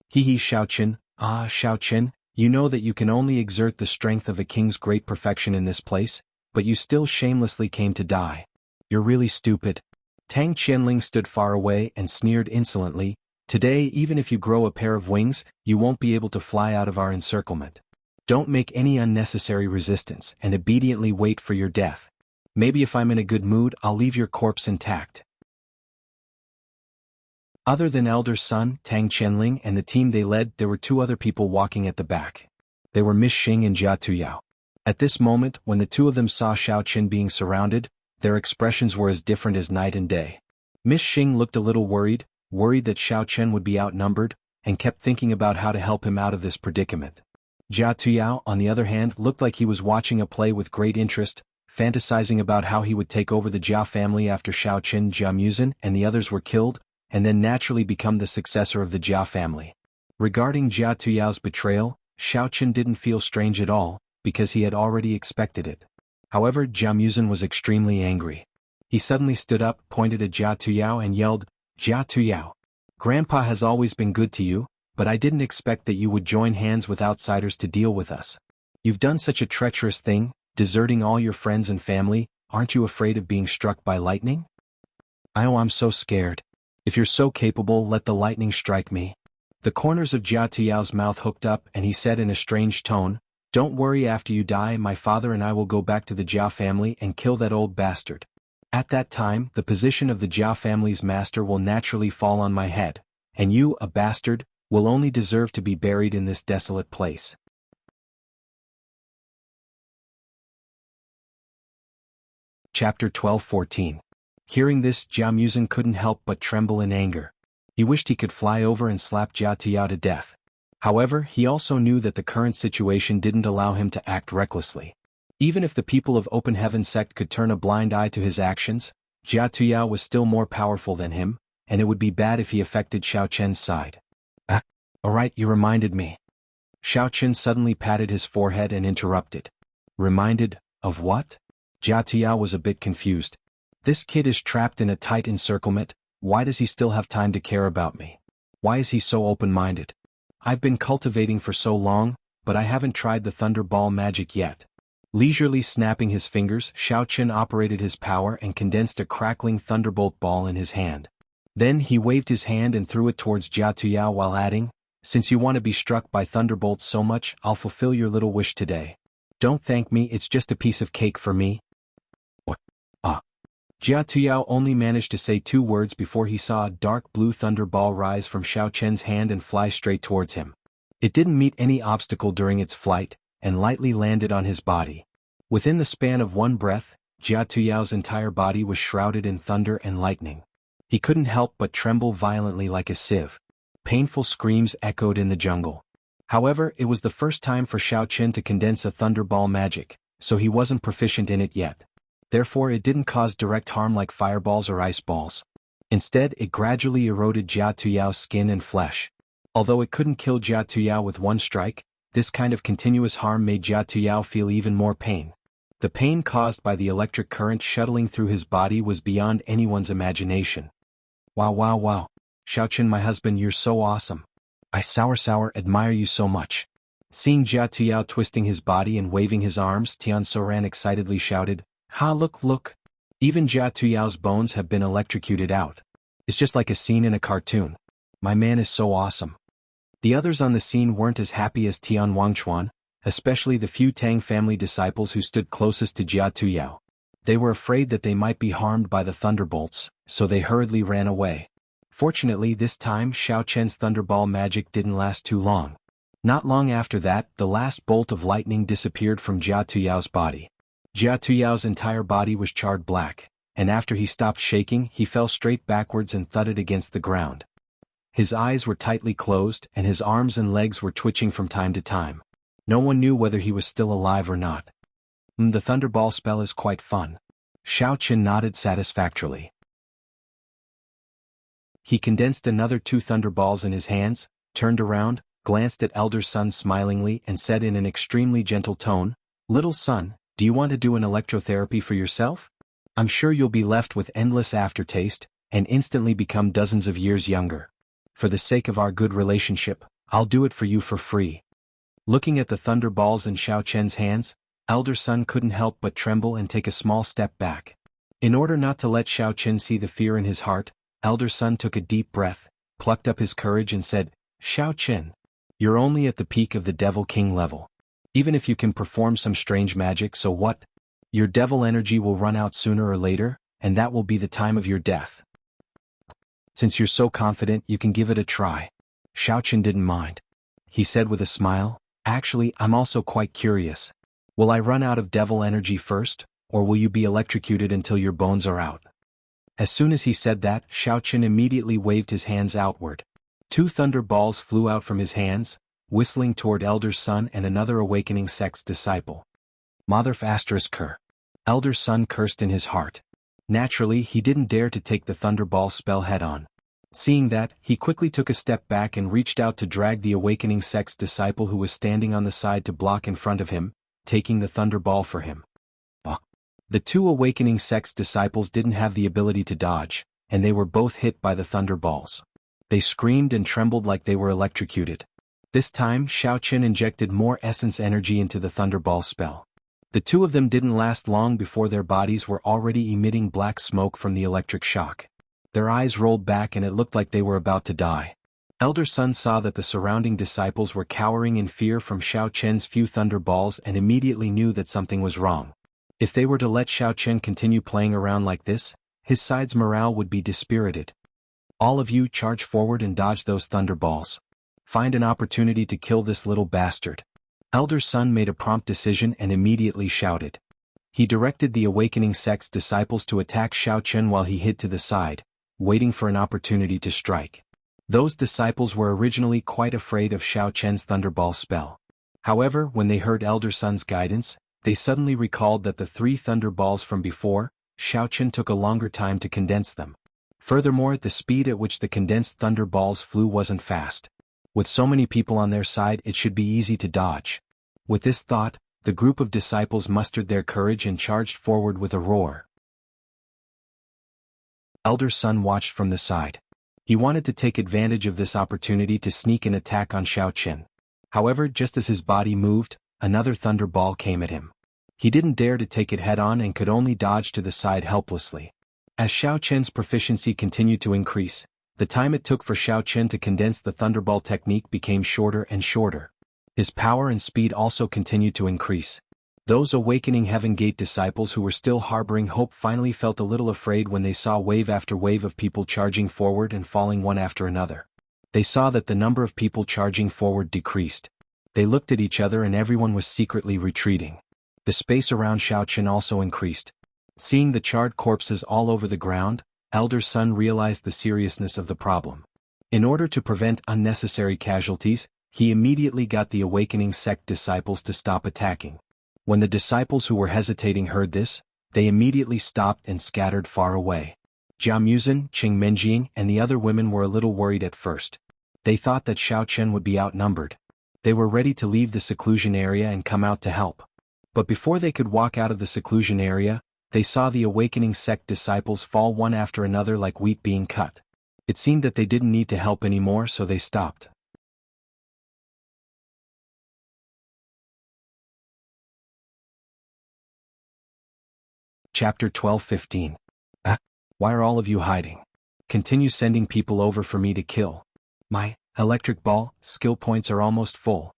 Hee Xiao Chen, ah Xiao Chen, you know that you can only exert the strength of a king's great perfection in this place, but you still shamelessly came to die. You're really stupid. Tang Qianling stood far away and sneered insolently, today even if you grow a pair of wings, you won't be able to fly out of our encirclement. Don't make any unnecessary resistance and obediently wait for your death. Maybe if I'm in a good mood I'll leave your corpse intact. Other than Elder Sun, Tang Qianling and the team they led, there were two other people walking at the back. They were Miss Xing and Jia Tuyao. At this moment, when the two of them saw Xiao Chen being surrounded, their expressions were as different as night and day. Miss Xing looked a little worried that Xiao Chen would be outnumbered, and kept thinking about how to help him out of this predicament. Jia Tuyao, on the other hand, looked like he was watching a play with great interest, fantasizing about how he would take over the Jia family after Xiao Chen, Jia Muzhen, and the others were killed, and then naturally become the successor of the Jia family. Regarding Jia Tuyao's betrayal, Xiao Chen didn't feel strange at all, because he had already expected it. However, Jia Muzhen was extremely angry. He suddenly stood up, pointed at Jia Tuyao and yelled, Jia Tuyao, Grandpa has always been good to you, but I didn't expect that you would join hands with outsiders to deal with us. You've done such a treacherous thing, deserting all your friends and family, aren't you afraid of being struck by lightning? Oh, I'm so scared. If you're so capable, let the lightning strike me. The corners of Jia Tuyao's mouth hooked up and he said in a strange tone, Don't worry, after you die my father and I will go back to the Jia family and kill that old bastard. At that time, the position of the Jia family's master will naturally fall on my head, and you, a bastard, will only deserve to be buried in this desolate place. Chapter 12-14. Hearing this, Jia Muzhen couldn't help but tremble in anger. He wished he could fly over and slap Jia Tuyao to death. However, he also knew that the current situation didn't allow him to act recklessly. Even if the people of Open Heaven sect could turn a blind eye to his actions, Jia Tuyao was still more powerful than him, and it would be bad if he affected Xiao Chen's side. Alright, you reminded me. Xiao Chen suddenly patted his forehead and interrupted. Reminded of what? Jia Tuyao was a bit confused. This kid is trapped in a tight encirclement, why does he still have time to care about me? Why is he so open-minded? I've been cultivating for so long, but I haven't tried the Thunderball magic yet. Leisurely snapping his fingers, Xiao Chen operated his power and condensed a crackling thunderbolt ball in his hand. Then he waved his hand and threw it towards Jia Tuyao while adding, Since you want to be struck by thunderbolts so much, I'll fulfill your little wish today. Don't thank me, it's just a piece of cake for me. Jia Tuyao only managed to say 2 words before he saw a dark blue thunderball rise from Xiao Chen's hand and fly straight towards him. It didn't meet any obstacle during its flight, and lightly landed on his body. Within the span of one breath, Jia Tuyao's entire body was shrouded in thunder and lightning. He couldn't help but tremble violently like a sieve. Painful screams echoed in the jungle. However, it was the first time for Xiao Chen to condense a thunderball magic, so he wasn't proficient in it yet. Therefore it didn't cause direct harm like fireballs or ice balls. Instead, it gradually eroded Jia Tuyao's skin and flesh. Although it couldn't kill Jia Tuyao with one strike, this kind of continuous harm made Jia Tuyao feel even more pain. The pain caused by the electric current shuttling through his body was beyond anyone's imagination. Wow, wow, wow. Xiaochen, my husband, you're so awesome. I sour admire you so much. Seeing Jia Tuyao twisting his body and waving his arms, Tian Soran excitedly shouted, Ha, look. Even Jia Tuyao's bones have been electrocuted out. It's just like a scene in a cartoon. My man is so awesome. The others on the scene weren't as happy as Tian Wangchuan, especially the few Tang family disciples who stood closest to Jia Tuyao. They were afraid that they might be harmed by the thunderbolts, so they hurriedly ran away. Fortunately, this time Xiao Chen's thunderball magic didn't last too long. Not long after that, the last bolt of lightning disappeared from Jia Tuyao's body. Jia Tuyao's entire body was charred black, and after he stopped shaking, he fell straight backwards and thudded against the ground. His eyes were tightly closed, and his arms and legs were twitching from time to time. No one knew whether he was still alive or not. The thunderball spell is quite fun. Xiao Chen nodded satisfactorily. He condensed another 2 thunderballs in his hands, turned around, glanced at Elder Sun smilingly and said in an extremely gentle tone, Little son, do you want to do an electrotherapy for yourself? I'm sure you'll be left with endless aftertaste, and instantly become dozens of years younger. For the sake of our good relationship, I'll do it for you for free. Looking at the thunderballs in Xiao Chen's hands, Elder Sun couldn't help but tremble and take a small step back. In order not to let Xiao Chen see the fear in his heart, Elder Sun took a deep breath, plucked up his courage and said, Xiao Chen, you're only at the peak of the Devil King level. Even if you can perform some strange magic, so what? Your devil energy will run out sooner or later, and that will be the time of your death. Since you're so confident, you can give it a try. Xiao Chen didn't mind. He said with a smile, Actually, I'm also quite curious. Will I run out of devil energy first, or will you be electrocuted until your bones are out? As soon as he said that, Xiao Chen immediately waved his hands outward. 2 thunder balls flew out from his hands, whistling toward Elder Sun and another awakening sect's disciple. Motherf ***. Elder Sun cursed in his heart. Naturally, he didn't dare to take the thunderball spell head-on. Seeing that, he quickly took a step back and reached out to drag the awakening sect's disciple who was standing on the side to block in front of him, taking the thunderball for him. The 2 awakening sect's disciples didn't have the ability to dodge, and they were both hit by the thunderballs. They screamed and trembled like they were electrocuted. This time, Xiao Chen injected more essence energy into the thunderball spell. The 2 of them didn't last long before their bodies were already emitting black smoke from the electric shock. Their eyes rolled back and it looked like they were about to die. Elder Sun saw that the surrounding disciples were cowering in fear from Xiao Chen's few thunderballs and immediately knew that something was wrong. If they were to let Xiao Chen continue playing around like this, his side's morale would be dispirited. All of you charge forward and dodge those thunderballs. Find an opportunity to kill this little bastard. Elder Sun made a prompt decision and immediately shouted. He directed the awakening sect's disciples to attack Xiao Chen while he hid to the side, waiting for an opportunity to strike. Those disciples were originally quite afraid of Xiao Chen's thunderball spell. However, when they heard Elder Sun's guidance, they suddenly recalled that the 3 thunderballs from before, Xiao Chen took a longer time to condense them. Furthermore, the speed at which the condensed thunderballs flew wasn't fast. With so many people on their side, it should be easy to dodge. With this thought, the group of disciples mustered their courage and charged forward with a roar. Elder Sun watched from the side. He wanted to take advantage of this opportunity to sneak an attack on Xiao Chen. However, just as his body moved, another thunderball came at him. He didn't dare to take it head-on and could only dodge to the side helplessly. As Xiao Chen's proficiency continued to increase, the time it took for Xiao Chen to condense the thunderball technique became shorter and shorter. His power and speed also continued to increase. Those awakening Heaven Gate disciples who were still harboring hope finally felt a little afraid when they saw wave after wave of people charging forward and falling one after another. They saw that the number of people charging forward decreased. They looked at each other and everyone was secretly retreating. The space around Xiao Chen also increased. Seeing the charred corpses all over the ground, Elder Sun realized the seriousness of the problem. In order to prevent unnecessary casualties, he immediately got the awakening sect disciples to stop attacking. When the disciples who were hesitating heard this, they immediately stopped and scattered far away. Jia Muzhen, Qing Menjing, and the other women were a little worried at first. They thought that Xiao Chen would be outnumbered. They were ready to leave the seclusion area and come out to help. But before they could walk out of the seclusion area, they saw the awakening sect disciples fall one after another like wheat being cut. It seemed that they didn't need to help anymore, so they stopped. Chapter 12:15. Why are all of you hiding? Continue sending people over for me to kill. My electric ball skill points are almost full.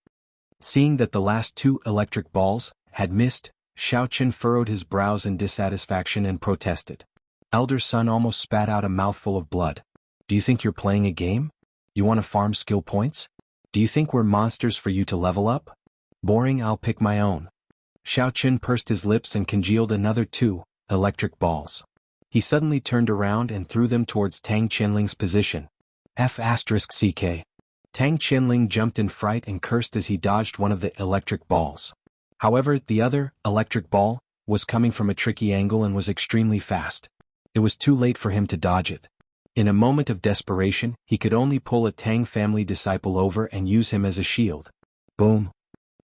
Seeing that the last 2 electric balls had missed, Xiaoqin furrowed his brows in dissatisfaction and protested. Elder Son almost spat out a mouthful of blood. Do you think you're playing a game? You want to farm skill points? Do you think we're monsters for you to level up? Boring, I'll pick my own. Xiaoqin pursed his lips and congealed another 2 electric balls. He suddenly turned around and threw them towards Tang Qianling's position. F***CK. Tang Qianling jumped in fright and cursed as he dodged one of the electric balls. However, the other electric ball was coming from a tricky angle and was extremely fast. It was too late for him to dodge it. In a moment of desperation, he could only pull a Tang family disciple over and use him as a shield. Boom!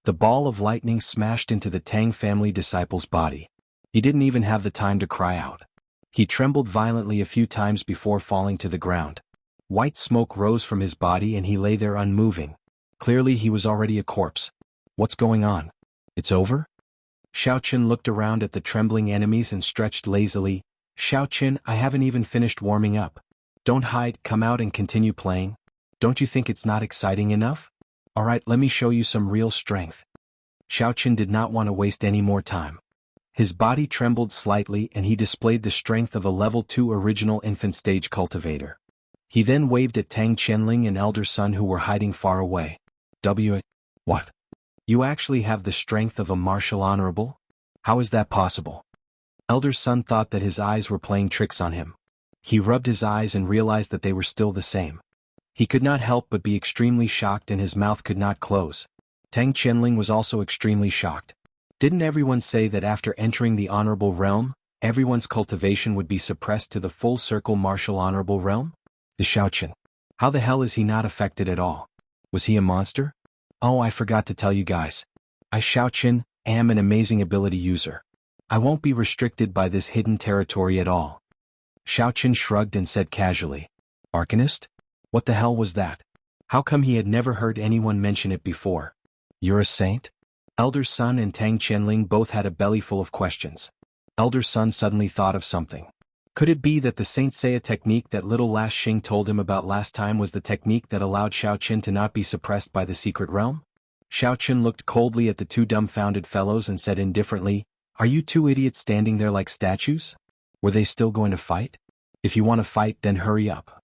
The ball of lightning smashed into the Tang family disciple's body. He didn't even have the time to cry out. He trembled violently a few times before falling to the ground. White smoke rose from his body and he lay there unmoving. Clearly he was already a corpse. What's going on? It's over? Xiaoqin looked around at the trembling enemies and stretched lazily. Xiaoqin, I haven't even finished warming up. Don't hide, come out and continue playing. Don't you think it's not exciting enough? Alright, let me show you some real strength. Xiaoqin did not want to waste any more time. His body trembled slightly and he displayed the strength of a level 2 original infant stage cultivator. He then waved at Tang Qianling and Elder Son who were hiding far away. What? You actually have the strength of a martial honorable? How is that possible? Elder Son thought that his eyes were playing tricks on him. He rubbed his eyes and realized that they were still the same. He could not help but be extremely shocked and his mouth could not close. Tang Qianling was also extremely shocked. Didn't everyone say that after entering the honorable realm, everyone's cultivation would be suppressed to the full circle martial honorable realm? The Xiaoqin. How the hell is he not affected at all? Was he a monster? Oh, I forgot to tell you guys. I Xiaoqin am an amazing ability user. I won't be restricted by this hidden territory at all. Xiaoqin shrugged and said casually. Arcanist? What the hell was that? How come he had never heard anyone mention it before? You're a saint? Elder Son and Tang Qianling both had a belly full of questions. Elder Son suddenly thought of something. Could it be that the Saint Seiya technique that little last Xing told him about last time was the technique that allowed Xiaoqin to not be suppressed by the secret realm? Xiaoqin looked coldly at the 2 dumbfounded fellows and said indifferently, Are you 2 idiots standing there like statues? Were they still going to fight? If you want to fight, then hurry up.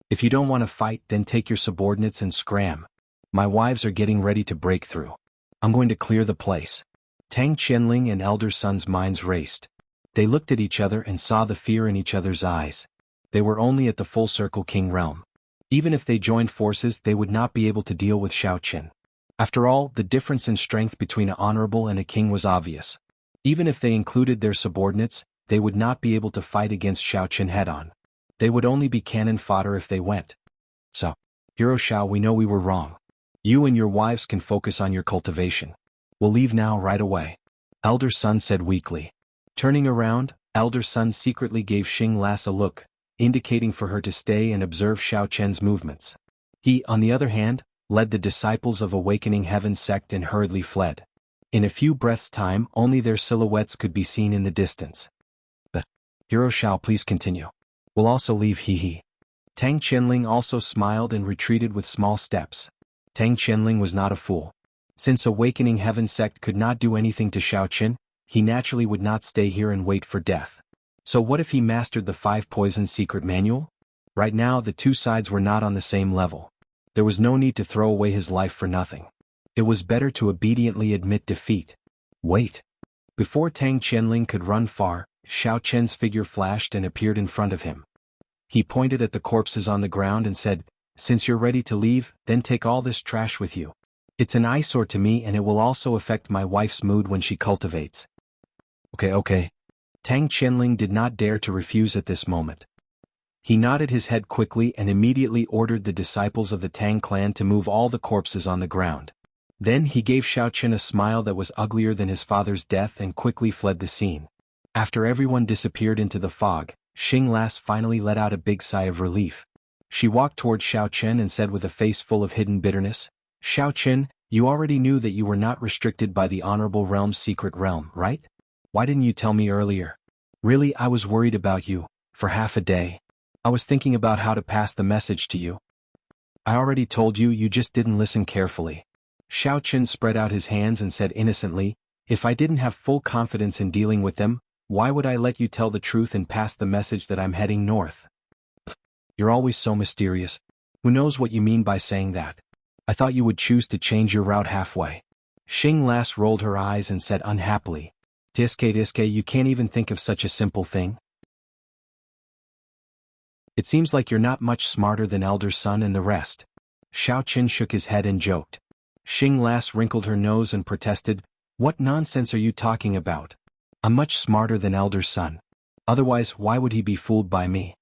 If you don't want to fight, then take your subordinates and scram. My wives are getting ready to break through. I'm going to clear the place. Tang Qianling and Elder Son's minds raced. They looked at each other and saw the fear in each other's eyes. They were only at the full circle king realm. Even if they joined forces, they would not be able to deal with Xiaoqin. After all, the difference in strength between an honorable and a king was obvious. Even if they included their subordinates, they would not be able to fight against Xiaoqin head-on. They would only be cannon fodder if they went. So, Hero Xiao, we know we were wrong. You and your wives can focus on your cultivation. We'll leave now right away. Elder Son said weakly. Turning around, Elder Son secretly gave Xing Las a look, indicating for her to stay and observe Xiaoqian's movements. He, on the other hand, led the disciples of Awakening Heaven sect and hurriedly fled. In a few breaths' time, only their silhouettes could be seen in the distance. Hero Xiao, please continue. We'll also leave he. Tang Qianling also smiled and retreated with small steps. Tang Qianling was not a fool. Since Awakening Heaven sect could not do anything to Xiaoqin, he naturally would not stay here and wait for death. So what if he mastered the 5 poison secret manual? Right now the 2 sides were not on the same level. There was no need to throw away his life for nothing. It was better to obediently admit defeat. Wait. Before Tang Qianling could run far, Xiaoqian's figure flashed and appeared in front of him. He pointed at the corpses on the ground and said, Since you're ready to leave, then take all this trash with you. It's an eyesore to me and it will also affect my wife's mood when she cultivates. Okay. Tang Qianling did not dare to refuse at this moment. He nodded his head quickly and immediately ordered the disciples of the Tang clan to move all the corpses on the ground. Then he gave Xiao Chen a smile that was uglier than his father's death and quickly fled the scene. After everyone disappeared into the fog, Xing Las finally let out a big sigh of relief. She walked toward Xiao Chen and said with a face full of hidden bitterness, "Xiao Chen, you already knew that you were not restricted by the Honorable Realm's secret realm, right? Why didn't you tell me earlier? Really, I was worried about you, for half a day. I was thinking about how to pass the message to you. I already told you, you just didn't listen carefully." Xiao Chen spread out his hands and said innocently, "If I didn't have full confidence in dealing with them, why would I let you tell the truth and pass the message that I'm heading north? You're always so mysterious. Who knows what you mean by saying that? I thought you would choose to change your route halfway." Xing Las rolled her eyes and said unhappily, Diske, you can't even think of such a simple thing? It seems like you're not much smarter than Elder Sun and the rest." Xiao Chen shook his head and joked. Xing Las wrinkled her nose and protested, "What nonsense are you talking about? I'm much smarter than Elder Sun. Otherwise, why would he be fooled by me?"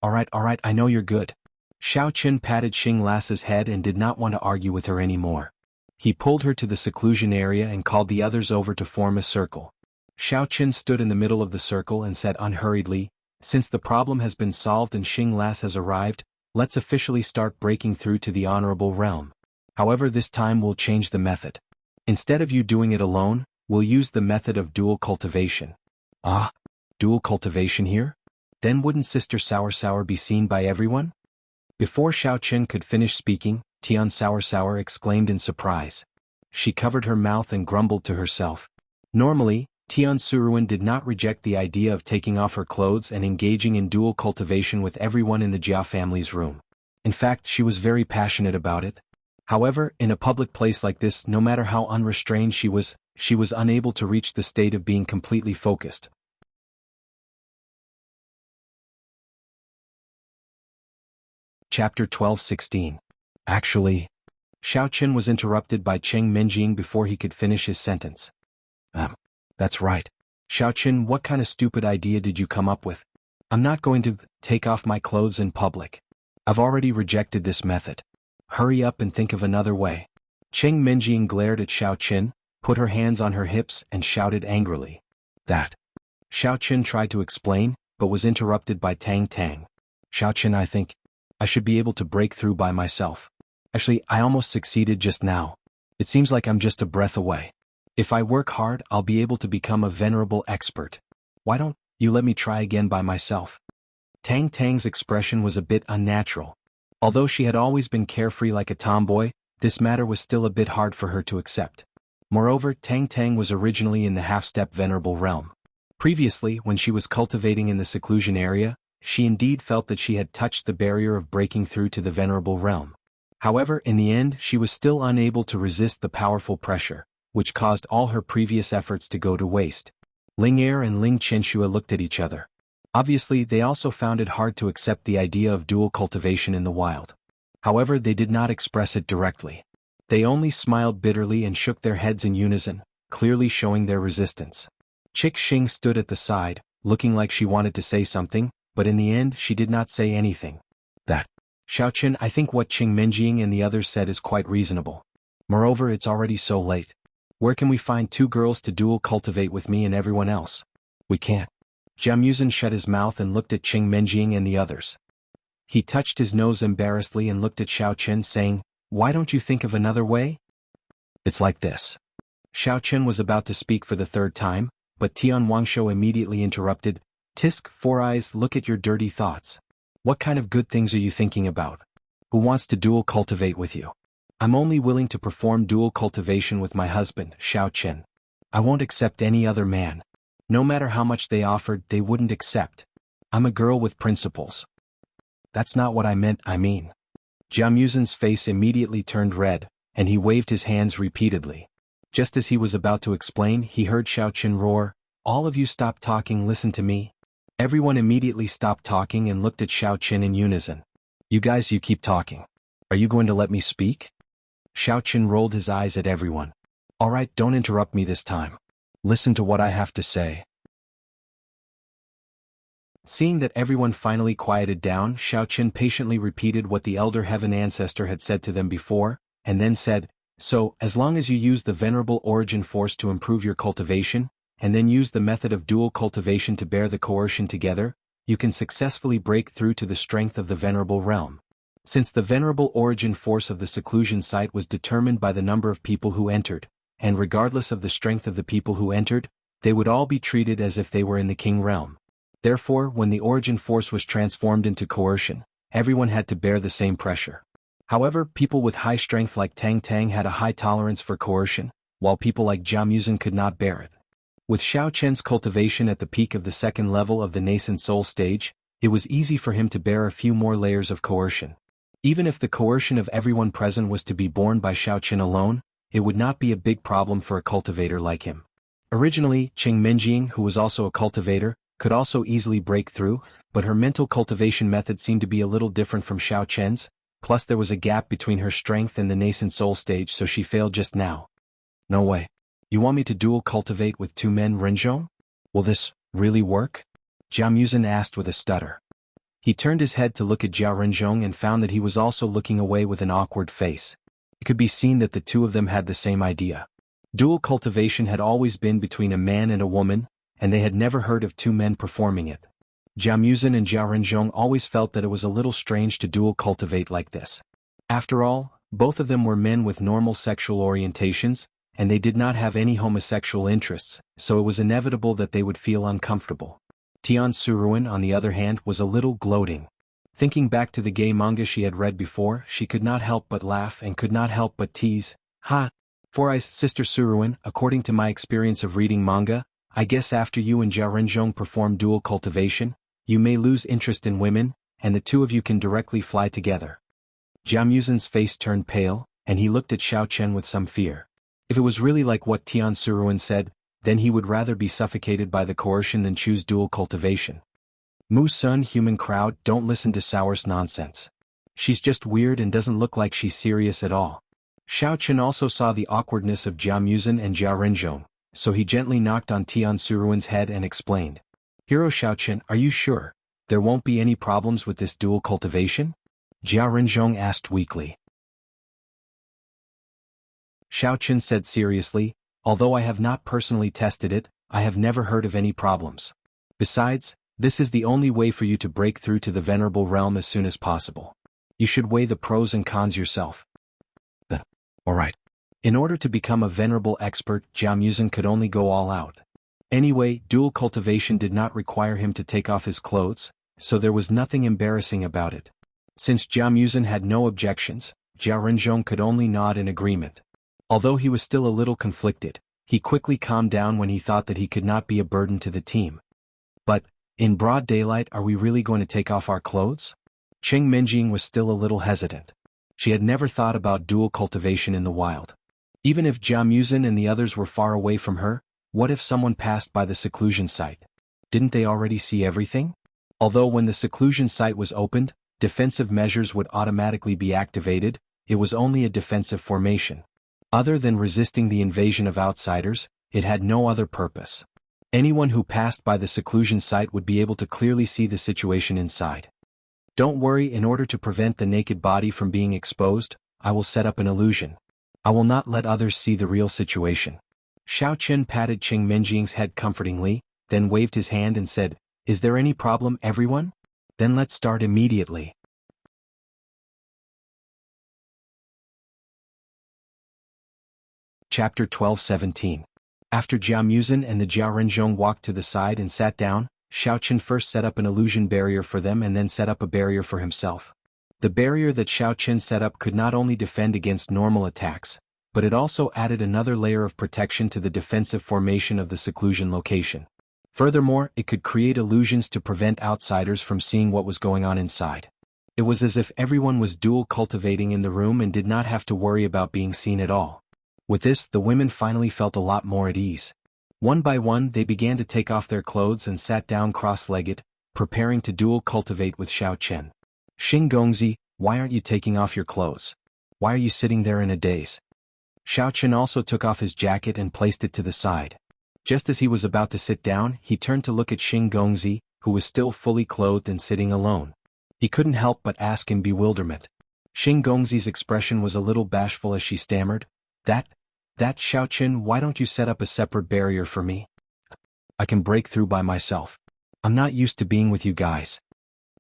All right, I know you're good." Xiao Chen patted Xing Las's head and did not want to argue with her anymore. He pulled her to the seclusion area and called the others over to form a circle. Xiao Chen stood in the middle of the circle and said unhurriedly, "Since the problem has been solved and Xing Las has arrived, let's officially start breaking through to the Honorable Realm. However, this time we'll change the method. Instead of you doing it alone, we'll use the method of dual cultivation." "Ah, dual cultivation here? Then wouldn't Sister Sour be seen by everyone?" Before Xiao Chen could finish speaking, Tian Sour exclaimed in surprise. She covered her mouth and grumbled to herself. Normally, Tian Suruan did not reject the idea of taking off her clothes and engaging in dual cultivation with everyone in the Jia family's room. In fact, she was very passionate about it. However, in a public place like this, no matter how unrestrained she was unable to reach the state of being completely focused. Chapter 12:16. Actually, Xiao Chen was interrupted by Cheng Minjing before he could finish his sentence. That's right. Xiao Chen, what kind of stupid idea did you come up with? I'm not going to take off my clothes in public. I've already rejected this method. Hurry up and think of another way." Cheng Minjing glared at Xiao Chen, put her hands on her hips and shouted angrily. "That." Xiao Chen tried to explain, but was interrupted by Tang Tang. "Xiao Chen, I think I should be able to break through by myself. Actually, I almost succeeded just now. It seems like I'm just a breath away. If I work hard, I'll be able to become a venerable expert. Why don't you let me try again by myself?" Tang Tang's expression was a bit unnatural. Although she had always been carefree like a tomboy, this matter was still a bit hard for her to accept. Moreover, Tang Tang was originally in the half-step venerable realm. Previously, when she was cultivating in the seclusion area, she indeed felt that she had touched the barrier of breaking through to the venerable realm. However, in the end, she was still unable to resist the powerful pressure, which caused all her previous efforts to go to waste. Ling Er and Ling Chenxua looked at each other. Obviously, they also found it hard to accept the idea of dual cultivation in the wild. However, they did not express it directly. They only smiled bitterly and shook their heads in unison, clearly showing their resistance. Chick Xing stood at the side, looking like she wanted to say something, but in the end she did not say anything. "That. Xiao Chen, I think what Cheng Minjing and the others said is quite reasonable. Moreover, it's already so late. Where can we find 2 girls to dual cultivate with me and everyone else? We can't." Jia Muzhen shut his mouth and looked at Cheng Minjing and the others. He touched his nose embarrassedly and looked at Xiao Chen saying, "Why don't you think of another way?" "It's like this." Xiao Chen was about to speak for the 3rd time, but Tian Wangshuo immediately interrupted. "Tisk, Four Eyes, look at your dirty thoughts. What kind of good things are you thinking about? Who wants to dual cultivate with you? I'm only willing to perform dual cultivation with my husband, Xiao Chen. I won't accept any other man. No matter how much they offered, they wouldn't accept. I'm a girl with principles." "That's not what I meant, I mean." Jia Muzhen's face immediately turned red, and he waved his hands repeatedly. Just as he was about to explain, he heard Xiao Chen roar, "All of you stop talking, listen to me." Everyone immediately stopped talking and looked at Xiao Chen in unison. "You guys, you keep talking. Are you going to let me speak?" Xiao Chen rolled his eyes at everyone. "All right, don't interrupt me this time. Listen to what I have to say." Seeing that everyone finally quieted down, Xiao Chen patiently repeated what the Elder Heaven Ancestor had said to them before, and then said, So, as long as you use the Venerable Origin Force to improve your cultivation, and then use the method of dual cultivation to bear the coercion together, you can successfully break through to the strength of the Venerable Realm. Since the Venerable Origin Force of the seclusion site was determined by the number of people who entered, and regardless of the strength of the people who entered, they would all be treated as if they were in the King Realm. Therefore, when the Origin Force was transformed into coercion, everyone had to bear the same pressure. However, people with high strength like Tang Tang had a high tolerance for coercion, while people like Jia Muzhen could not bear it. With Xiao Chen's cultivation at the peak of the second level of the nascent soul stage, it was easy for him to bear a few more layers of coercion. Even if the coercion of everyone present was to be borne by Xiao Chen alone, it would not be a big problem for a cultivator like him. Originally, Cheng Minjing, who was also a cultivator, could also easily break through, but her mental cultivation method seemed to be a little different from Xiao Chen's, plus there was a gap between her strength and the nascent soul stage, so she failed just now. No way. You want me to dual cultivate with two men, Renzhong? Will this really work? Jia Muzhen asked with a stutter. He turned his head to look at Jia Renzhong and found that he was also looking away with an awkward face. It could be seen that the two of them had the same idea. Dual cultivation had always been between a man and a woman, and they had never heard of two men performing it. Jia Muzhen and Jia Renzhong always felt that it was a little strange to dual cultivate like this. After all, both of them were men with normal sexual orientations, and they did not have any homosexual interests, so it was inevitable that they would feel uncomfortable. Tian Suruan, on the other hand, was a little gloating. Thinking back to the gay manga she had read before, she could not help but laugh and could not help but tease. Ha! For I, Sister Suruan, according to my experience of reading manga, I guess after you and Jia Renzhong perform dual cultivation, you may lose interest in women, and the two of you can directly fly together. Jia Muzhen's face turned pale, and he looked at Xiao Chen with some fear. If it was really like what Tian Suruan said, then he would rather be suffocated by the coercion than choose dual cultivation. Mu Sun, human crowd, don't listen to Sour's nonsense. She's just weird and doesn't look like she's serious at all. Xiao Chen also saw the awkwardness of Jia Muzhen and Jia Renzhong, so he gently knocked on Tian Suruan's head and explained. Hero Xiao Chen, are you sure there won't be any problems with this dual cultivation? Jia Renzhong asked weakly. Xiao Chen said seriously, although I have not personally tested it, I have never heard of any problems. Besides, this is the only way for you to break through to the Venerable Realm as soon as possible. You should weigh the pros and cons yourself. Alright. In order to become a venerable expert, Jia Muzhen could only go all out. Anyway, dual cultivation did not require him to take off his clothes, so there was nothing embarrassing about it. Since Jia Muzhen had no objections, Jia Renzhong could only nod in agreement. Although he was still a little conflicted, he quickly calmed down when he thought that he could not be a burden to the team. But, in broad daylight, are we really going to take off our clothes? Cheng Minjing was still a little hesitant. She had never thought about dual cultivation in the wild. Even if Jia Muzhen and the others were far away from her, what if someone passed by the seclusion site? Didn't they already see everything? Although when the seclusion site was opened, defensive measures would automatically be activated, it was only a defensive formation. Other than resisting the invasion of outsiders, it had no other purpose. Anyone who passed by the seclusion site would be able to clearly see the situation inside. Don't worry, in order to prevent the naked body from being exposed, I will set up an illusion. I will not let others see the real situation. Xiao Chen patted Cheng Minjing's head comfortingly, then waved his hand and said, Is there any problem, everyone? Then let's start immediately. Chapter 12-17. After Jia Muzhen and the Jia Renzhong walked to the side and sat down, Xiao Chen first set up an illusion barrier for them and then set up a barrier for himself. The barrier that Xiao Chen set up could not only defend against normal attacks, but it also added another layer of protection to the defensive formation of the seclusion location. Furthermore, it could create illusions to prevent outsiders from seeing what was going on inside. It was as if everyone was dual cultivating in the room and did not have to worry about being seen at all. With this, the women finally felt a lot more at ease. One by one, they began to take off their clothes and sat down cross-legged, preparing to dual cultivate with Xiao Chen. Xing Gongzi, why aren't you taking off your clothes? Why are you sitting there in a daze? Xiao Chen also took off his jacket and placed it to the side. Just as he was about to sit down, he turned to look at Xing Gongzi, who was still fully clothed and sitting alone. He couldn't help but ask in bewilderment. Xing Gongzi's expression was a little bashful as she stammered, That Xiaoqin, why don't you set up a separate barrier for me? I can break through by myself. I'm not used to being with you guys.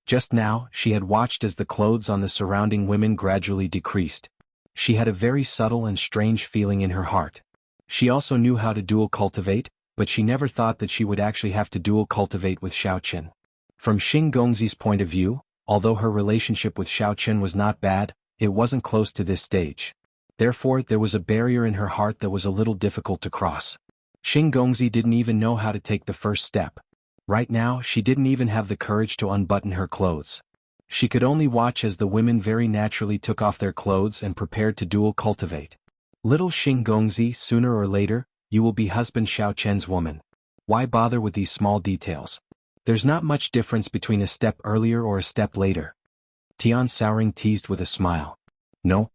Just now, she had watched as the clothes on the surrounding women gradually decreased. She had a very subtle and strange feeling in her heart. She also knew how to dual cultivate, but she never thought that she would actually have to dual cultivate with Xiaoqin. From Xing Gongzi's point of view, although her relationship with Xiaoqin was not bad, it wasn't close to this stage. Therefore, there was a barrier in her heart that was a little difficult to cross. Xing Gongzi didn't even know how to take the first step. Right now, she didn't even have the courage to unbutton her clothes. She could only watch as the women very naturally took off their clothes and prepared to dual cultivate. Little Xing Gongzi, sooner or later, you will be husband Xiaoqian's woman. Why bother with these small details? There's not much difference between a step earlier or a step later. Tian Shaoring teased with a smile. No.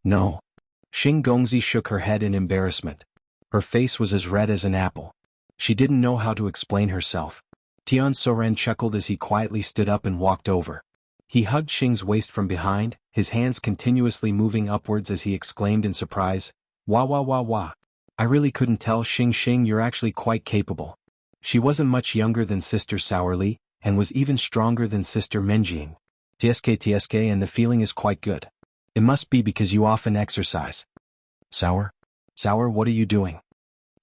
Xing Gongzi shook her head in embarrassment. Her face was as red as an apple. She didn't know how to explain herself. Tian Soren chuckled as he quietly stood up and walked over. He hugged Xing's waist from behind, his hands continuously moving upwards as he exclaimed in surprise, Wah. I really couldn't tell, Xing, you're actually quite capable. She wasn't much younger than Sister Sourly, and was even stronger than Sister Menjing. TSK, and the feeling is quite good. It must be because you often exercise. Sour, what are you doing?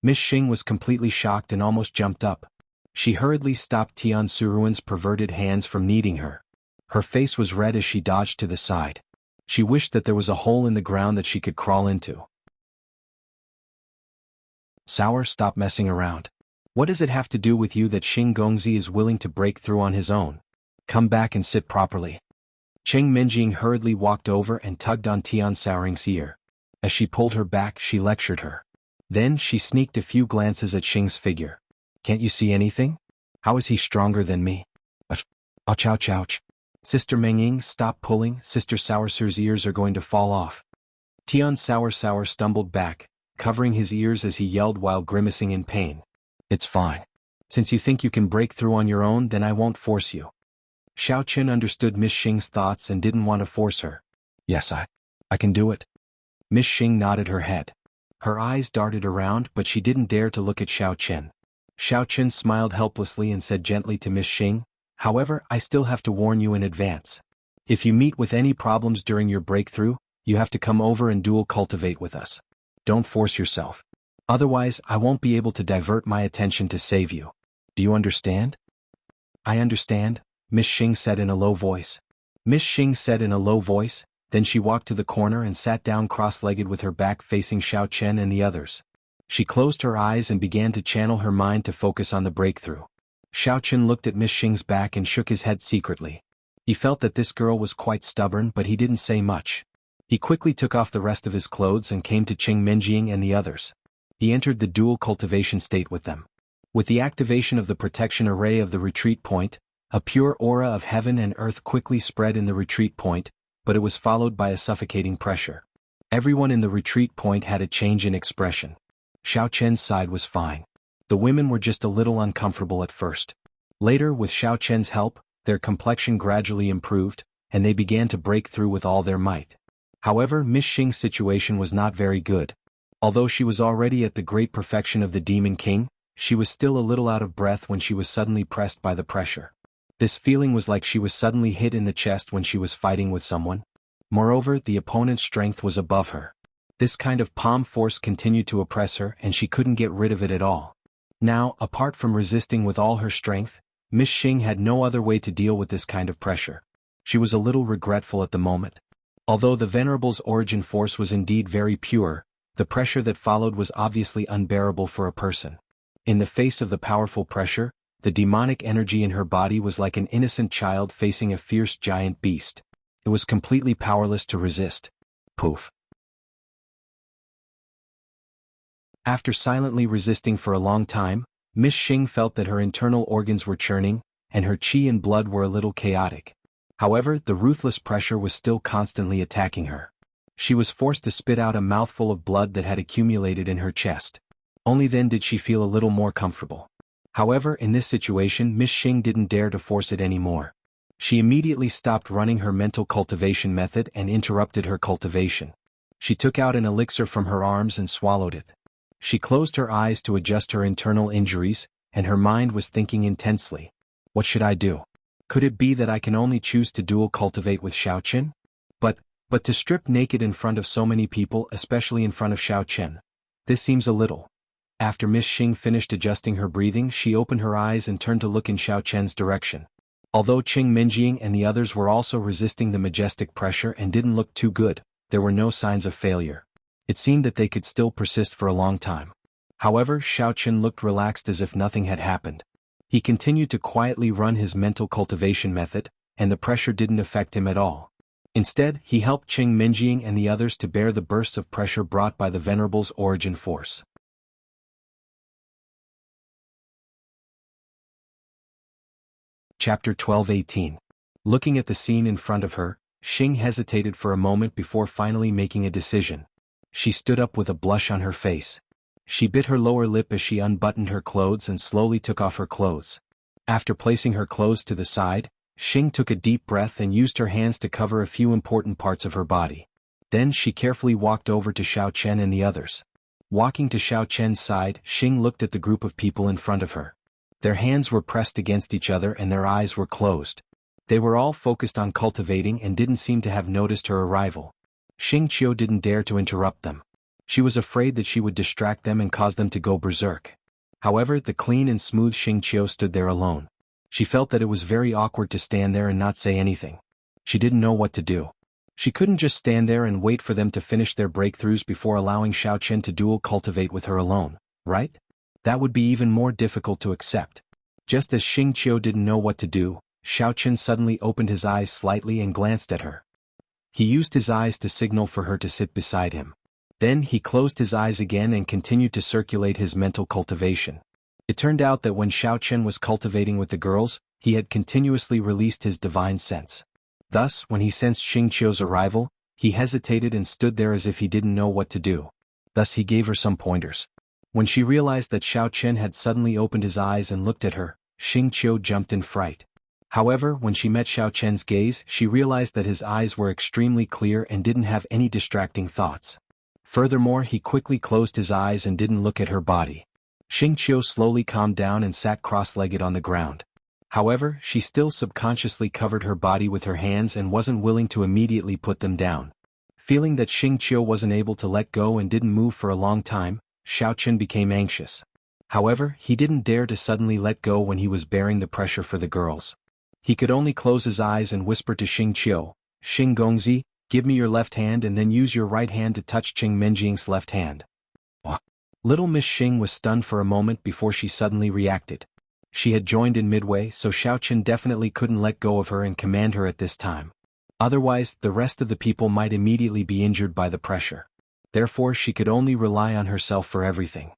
Miss Xing was completely shocked and almost jumped up. She hurriedly stopped Tian Suruan's perverted hands from kneading her. Her face was red as she dodged to the side. She wished that there was a hole in the ground that she could crawl into. Sour, stop messing around. What does it have to do with you that Xing Gongzi is willing to break through on his own? Come back and sit properly. Cheng Minjing hurriedly walked over and tugged on Tian Shaoring's ear. As she pulled her back, she lectured her. Then she sneaked a few glances at Xing's figure. Can't you see anything? How is he stronger than me? Ouch. Sister Mengying, stop pulling, Sister Soursur's ears are going to fall off. Tian Sour stumbled back, covering his ears as he yelled while grimacing in pain. It's fine. Since you think you can break through on your own, then I won't force you. Xiaoqin understood Miss Xing's thoughts and didn't want to force her. Yes, I can do it. Miss Xing nodded her head. Her eyes darted around, but she didn't dare to look at Xiaoqin. Xiaoqin smiled helplessly and said gently to Miss Xing, however, I still have to warn you in advance. If you meet with any problems during your breakthrough, you have to come over and dual cultivate with us. Don't force yourself. Otherwise, I won't be able to divert my attention to save you. Do you understand? I understand, Miss Xing said in a low voice. Then she walked to the corner and sat down cross-legged with her back facing Xiaoqin and the others. She closed her eyes and began to channel her mind to focus on the breakthrough. Xiaoqin looked at Miss Xing's back and shook his head secretly. He felt that this girl was quite stubborn, but he didn't say much. He quickly took off the rest of his clothes and came to Cheng Menjing and the others. He entered the dual cultivation state with them. With the activation of the protection array of the retreat point, a pure aura of heaven and earth quickly spread in the retreat point, but it was followed by a suffocating pressure. Everyone in the retreat point had a change in expression. Xiaoqian's side was fine. The women were just a little uncomfortable at first. Later, with Xiaoqian's help, their complexion gradually improved, and they began to break through with all their might. However, Miss Xing's situation was not very good. Although she was already at the great perfection of the Demon King, she was still a little out of breath when she was suddenly pressed by the pressure. This feeling was like she was suddenly hit in the chest when she was fighting with someone. Moreover, the opponent's strength was above her. This kind of palm force continued to oppress her and she couldn't get rid of it at all. Now, apart from resisting with all her strength, Miss Xing had no other way to deal with this kind of pressure. She was a little regretful at the moment. Although the Venerable's origin force was indeed very pure, the pressure that followed was obviously unbearable for a person. In the face of the powerful pressure, the demonic energy in her body was like an innocent child facing a fierce giant beast. It was completely powerless to resist. Poof. After silently resisting for a long time, Miss Xing felt that her internal organs were churning, and her qi and blood were a little chaotic. However, the ruthless pressure was still constantly attacking her. She was forced to spit out a mouthful of blood that had accumulated in her chest. Only then did she feel a little more comfortable. However, in this situation, Miss Xing didn't dare to force it anymore. She immediately stopped running her mental cultivation method and interrupted her cultivation. She took out an elixir from her arms and swallowed it. She closed her eyes to adjust her internal injuries, and her mind was thinking intensely. What should I do? Could it be that I can only choose to dual cultivate with Xiaochen? But to strip naked in front of so many people, especially in front of Xiaochen, this seems a little. After Miss Xing finished adjusting her breathing, she opened her eyes and turned to look in Xiaochen's direction. Although Qing Minjing and the others were also resisting the majestic pressure and didn't look too good, there were no signs of failure. It seemed that they could still persist for a long time. However, Xiaochen looked relaxed as if nothing had happened. He continued to quietly run his mental cultivation method, and the pressure didn't affect him at all. Instead, he helped Qing Minjing and the others to bear the bursts of pressure brought by the Venerable's origin force. Chapter 12:18. Looking at the scene in front of her, Xing hesitated for a moment before finally making a decision. She stood up with a blush on her face. She bit her lower lip as she unbuttoned her clothes and slowly took off her clothes. After placing her clothes to the side, Xing took a deep breath and used her hands to cover a few important parts of her body. Then she carefully walked over to Xiaochen and the others. Walking to Xiaochen's side, Xing looked at the group of people in front of her. Their hands were pressed against each other and their eyes were closed. They were all focused on cultivating and didn't seem to have noticed her arrival. Xing Qiu didn't dare to interrupt them. She was afraid that she would distract them and cause them to go berserk. However, the clean and smooth Xing Qiu stood there alone. She felt that it was very awkward to stand there and not say anything. She didn't know what to do. She couldn't just stand there and wait for them to finish their breakthroughs before allowing Xiaochen to dual cultivate with her alone, right? That would be even more difficult to accept. Just as Xing Qiu didn't know what to do, Xiaochen suddenly opened his eyes slightly and glanced at her. He used his eyes to signal for her to sit beside him. Then he closed his eyes again and continued to circulate his mental cultivation. It turned out that when Xiaochen was cultivating with the girls, he had continuously released his divine sense. Thus, when he sensed Xing Qiu's arrival, he hesitated and stood there as if he didn't know what to do. Thus he gave her some pointers. When she realized that Xiaochen had suddenly opened his eyes and looked at her, Xing Qiu jumped in fright. However, when she met Xiaochen's gaze, she realized that his eyes were extremely clear and didn't have any distracting thoughts. Furthermore, he quickly closed his eyes and didn't look at her body. Xing Qiu slowly calmed down and sat cross-legged on the ground. However, she still subconsciously covered her body with her hands and wasn't willing to immediately put them down. Feeling that Xing Qiu wasn't able to let go and didn't move for a long time, Xiaochen became anxious. However, he didn't dare to suddenly let go when he was bearing the pressure for the girls. He could only close his eyes and whisper to Xing Qiu, "Xing Gongzi, give me your left hand and then use your right hand to touch Qing Minjing's left hand." Little Miss Xing was stunned for a moment before she suddenly reacted. She had joined in midway, so Xiaochen definitely couldn't let go of her and command her at this time. Otherwise, the rest of the people might immediately be injured by the pressure. Therefore, she could only rely on herself for everything.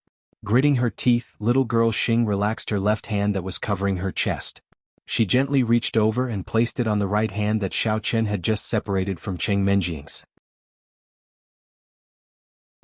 Gritting her teeth, little girl Xing relaxed her left hand that was covering her chest. She gently reached over and placed it on the right hand that Xiaochen had just separated from Qing Minjing's.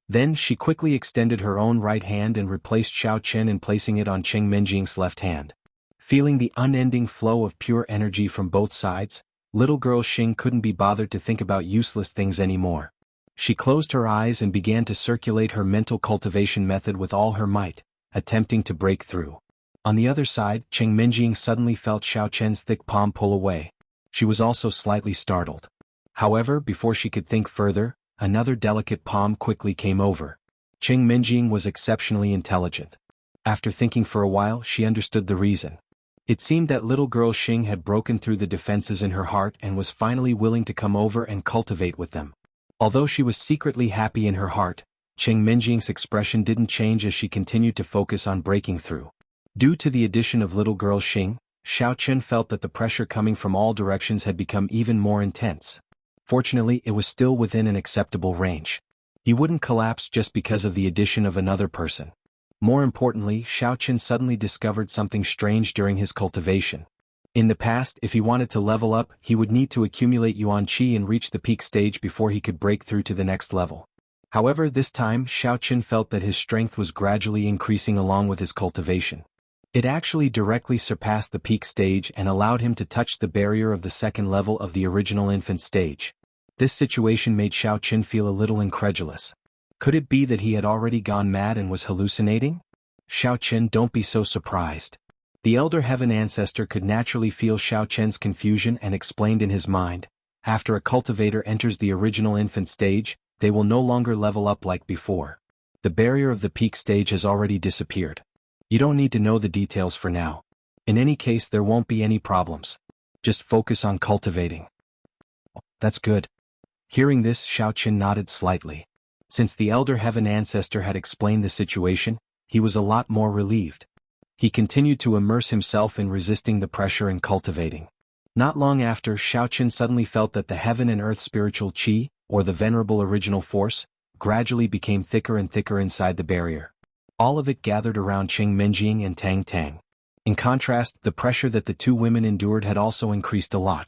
Then she quickly extended her own right hand and replaced Xiaochen in placing it on Qing Minjing's left hand. Feeling the unending flow of pure energy from both sides, little girl Xing couldn't be bothered to think about useless things anymore. She closed her eyes and began to circulate her mental cultivation method with all her might, attempting to break through. On the other side, Qing Minjing suddenly felt Xiaochen's thick palm pull away. She was also slightly startled. However, before she could think further, another delicate palm quickly came over. Qing Minjing was exceptionally intelligent. After thinking for a while, she understood the reason. It seemed that little girl Xing had broken through the defenses in her heart and was finally willing to come over and cultivate with them. Although she was secretly happy in her heart, Qing Minjing's expression didn't change as she continued to focus on breaking through. Due to the addition of little girl Xing, Xiaochen felt that the pressure coming from all directions had become even more intense. Fortunately, it was still within an acceptable range. He wouldn't collapse just because of the addition of another person. More importantly, Xiaochen suddenly discovered something strange during his cultivation. In the past, if he wanted to level up, he would need to accumulate yuan qi and reach the peak stage before he could break through to the next level. However, this time, Xiaochen felt that his strength was gradually increasing along with his cultivation. It actually directly surpassed the peak stage and allowed him to touch the barrier of the second level of the original infant stage. This situation made Xiao Qin feel a little incredulous. Could it be that he had already gone mad and was hallucinating? Xiao Qin, don't be so surprised. The elder heaven ancestor could naturally feel Xiao Qin's confusion and explained in his mind, after a cultivator enters the original infant stage, they will no longer level up like before. The barrier of the peak stage has already disappeared. You don't need to know the details for now. In any case, there won't be any problems. Just focus on cultivating. That's good. Hearing this, Xiao Qin nodded slightly. Since the elder heaven ancestor had explained the situation, he was a lot more relieved. He continued to immerse himself in resisting the pressure and cultivating. Not long after, Xiao Qin suddenly felt that the heaven and earth spiritual qi, or the venerable original force, gradually became thicker and thicker inside the barrier. All of it gathered around Qing Menjing and Tang Tang. In contrast, the pressure that the two women endured had also increased a lot.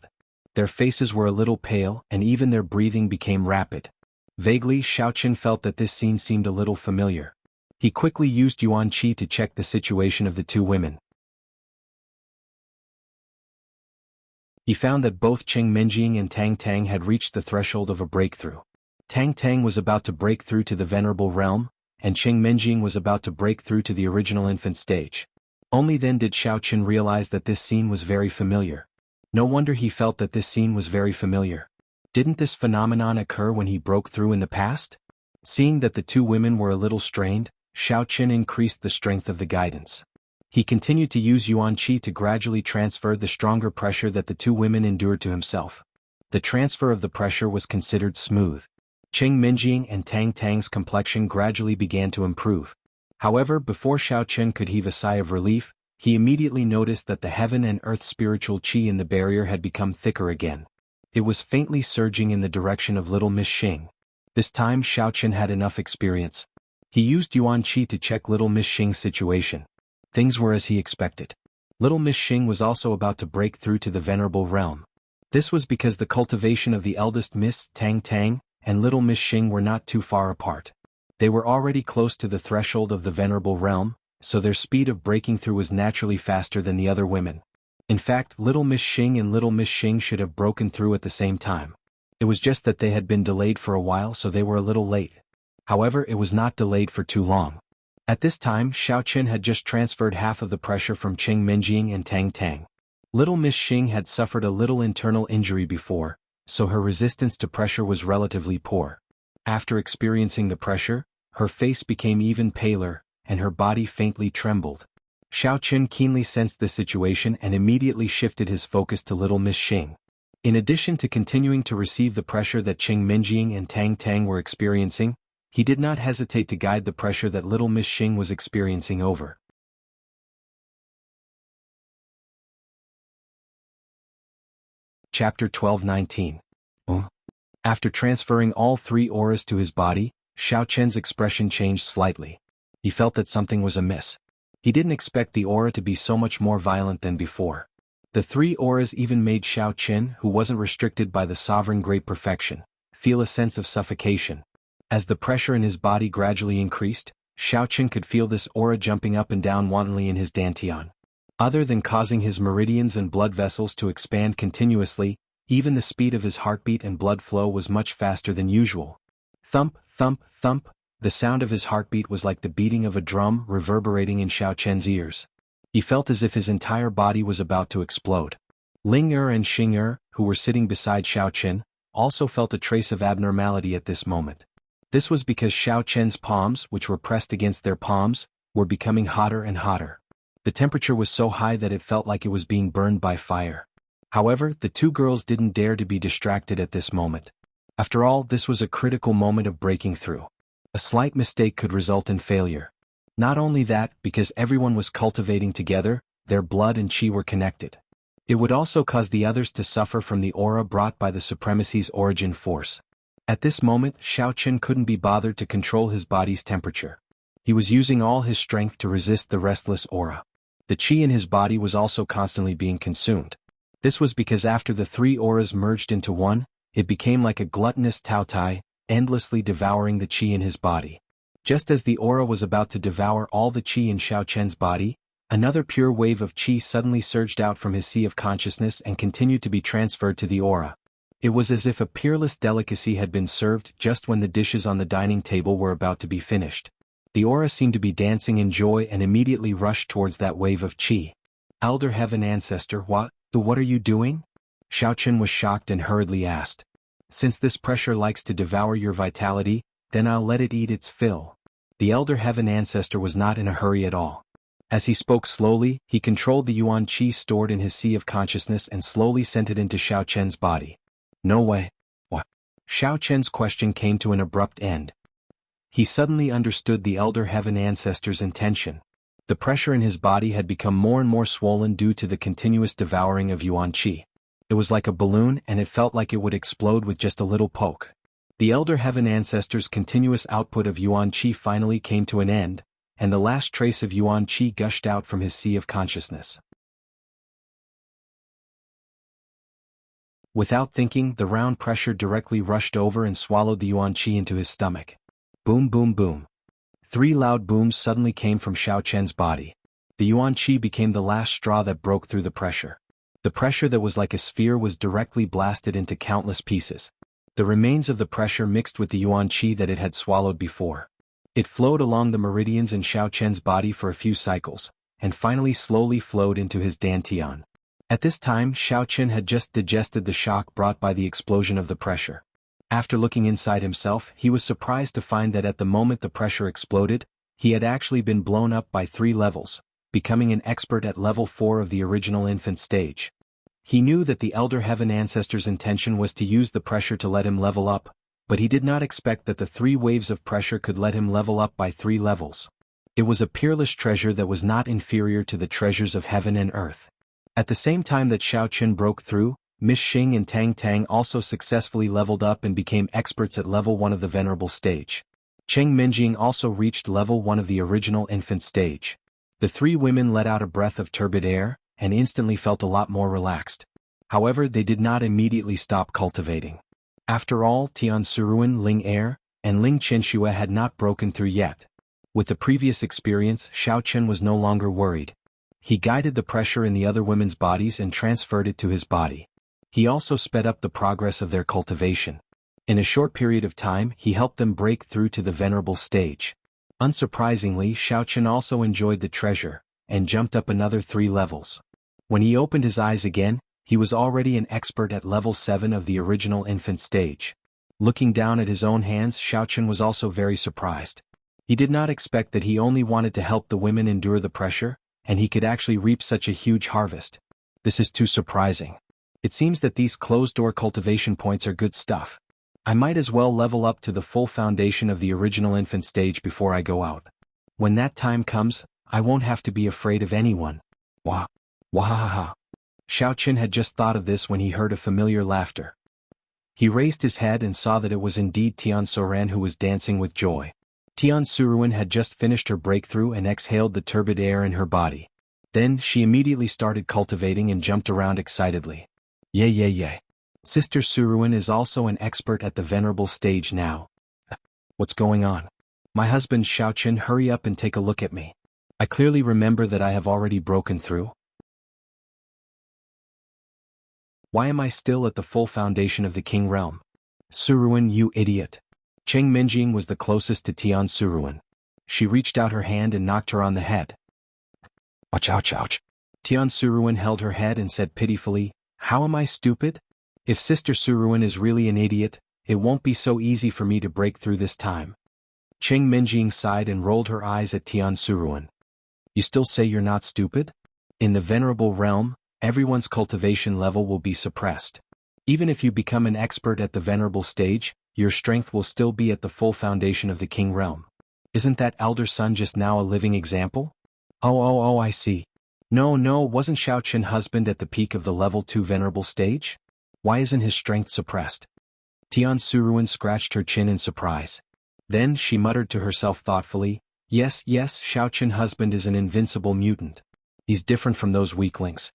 Their faces were a little pale, and even their breathing became rapid. Vaguely, Xiao Qin felt that this scene seemed a little familiar. He quickly used Yuan Qi to check the situation of the two women. He found that both Qing Menjing and Tang Tang had reached the threshold of a breakthrough. Tang Tang was about to break through to the venerable realm, and Qing Menjing was about to break through to the original infant stage. Only then did Xiao Qin realize that this scene was very familiar. No wonder he felt that this scene was very familiar. Didn't this phenomenon occur when he broke through in the past? Seeing that the two women were a little strained, Xiao Qin increased the strength of the guidance. He continued to use Yuan Qi to gradually transfer the stronger pressure that the two women endured to himself. The transfer of the pressure was considered smooth. Qing Menjing and Tang Tang's complexion gradually began to improve. However, before Xiao Qin could heave a sigh of relief, he immediately noticed that the heaven and earth spiritual qi in the barrier had become thicker again. It was faintly surging in the direction of little Miss Xing. This time Xiao Qin had enough experience. He used Yuan Qi to check little Miss Xing's situation. Things were as he expected. Little Miss Xing was also about to break through to the venerable realm. This was because the cultivation of the eldest Miss Tang Tang and little Miss Xing were not too far apart. They were already close to the threshold of the venerable realm, so their speed of breaking through was naturally faster than the other women. In fact, little Miss Xing and little Miss Xing should have broken through at the same time. It was just that they had been delayed for a while, so they were a little late. However, it was not delayed for too long. At this time, Xiao Qin had just transferred half of the pressure from Qing Menjing and Tang Tang. Little Miss Xing had suffered a little internal injury before, so her resistance to pressure was relatively poor. After experiencing the pressure, her face became even paler, and her body faintly trembled. Xiao Qin keenly sensed this situation and immediately shifted his focus to little Miss Xing. In addition to continuing to receive the pressure that Qing Menjing and Tang Tang were experiencing, he did not hesitate to guide the pressure that little Miss Xing was experiencing over. Chapter 12-19. After transferring all three auras to his body, Xiao Qin's expression changed slightly. He felt that something was amiss. He didn't expect the aura to be so much more violent than before. The three auras even made Xiao Qin, who wasn't restricted by the sovereign great perfection, feel a sense of suffocation. As the pressure in his body gradually increased, Xiao Qin could feel this aura jumping up and down wantonly in his dantian. Other than causing his meridians and blood vessels to expand continuously, even the speed of his heartbeat and blood flow was much faster than usual. Thump, thump, thump, the sound of his heartbeat was like the beating of a drum reverberating in Xiao Qin's ears. He felt as if his entire body was about to explode. Ling Er and Xing Er, who were sitting beside Xiao Qin, also felt a trace of abnormality at this moment. This was because Xiao Qin's palms, which were pressed against their palms, were becoming hotter and hotter. The temperature was so high that it felt like it was being burned by fire. However, the two girls didn't dare to be distracted at this moment. After all, this was a critical moment of breaking through. A slight mistake could result in failure. Not only that, because everyone was cultivating together, their blood and qi were connected. It would also cause the others to suffer from the aura brought by the supremacy's origin force. At this moment, Xiao Qin couldn't be bothered to control his body's temperature. He was using all his strength to resist the restless aura. The qi in his body was also constantly being consumed. This was because after the three auras merged into one, it became like a gluttonous taotai, endlessly devouring the qi in his body. Just as the aura was about to devour all the qi in Xiao Qin's body, another pure wave of qi suddenly surged out from his sea of consciousness and continued to be transferred to the aura. It was as if a peerless delicacy had been served just when the dishes on the dining table were about to be finished. The aura seemed to be dancing in joy and immediately rushed towards that wave of qi. Elder Heaven Ancestor, what are you doing? Xiaochen was shocked and hurriedly asked. Since this pressure likes to devour your vitality, then I'll let it eat its fill. The Elder Heaven Ancestor was not in a hurry at all. As he spoke slowly, he controlled the yuan qi stored in his sea of consciousness and slowly sent it into Xiaochen's body. No way. What? Xiaochen's question came to an abrupt end. He suddenly understood the Elder Heaven Ancestor's intention. The pressure in his body had become more and more swollen due to the continuous devouring of yuan qi. It was like a balloon and it felt like it would explode with just a little poke. The Elder Heaven Ancestor's continuous output of yuan qi finally came to an end, and the last trace of yuan qi gushed out from his sea of consciousness. Without thinking, the round pressure directly rushed over and swallowed the yuan qi into his stomach. Boom boom boom. 3 loud booms suddenly came from Xiaochen's body. The yuan qi became the last straw that broke through the pressure. The pressure that was like a sphere was directly blasted into countless pieces. The remains of the pressure mixed with the yuan qi that it had swallowed before. It flowed along the meridians in Xiaochen's body for a few cycles, and finally slowly flowed into his dantian. At this time, Xiaochen had just digested the shock brought by the explosion of the pressure. After looking inside himself, he was surprised to find that at the moment the pressure exploded, he had actually been blown up by 3 levels, becoming an expert at level 4 of the original infant stage. He knew that the Elder Heaven Ancestor's intention was to use the pressure to let him level up, but he did not expect that the 3 waves of pressure could let him level up by 3 levels. It was a peerless treasure that was not inferior to the treasures of heaven and earth. At the same time that Xiaochen broke through, Miss Xing and Tang Tang also successfully leveled up and became experts at level 1 of the Venerable stage. Cheng Minjing also reached level 1 of the original infant stage. The 3 women let out a breath of turbid air, and instantly felt a lot more relaxed. However, they did not immediately stop cultivating. After all, Tian Suruan, Ling Er, and Ling Chenxue had not broken through yet. With the previous experience, Xiaochen was no longer worried. He guided the pressure in the other women's bodies and transferred it to his body. He also sped up the progress of their cultivation. In a short period of time, he helped them break through to the Venerable stage. Unsurprisingly, Xiaochen also enjoyed the treasure, and jumped up another 3 levels. When he opened his eyes again, he was already an expert at level 7 of the original infant stage. Looking down at his own hands, Xiaochen was also very surprised. He did not expect that he only wanted to help the women endure the pressure, and he could actually reap such a huge harvest. This is too surprising. It seems that these closed-door cultivation points are good stuff. I might as well level up to the full foundation of the original infant stage before I go out. When that time comes, I won't have to be afraid of anyone. Wah. Wahaha. Xiaochen had just thought of this when he heard a familiar laughter. He raised his head and saw that it was indeed Tian Soran who was dancing with joy. Tian Suruan had just finished her breakthrough and exhaled the turbid air in her body. Then, she immediately started cultivating and jumped around excitedly. Yay yay yay. Sister Suruan is also an expert at the Venerable stage now. What's going on? My husband Xiaochen, hurry up and take a look at me. I clearly remember that I have already broken through. Why am I still at the full foundation of the King realm? Suruan, you idiot. Cheng Minjing was the closest to Tian Suruan. She reached out her hand and knocked her on the head. Ouch ouch ouch. Tian Suruan held her head and said pitifully, how am I stupid? If Sister Suruan is really an idiot, it won't be so easy for me to break through this time. Cheng Minjing sighed and rolled her eyes at Tian Suruan. You still say you're not stupid? In the Venerable realm, everyone's cultivation level will be suppressed. Even if you become an expert at the Venerable stage, your strength will still be at the full foundation of the King realm. Isn't that elder son just now a living example? Oh, I see. No, wasn't Xiaochen husband at the peak of the level 2 Venerable stage? Why isn't his strength suppressed? Tian Suruan scratched her chin in surprise. Then she muttered to herself thoughtfully, yes, Xiaochen husband is an invincible mutant. He's different from those weaklings.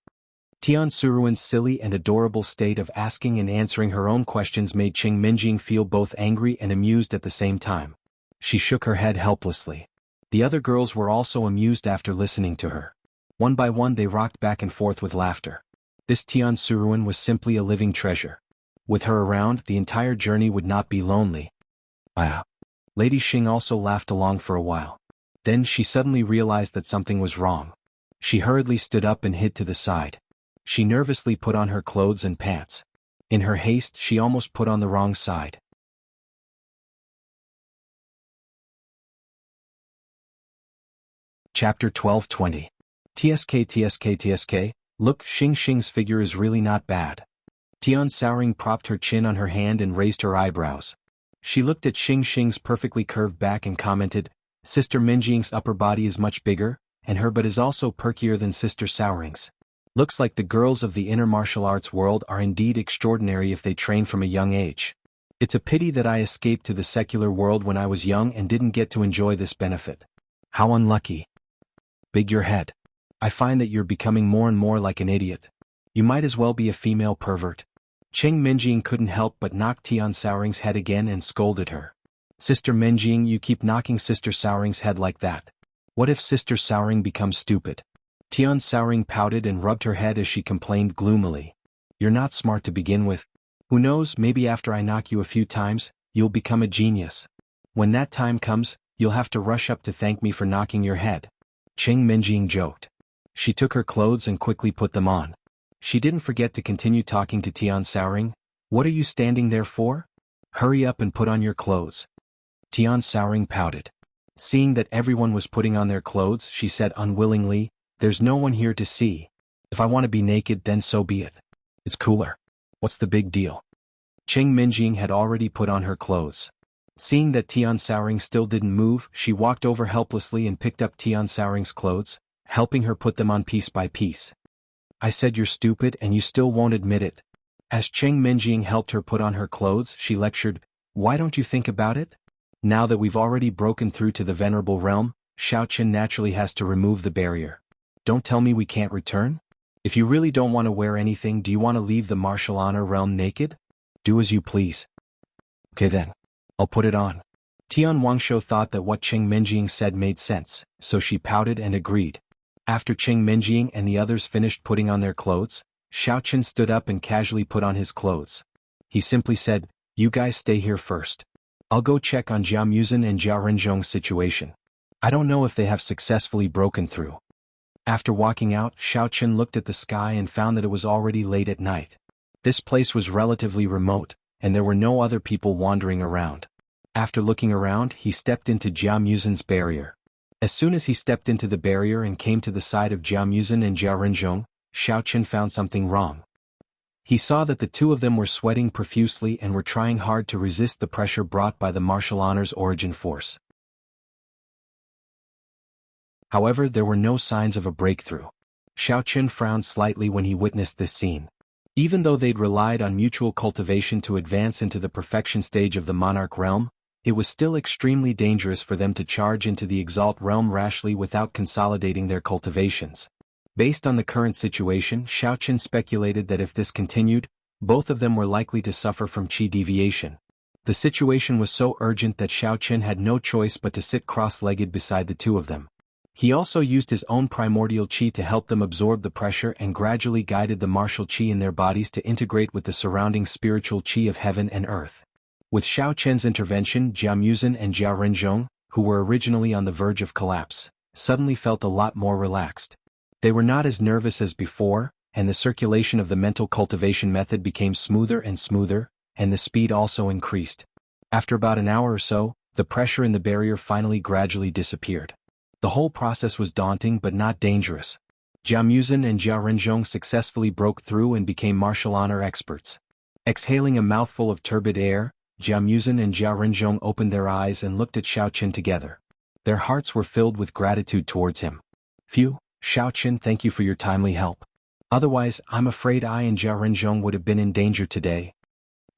Tian Suruan's silly and adorable state of asking and answering her own questions made Cheng Minjing feel both angry and amused at the same time. She shook her head helplessly. The other girls were also amused after listening to her. One by one they rocked back and forth with laughter. This Tian Suruan was simply a living treasure. With her around, the entire journey would not be lonely. Ah. Lady Xing also laughed along for a while. Then she suddenly realized that something was wrong. She hurriedly stood up and hid to the side. She nervously put on her clothes and pants. In her haste, she almost put on the wrong side. Chapter 12:20. TSK, look, Xing Xing's figure is really not bad. Tian Xiaoring propped her chin on her hand and raised her eyebrows. She looked at Xing Xing's perfectly curved back and commented, Sister Minjing's upper body is much bigger, and her butt is also perkier than Sister Xiaoring's. Looks like the girls of the inner martial arts world are indeed extraordinary if they train from a young age. It's a pity that I escaped to the secular world when I was young and didn't get to enjoy this benefit. How unlucky. Big your head. I find that you're becoming more and more like an idiot. You might as well be a female pervert. Cheng Minjing couldn't help but knock Tian Xiaoring's head again and scolded her. Sister Minjing, you keep knocking Sister Xiaoring's head like that. What if Sister Xiaoring becomes stupid? Tian Xiaoring pouted and rubbed her head as she complained gloomily. You're not smart to begin with. Who knows, maybe after I knock you a few times, you'll become a genius. When that time comes, you'll have to rush up to thank me for knocking your head. Cheng Minjing joked. She took her clothes and quickly put them on. She didn't forget to continue talking to Tian Xiaoring. What are you standing there for? Hurry up and put on your clothes. Tian Xiaoring pouted. Seeing that everyone was putting on their clothes, she said unwillingly, there's no one here to see. If I want to be naked, then so be it. It's cooler. What's the big deal? Cheng Minjing had already put on her clothes. Seeing that Tian Xiaoring still didn't move, she walked over helplessly and picked up Tian Xiaoring's clothes, helping her put them on piece by piece. I said you're stupid and you still won't admit it. As Cheng Minjing helped her put on her clothes, she lectured, why don't you think about it? Now that we've already broken through to the venerable realm, Xiaoqian naturally has to remove the barrier. Don't tell me we can't return? If you really don't want to wear anything, do you want to leave the martial honor realm naked? Do as you please. Okay then. I'll put it on. Tian Wangshuo thought that what Cheng Minjing said made sense, so she pouted and agreed. After Cheng Minjing and the others finished putting on their clothes, Xiaoqian stood up and casually put on his clothes. He simply said, you guys stay here first. I'll go check on Jia Muzhen and Jia Renzhong's situation. I don't know if they have successfully broken through. After walking out, Xiaoqian looked at the sky and found that it was already late at night. This place was relatively remote, and there were no other people wandering around. After looking around, he stepped into Jia Muzhen's barrier. As soon as he stepped into the barrier and came to the side of Jia Muzhen and Jia Renzhong, Xiaoqian found something wrong. He saw that the two of them were sweating profusely and were trying hard to resist the pressure brought by the martial honor's origin force. However, there were no signs of a breakthrough. Xiaoqian frowned slightly when he witnessed this scene. Even though they'd relied on mutual cultivation to advance into the perfection stage of the monarch realm, it was still extremely dangerous for them to charge into the exalt realm rashly without consolidating their cultivations. Based on the current situation, Xiaoqian speculated that if this continued, both of them were likely to suffer from qi deviation. The situation was so urgent that Xiaoqian had no choice but to sit cross-legged beside the two of them. He also used his own primordial qi to help them absorb the pressure and gradually guided the martial qi in their bodies to integrate with the surrounding spiritual qi of heaven and earth. With Xiaoqian's intervention, Jia Muzhen and Jia Renzhong, who were originally on the verge of collapse, suddenly felt a lot more relaxed. They were not as nervous as before, and the circulation of the mental cultivation method became smoother and smoother, and the speed also increased. After about an hour or so, the pressure in the barrier finally gradually disappeared. The whole process was daunting but not dangerous. Jia Muzhen and Jia Renzhong successfully broke through and became martial honor experts. Exhaling a mouthful of turbid air, Jia Muzhen and Jia Renzhong opened their eyes and looked at Xiaoqian together. Their hearts were filled with gratitude towards him. Phew, Xiaoqian, thank you for your timely help. Otherwise, I'm afraid I and Jia Renzhong would have been in danger today.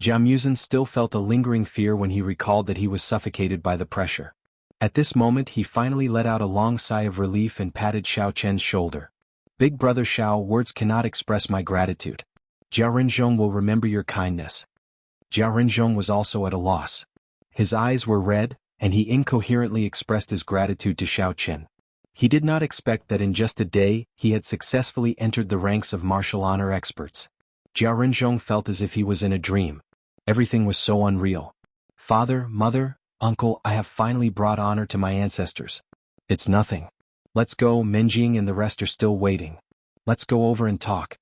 Jia Muzhen still felt a lingering fear when he recalled that he was suffocated by the pressure. At this moment he finally let out a long sigh of relief and patted Xiaoqian's shoulder. Big brother Xiao, words cannot express my gratitude. Jia Renzhong will remember your kindness. Jia Renzhong was also at a loss. His eyes were red, and he incoherently expressed his gratitude to Xiaoqian. He did not expect that in just a day he had successfully entered the ranks of martial honor experts. Jia Renzhong felt as if he was in a dream. Everything was so unreal. Father, mother, uncle, I have finally brought honor to my ancestors. It's nothing. Let's go, Menjing and the rest are still waiting. Let's go over and talk.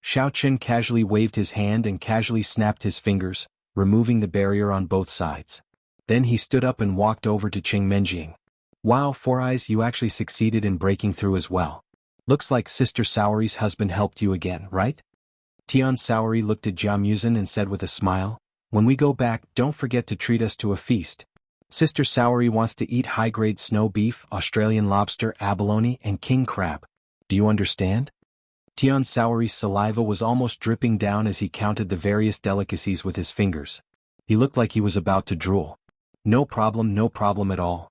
Xiao Chen casually waved his hand and casually snapped his fingers, removing the barrier on both sides. Then he stood up and walked over to Qing Menjing. Wow, Four Eyes, you actually succeeded in breaking through as well. Looks like Sister Saori's husband helped you again, right? Tian Saori looked at Jia Muzin and said with a smile, when we go back, don't forget to treat us to a feast. Sister Saori wants to eat high-grade snow beef, Australian lobster, abalone, and king crab. Do you understand? Tian Saori's saliva was almost dripping down as he counted the various delicacies with his fingers. He looked like he was about to drool. No problem at all.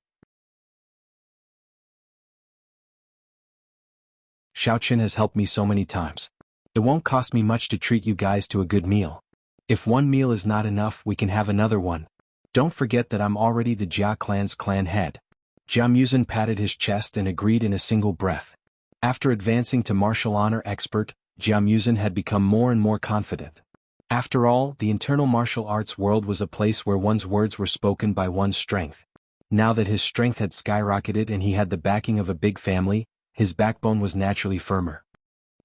Xiao Chen has helped me so many times. It won't cost me much to treat you guys to a good meal. If one meal is not enough, we can have another one. Don't forget that I'm already the Jia clan's clan head. Jia Muzin patted his chest and agreed in a single breath. After advancing to martial honor expert, Jia Muzin had become more and more confident. After all, the internal martial arts world was a place where one's words were spoken by one's strength. Now that his strength had skyrocketed and he had the backing of a big family, his backbone was naturally firmer.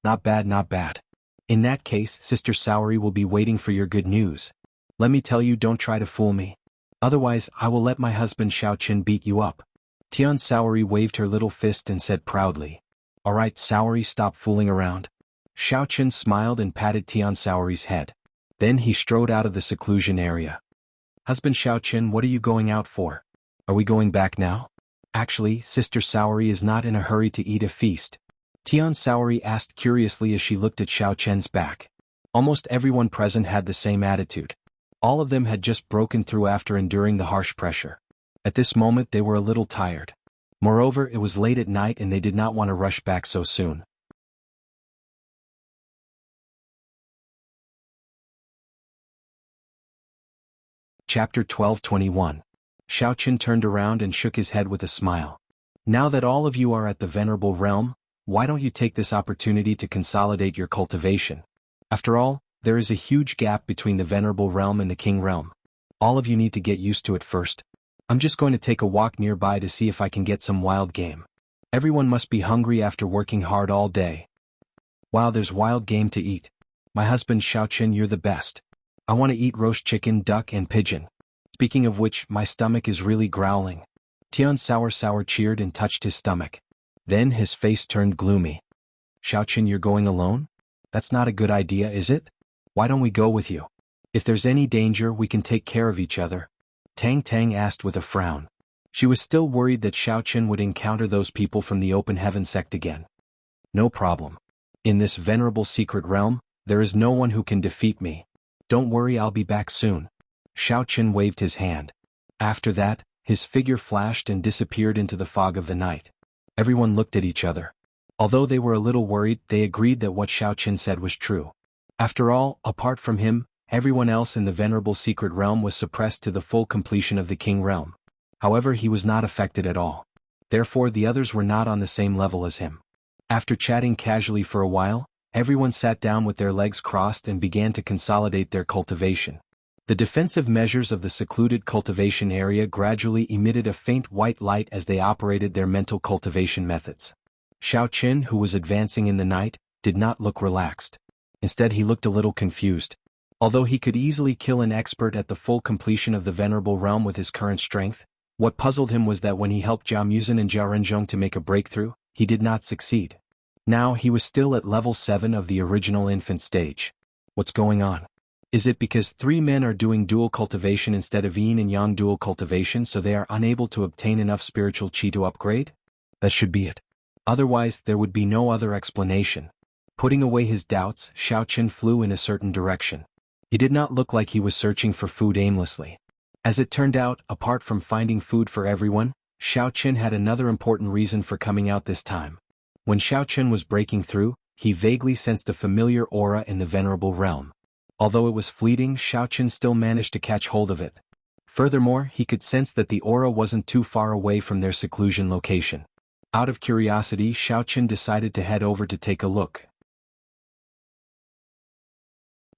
Not bad. In that case, Sister Saori will be waiting for your good news. Let me tell you, don't try to fool me. Otherwise, I will let my husband Xiao Chen beat you up. Tian Saori waved her little fist and said proudly. Alright, Saori, stop fooling around. Xiao Chen smiled and patted Tian Saori's head. Then he strode out of the seclusion area. Husband Xiao Chen, what are you going out for? Are we going back now? Actually, Sister Saori is not in a hurry to eat a feast. Tian Saori asked curiously as she looked at Xiao Chen's back. Almost everyone present had the same attitude. All of them had just broken through after enduring the harsh pressure. At this moment they were a little tired. Moreover, it was late at night and they did not want to rush back so soon. Chapter 12:21. Xiao Chen turned around and shook his head with a smile. Now that all of you are at the Venerable Realm, why don't you take this opportunity to consolidate your cultivation? After all, there is a huge gap between the Venerable Realm and the King Realm. All of you need to get used to it first. I'm just going to take a walk nearby to see if I can get some wild game. Everyone must be hungry after working hard all day. Wow, there's wild game to eat. My husband Xiao Chen, you're the best. I want to eat roast chicken, duck and pigeon. Speaking of which, my stomach is really growling. Tian Sour cheered and touched his stomach. Then his face turned gloomy. Xiao Chen, you're going alone? That's not a good idea, is it? Why don't we go with you? If there's any danger, we can take care of each other. Tang Tang asked with a frown. She was still worried that Xiao Chen would encounter those people from the Open Heaven sect again. No problem. In this venerable secret realm, there is no one who can defeat me. Don't worry, I'll be back soon. Xiao Chen waved his hand. After that, his figure flashed and disappeared into the fog of the night. Everyone looked at each other. Although they were a little worried, they agreed that what Xiao Chen said was true. After all, apart from him, everyone else in the venerable secret realm was suppressed to the full completion of the King realm. However, he was not affected at all. Therefore, the others were not on the same level as him. After chatting casually for a while, everyone sat down with their legs crossed and began to consolidate their cultivation. The defensive measures of the secluded cultivation area gradually emitted a faint white light as they operated their mental cultivation methods. Xiao Chen, who was advancing in the night, did not look relaxed. Instead, he looked a little confused. Although he could easily kill an expert at the full completion of the Venerable Realm with his current strength, what puzzled him was that when he helped Jia Muzin and Jia Renzhong to make a breakthrough, he did not succeed. Now he was still at level 7 of the original infant stage. What's going on? Is it because 3 men are doing dual cultivation instead of yin and yang dual cultivation, so they are unable to obtain enough spiritual chi to upgrade? That should be it. Otherwise, there would be no other explanation. Putting away his doubts, Xiao Chen flew in a certain direction. He did not look like he was searching for food aimlessly. As it turned out, apart from finding food for everyone, Xiao Chen had another important reason for coming out this time. When Xiao Chen was breaking through, he vaguely sensed a familiar aura in the Venerable Realm. Although it was fleeting, Xiao Chen still managed to catch hold of it. Furthermore, he could sense that the aura wasn't too far away from their seclusion location. Out of curiosity, Xiao Chen decided to head over to take a look.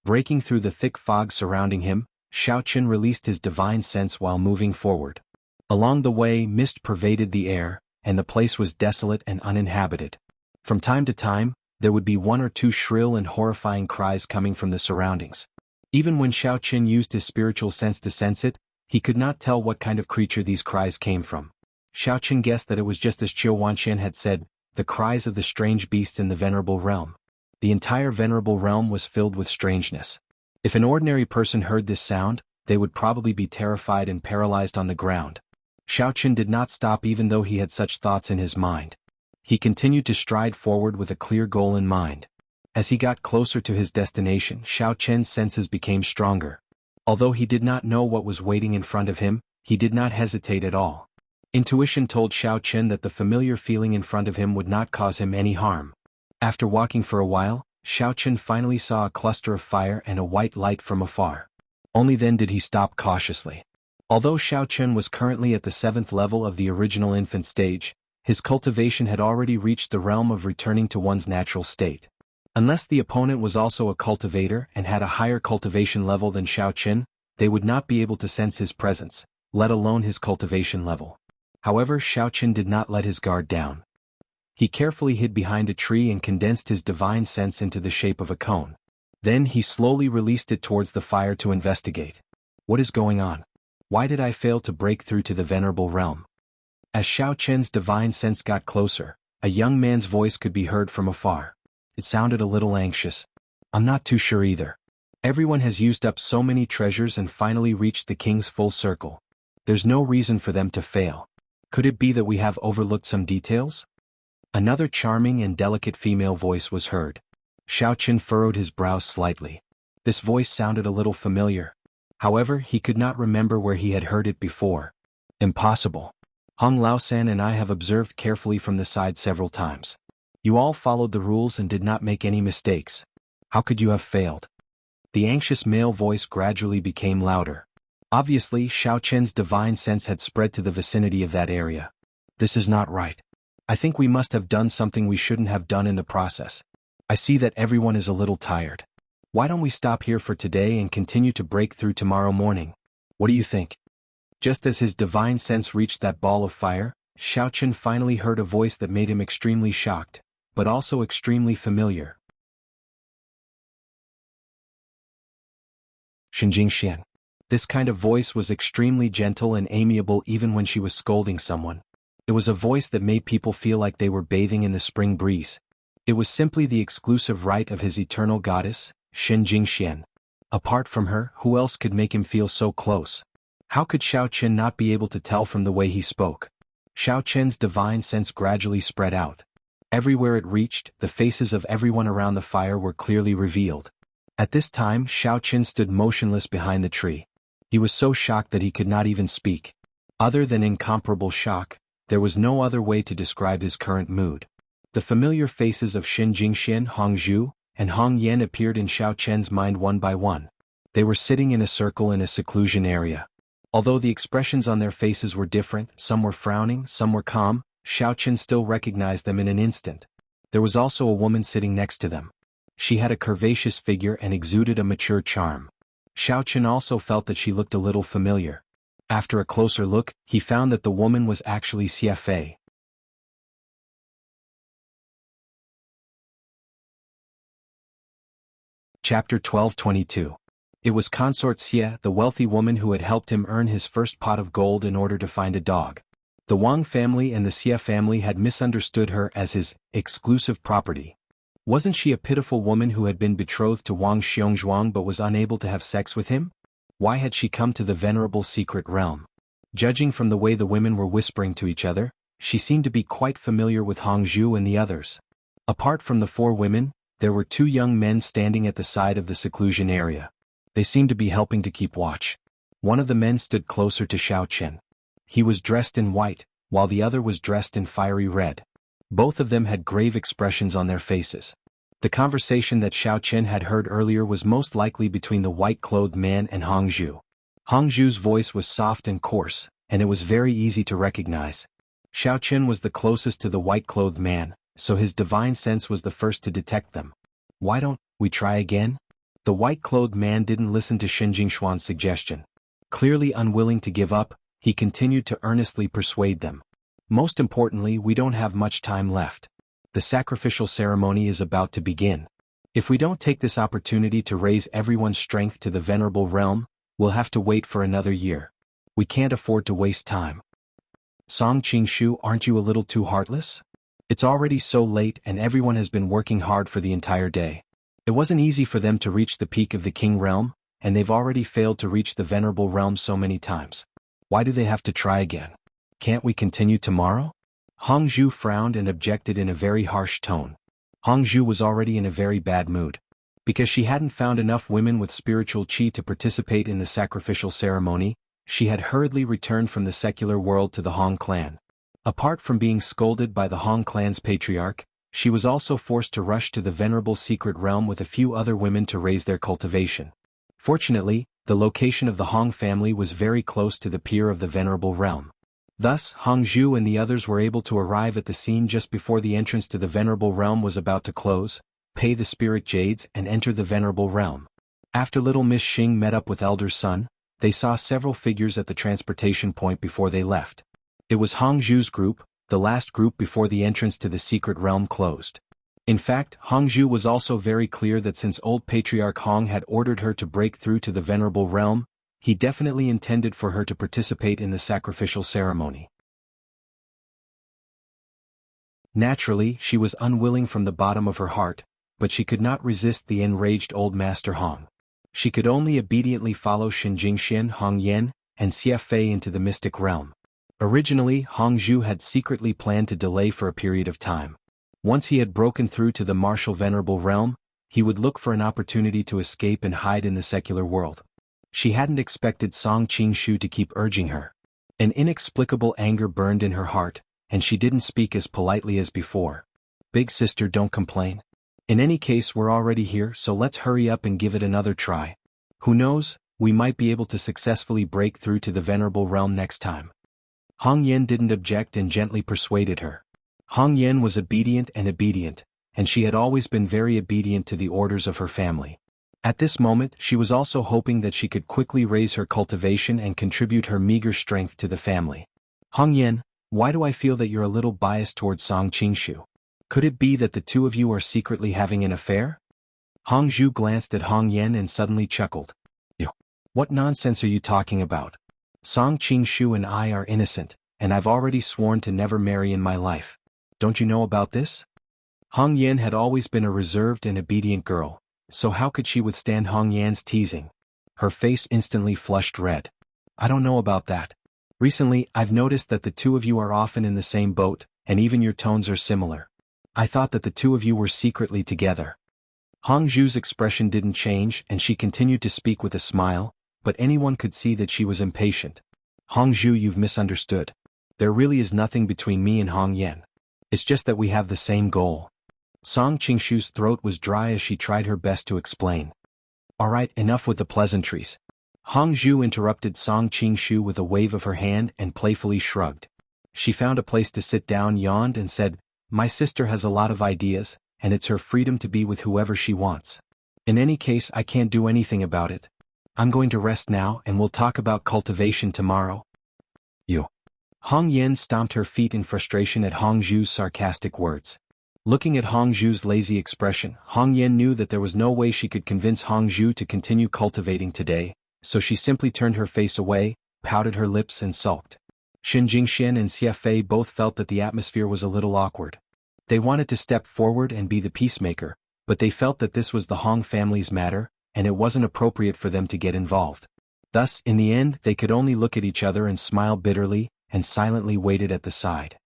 Breaking through the thick fog surrounding him, Xiaoqun released his divine sense while moving forward. Along the way, mist pervaded the air, and the place was desolate and uninhabited. From time to time, there would be one or two shrill and horrifying cries coming from the surroundings. Even when Xiaoqun used his spiritual sense to sense it, he could not tell what kind of creature these cries came from. Xiaoqun guessed that it was just as Qiu Wanxian had said, the cries of the strange beasts in the Venerable Realm. The entire Venerable Realm was filled with strangeness. If an ordinary person heard this sound, they would probably be terrified and paralyzed on the ground. Xiaoqun did not stop even though he had such thoughts in his mind. He continued to stride forward with a clear goal in mind. As he got closer to his destination, Xiaoqun's senses became stronger. Although he did not know what was waiting in front of him, he did not hesitate at all. Intuition told Xiaoqun that the familiar feeling in front of him would not cause him any harm. After walking for a while, Xiaoqun finally saw a cluster of fire and a white light from afar. Only then did he stop cautiously. Although Xiaoqun was currently at the 7th level of the original infant stage, his cultivation had already reached the realm of returning to one's natural state. Unless the opponent was also a cultivator and had a higher cultivation level than Xiaoqun, they would not be able to sense his presence, let alone his cultivation level. However, Xiaoqun did not let his guard down. He carefully hid behind a tree and condensed his divine sense into the shape of a cone. Then he slowly released it towards the fire to investigate. What is going on? Why did I fail to break through to the Venerable Realm? As Xiaoqun's divine sense got closer, a young man's voice could be heard from afar. It sounded a little anxious. I'm not too sure either. Everyone has used up so many treasures and finally reached the king's full circle. There's no reason for them to fail. Could it be that we have overlooked some details? Another charming and delicate female voice was heard. Xiaoqun furrowed his brows slightly. This voice sounded a little familiar. However, he could not remember where he had heard it before. Impossible. Hong Laosan and I have observed carefully from the side several times. You all followed the rules and did not make any mistakes. How could you have failed? The anxious male voice gradually became louder. Obviously, Xiaoqun's divine sense had spread to the vicinity of that area. This is not right. I think we must have done something we shouldn't have done in the process. I see that everyone is a little tired. Why don't we stop here for today and continue to break through tomorrow morning? What do you think? Just as his divine sense reached that ball of fire, Xiaoqun finally heard a voice that made him extremely shocked, but also extremely familiar. Shenjingxian. This kind of voice was extremely gentle and amiable even when she was scolding someone. It was a voice that made people feel like they were bathing in the spring breeze. It was simply the exclusive right of his eternal goddess, Shenjingxian. Apart from her, who else could make him feel so close? How could Xiaoqun not be able to tell from the way he spoke? Xiaoqun's divine sense gradually spread out. Everywhere it reached, the faces of everyone around the fire were clearly revealed. At this time, Xiaoqun stood motionless behind the tree. He was so shocked that he could not even speak. Other than incomparable shock, there was no other way to describe his current mood. The familiar faces of Shen Jingxian, Hong Zhu, and Hong Yan appeared in Xiaoqun's mind one by one. They were sitting in a circle in a seclusion area. Although the expressions on their faces were different, some were frowning, some were calm, Xiaoqun still recognized them in an instant. There was also a woman sitting next to them. She had a curvaceous figure and exuded a mature charm. Xiaoqun also felt that she looked a little familiar. After a closer look, he found that the woman was actually Xie Fei. Chapter 12:22. It was Consort Xie, the wealthy woman who had helped him earn his first pot of gold in order to find a dog. The Wang family and the Xie family had misunderstood her as his exclusive property. Wasn't she a pitiful woman who had been betrothed to Wang Xiongzhuang but was unable to have sex with him? Why had she come to the venerable secret realm? Judging from the way the women were whispering to each other, she seemed to be quite familiar with Hong Zhu and the others. Apart from the four women, there were two young men standing at the side of the seclusion area. They seemed to be helping to keep watch. One of the men stood closer to Xiaoqun. He was dressed in white, while the other was dressed in fiery red. Both of them had grave expressions on their faces. The conversation that Xiaoqun had heard earlier was most likely between the white-clothed man and Hong Zhu. Hong Zhu's voice was soft and coarse, and it was very easy to recognize. Xiaoqun was the closest to the white-clothed man, so his divine sense was the first to detect them. Why don't we try again? The white-clothed man didn't listen to Shen Jingshuan's suggestion. Clearly unwilling to give up, he continued to earnestly persuade them. Most importantly, we don't have much time left. The sacrificial ceremony is about to begin. If we don't take this opportunity to raise everyone's strength to the venerable realm, we'll have to wait for another year. We can't afford to waste time. Song Qingshu, aren't you a little too heartless? It's already so late and everyone has been working hard for the entire day. It wasn't easy for them to reach the peak of the king realm, and they've already failed to reach the venerable realm so many times. Why do they have to try again? Can't we continue tomorrow? Hongzhu frowned and objected in a very harsh tone. Hongzhu was already in a very bad mood. Because she hadn't found enough women with spiritual qi to participate in the sacrificial ceremony, she had hurriedly returned from the secular world to the Hong clan. Apart from being scolded by the Hong clan's patriarch, she was also forced to rush to the venerable secret realm with a few other women to raise their cultivation. Fortunately, the location of the Hong family was very close to the pier of the venerable realm. Thus, Hongzhu and the others were able to arrive at the scene just before the entrance to the venerable realm was about to close, pay the spirit jades and enter the venerable realm. After little Miss Xing met up with Elder Sun, they saw several figures at the transportation point before they left. It was Hongzhu's group, the last group before the entrance to the secret realm closed. In fact, Hongzhu was also very clear that since old Patriarch Hong had ordered her to break through to the venerable realm, he definitely intended for her to participate in the sacrificial ceremony. Naturally, she was unwilling from the bottom of her heart, but she could not resist the enraged old Master Hong. She could only obediently follow Shen Jingxian, Hong Yan, and Xia Fei into the mystic realm. Originally, Hongzhu had secretly planned to delay for a period of time. Once he had broken through to the martial venerable realm, he would look for an opportunity to escape and hide in the secular world. She hadn't expected Song Qingshu to keep urging her. An inexplicable anger burned in her heart, and she didn't speak as politely as before. Big sister, don't complain. In any case, we're already here, so let's hurry up and give it another try. Who knows, we might be able to successfully break through to the venerable realm next time. Hong Yan didn't object and gently persuaded her. Hong Yan was obedient, and she had always been very obedient to the orders of her family. At this moment, she was also hoping that she could quickly raise her cultivation and contribute her meager strength to the family. Hong Yan, why do I feel that you're a little biased towards Song Qingshu? Could it be that the two of you are secretly having an affair? Hongzhu glanced at Hong Yan and suddenly chuckled. What nonsense are you talking about? Song Qingshu and I are innocent, and I've already sworn to never marry in my life. Don't you know about this? Hong Yan had always been a reserved and obedient girl, so how could she withstand Hong Yan's teasing? Her face instantly flushed red. I don't know about that. Recently, I've noticed that the two of you are often in the same boat, and even your tones are similar. I thought that the two of you were secretly together. Hongzhu's expression didn't change and she continued to speak with a smile, but anyone could see that she was impatient. Hongzhu, you've misunderstood. There really is nothing between me and Hong Yan. It's just that we have the same goal. Song Qingshu's throat was dry as she tried her best to explain. Alright, enough with the pleasantries. Hongzhu interrupted Song Qingshu with a wave of her hand and playfully shrugged. She found a place to sit down, yawned and said, My sister has a lot of ideas, and it's her freedom to be with whoever she wants. In any case, I can't do anything about it. I'm going to rest now and we'll talk about cultivation tomorrow. You. Hong Yan stomped her feet in frustration at Hongzhu's sarcastic words. Looking at Hongzhu's lazy expression, Hong Yan knew that there was no way she could convince Hongzhu to continue cultivating today, so she simply turned her face away, pouted her lips and sulked. Shen Jingxian and Xia Fei both felt that the atmosphere was a little awkward. They wanted to step forward and be the peacemaker, but they felt that this was the Hong family's matter, and it wasn't appropriate for them to get involved. Thus, in the end, they could only look at each other and smile bitterly, and silently waited at the side.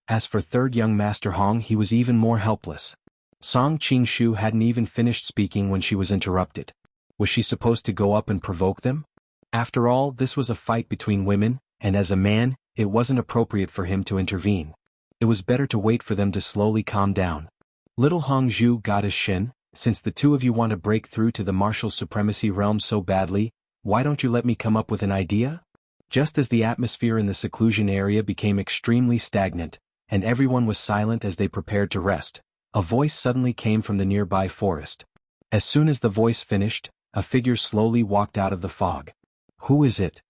As for third young Master Hong, he was even more helpless. Song Qingshu hadn't even finished speaking when she was interrupted. Was she supposed to go up and provoke them? After all, this was a fight between women, and as a man, it wasn't appropriate for him to intervene. It was better to wait for them to slowly calm down. Little Hongzhu, Goddess Shen, since the two of you want to break through to the martial supremacy realm so badly, why don't you let me come up with an idea? Just as the atmosphere in the seclusion area became extremely stagnant, and everyone was silent as they prepared to rest, A voice suddenly came from the nearby forest. As soon as the voice finished, a figure slowly walked out of the fog. Who is it?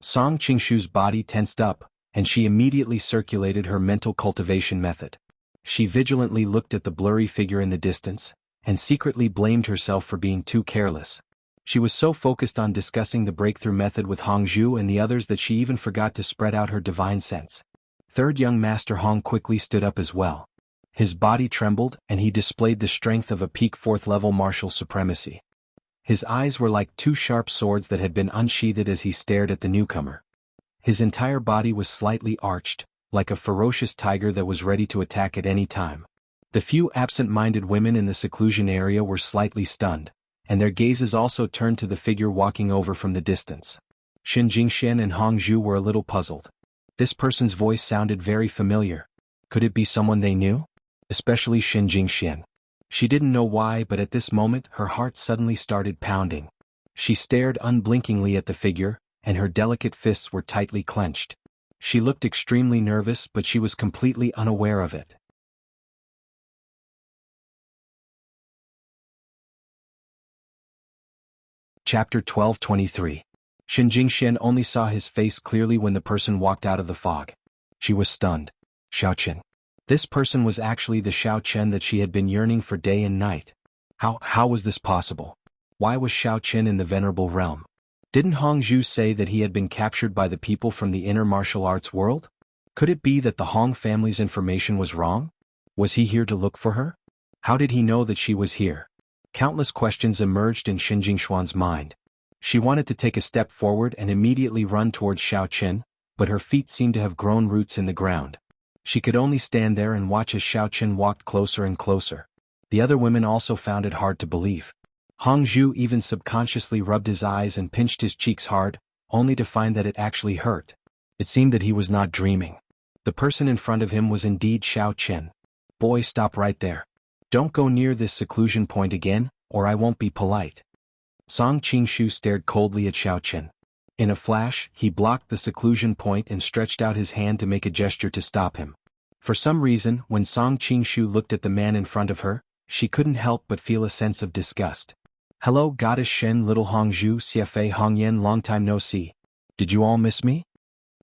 Song Qingshu's body tensed up, and she immediately circulated her mental cultivation method. She vigilantly looked at the blurry figure in the distance, and secretly blamed herself for being too careless. She was so focused on discussing the breakthrough method with Hongzhu and the others that she even forgot to spread out her divine sense. Third young Master Hong quickly stood up as well. His body trembled, and he displayed the strength of a peak fourth-level martial supremacy. His eyes were like two sharp swords that had been unsheathed as he stared at the newcomer. His entire body was slightly arched, like a ferocious tiger that was ready to attack at any time. The few absent-minded women in the seclusion area were slightly stunned, and their gazes also turned to the figure walking over from the distance. Xin Jingxian and Hongzhu were a little puzzled. This person's voice sounded very familiar. Could it be someone they knew? Especially Xin Jingxian. She didn't know why, but at this moment her heart suddenly started pounding. She stared unblinkingly at the figure, and her delicate fists were tightly clenched. She looked extremely nervous, but she was completely unaware of it. Chapter 12:23. Xin Jingxian only saw his face clearly when the person walked out of the fog. She was stunned. Xiao Chen. This person was actually the Xiao Chen that she had been yearning for day and night. How was this possible? Why was Xiao Chen in the venerable realm? Didn't Hongzhu say that he had been captured by the people from the inner martial arts world? Could it be that the Hong family's information was wrong? Was he here to look for her? How did he know that she was here? Countless questions emerged in Xin Jingshuan's mind. She wanted to take a step forward and immediately run towards Xiao Chen, but her feet seemed to have grown roots in the ground. She could only stand there and watch as Xiao Chen walked closer and closer. The other women also found it hard to believe. Hongzhu even subconsciously rubbed his eyes and pinched his cheeks hard, only to find that it actually hurt. It seemed that he was not dreaming. The person in front of him was indeed Xiao Chen. Boy, stop right there. Don't go near this seclusion point again, or I won't be polite. Song Qingshu stared coldly at Xiao Chen. In a flash, he blocked the seclusion point and stretched out his hand to make a gesture to stop him. For some reason, when Song Qingshu looked at the man in front of her, she couldn't help but feel a sense of disgust. Hello, Goddess Shen, little Hongzhu, Xiafei Hongyan, long time no see. Did you all miss me?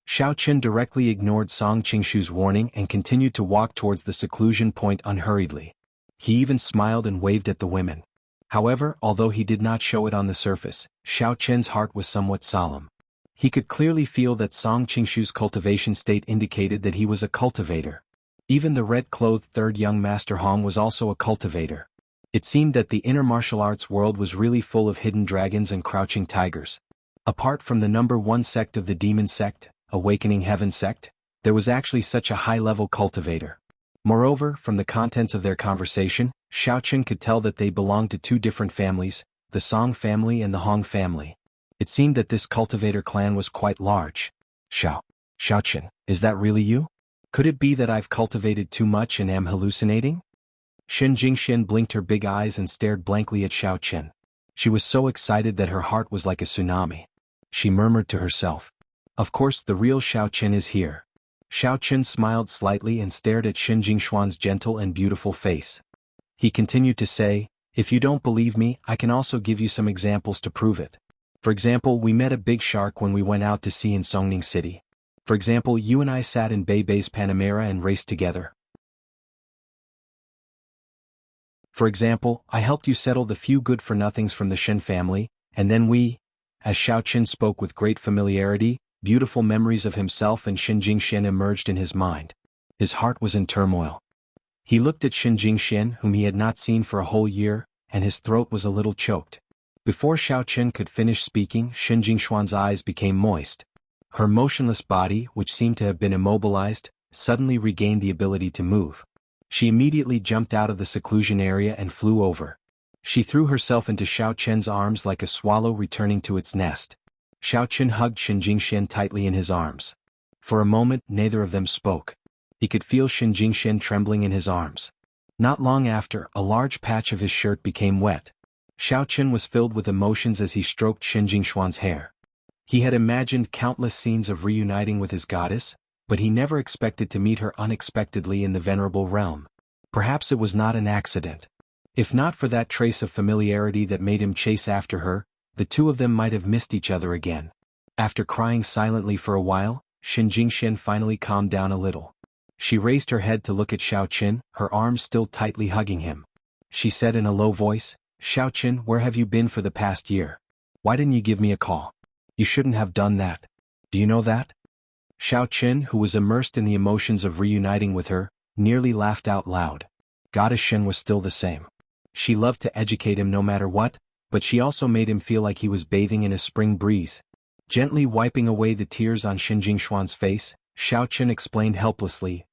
Xiao Chen directly ignored Song Qingshu's warning and continued to walk towards the seclusion point unhurriedly. He even smiled and waved at the women. However, although he did not show it on the surface, Xiao Chen's heart was somewhat solemn. He could clearly feel that Song Qingshu's cultivation state indicated that he was a cultivator. Even the red-clothed third young Master Hong was also a cultivator. It seemed that the inner martial arts world was really full of hidden dragons and crouching tigers. Apart from the number one sect of the Demon Sect, Awakening Heaven Sect, there was actually such a high-level cultivator. Moreover, from the contents of their conversation, Xiao Chen could tell that they belonged to two different families, the Song family and the Hong family. It seemed that this cultivator clan was quite large. Xiao Chen, is that really you? Could it be that I've cultivated too much and am hallucinating? Xin Jingxian blinked her big eyes and stared blankly at Xiao Chen. She was so excited that her heart was like a tsunami. She murmured to herself. Of course, the real Xiao Chen is here. Xiao Chen smiled slightly and stared at Xin Jingshuan's gentle and beautiful face. He continued to say, if you don't believe me, I can also give you some examples to prove it. For example, we met a big shark when we went out to sea in Songning City. For example, you and I sat in Beibei's Panamera and raced together. For example, I helped you settle the few good-for-nothings from the Shen family, and then as Xiao Chen spoke with great familiarity, beautiful memories of himself and Xin Jingxian emerged in his mind. His heart was in turmoil. He looked at Xin Jingxian, whom he had not seen for a whole year, and his throat was a little choked. Before Xiao Chen could finish speaking, Xin Jingshuan's eyes became moist. Her motionless body, which seemed to have been immobilized, suddenly regained the ability to move. She immediately jumped out of the seclusion area and flew over. She threw herself into Xiao Chen's arms like a swallow returning to its nest. Xiao Chen hugged Xin Jingxian tightly in his arms. For a moment, neither of them spoke. He could feel Xin Jingxian trembling in his arms. Not long after, a large patch of his shirt became wet. Xiao Chen was filled with emotions as he stroked Xin Jingshuan's hair. He had imagined countless scenes of reuniting with his goddess, but he never expected to meet her unexpectedly in the venerable realm. Perhaps it was not an accident. If not for that trace of familiarity that made him chase after her, the two of them might have missed each other again. After crying silently for a while, Xin Jingxian finally calmed down a little. She raised her head to look at Xiao Qin, her arms still tightly hugging him. She said in a low voice, "Xiao Qin, where have you been for the past year? Why didn't you give me a call? You shouldn't have done that. Do you know that?" Xiao Qin, who was immersed in the emotions of reuniting with her, nearly laughed out loud. Goddess Shen was still the same. She loved to educate him no matter what, but she also made him feel like he was bathing in a spring breeze. Gently wiping away the tears on Xin Jingshuan's face, Xiao Qin explained helplessly,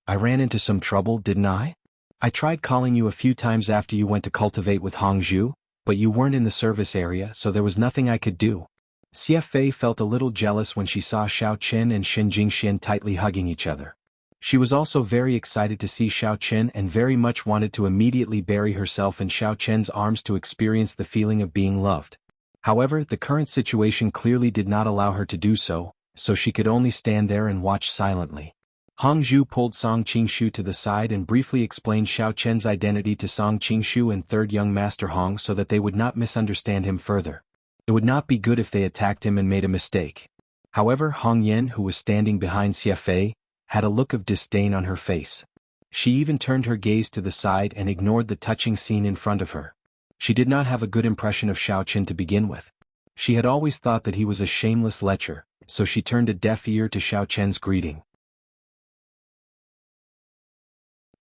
I ran into some trouble, didn't I? I tried calling you a few times after you went to cultivate with Hongzhu, but you weren't in the service area, so there was nothing I could do." Xie Fei felt a little jealous when she saw Xiao Qin and Xin Jingxian tightly hugging each other. She was also very excited to see Xiao Qin and very much wanted to immediately bury herself in Xiao Qin's arms to experience the feeling of being loved. However, the current situation clearly did not allow her to do so, so she could only stand there and watch silently. Hongzhu pulled Song Qingshu to the side and briefly explained Xiao Qin's identity to Song Qingshu and third young master Hong so that they would not misunderstand him further. It would not be good if they attacked him and made a mistake. However, Hong Yen, who was standing behind Xie Fei, had a look of disdain on her face. She even turned her gaze to the side and ignored the touching scene in front of her. She did not have a good impression of Xiao Qin to begin with. She had always thought that he was a shameless lecher, so she turned a deaf ear to Xiao Qin's greeting.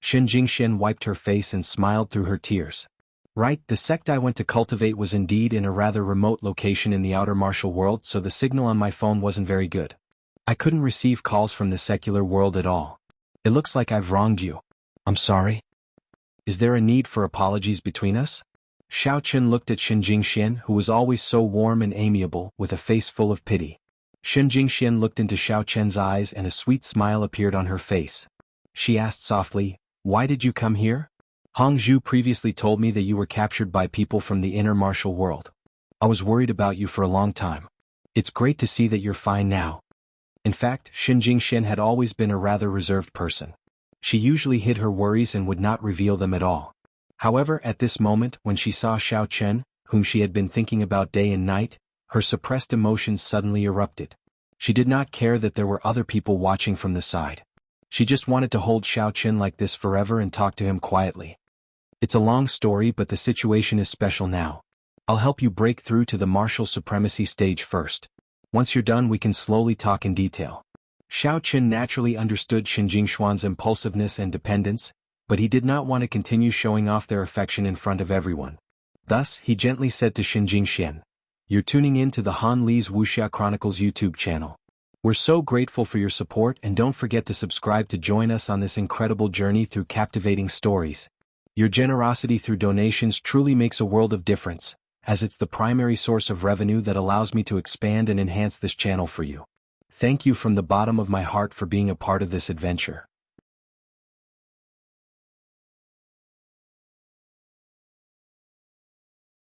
Xin Jingxian wiped her face and smiled through her tears. Right, the sect I went to cultivate was indeed in a rather remote location in the outer martial world, so the signal on my phone wasn't very good. I couldn't receive calls from the secular world at all. It looks like I've wronged you. I'm sorry. Is there a need for apologies between us? Xiao Qin looked at Xin Jingxian, who was always so warm and amiable, with a face full of pity. Xin Jingxian looked into Xiao Qin's eyes and a sweet smile appeared on her face. She asked softly, "Why did you come here?" "Hongzhu previously told me that you were captured by people from the inner martial world. I was worried about you for a long time. It's great to see that you're fine now." In fact, Xin Jingxian had always been a rather reserved person. She usually hid her worries and would not reveal them at all. However, at this moment, when she saw Xiao Qin, whom she had been thinking about day and night, her suppressed emotions suddenly erupted. She did not care that there were other people watching from the side. She just wanted to hold Xiao Qin like this forever and talk to him quietly. It's a long story, but the situation is special now. I'll help you break through to the martial supremacy stage first. Once you're done, we can slowly talk in detail. Xiao Qin naturally understood Xin Jingshuan's impulsiveness and dependence, but he did not want to continue showing off their affection in front of everyone. Thus, he gently said to Xin Jingxian, "You're tuning in to the Han Li's Wuxia Chronicles YouTube channel. We're so grateful for your support, and don't forget to subscribe to join us on this incredible journey through captivating stories. Your generosity through donations truly makes a world of difference, as it's the primary source of revenue that allows me to expand and enhance this channel for you. Thank you from the bottom of my heart for being a part of this adventure."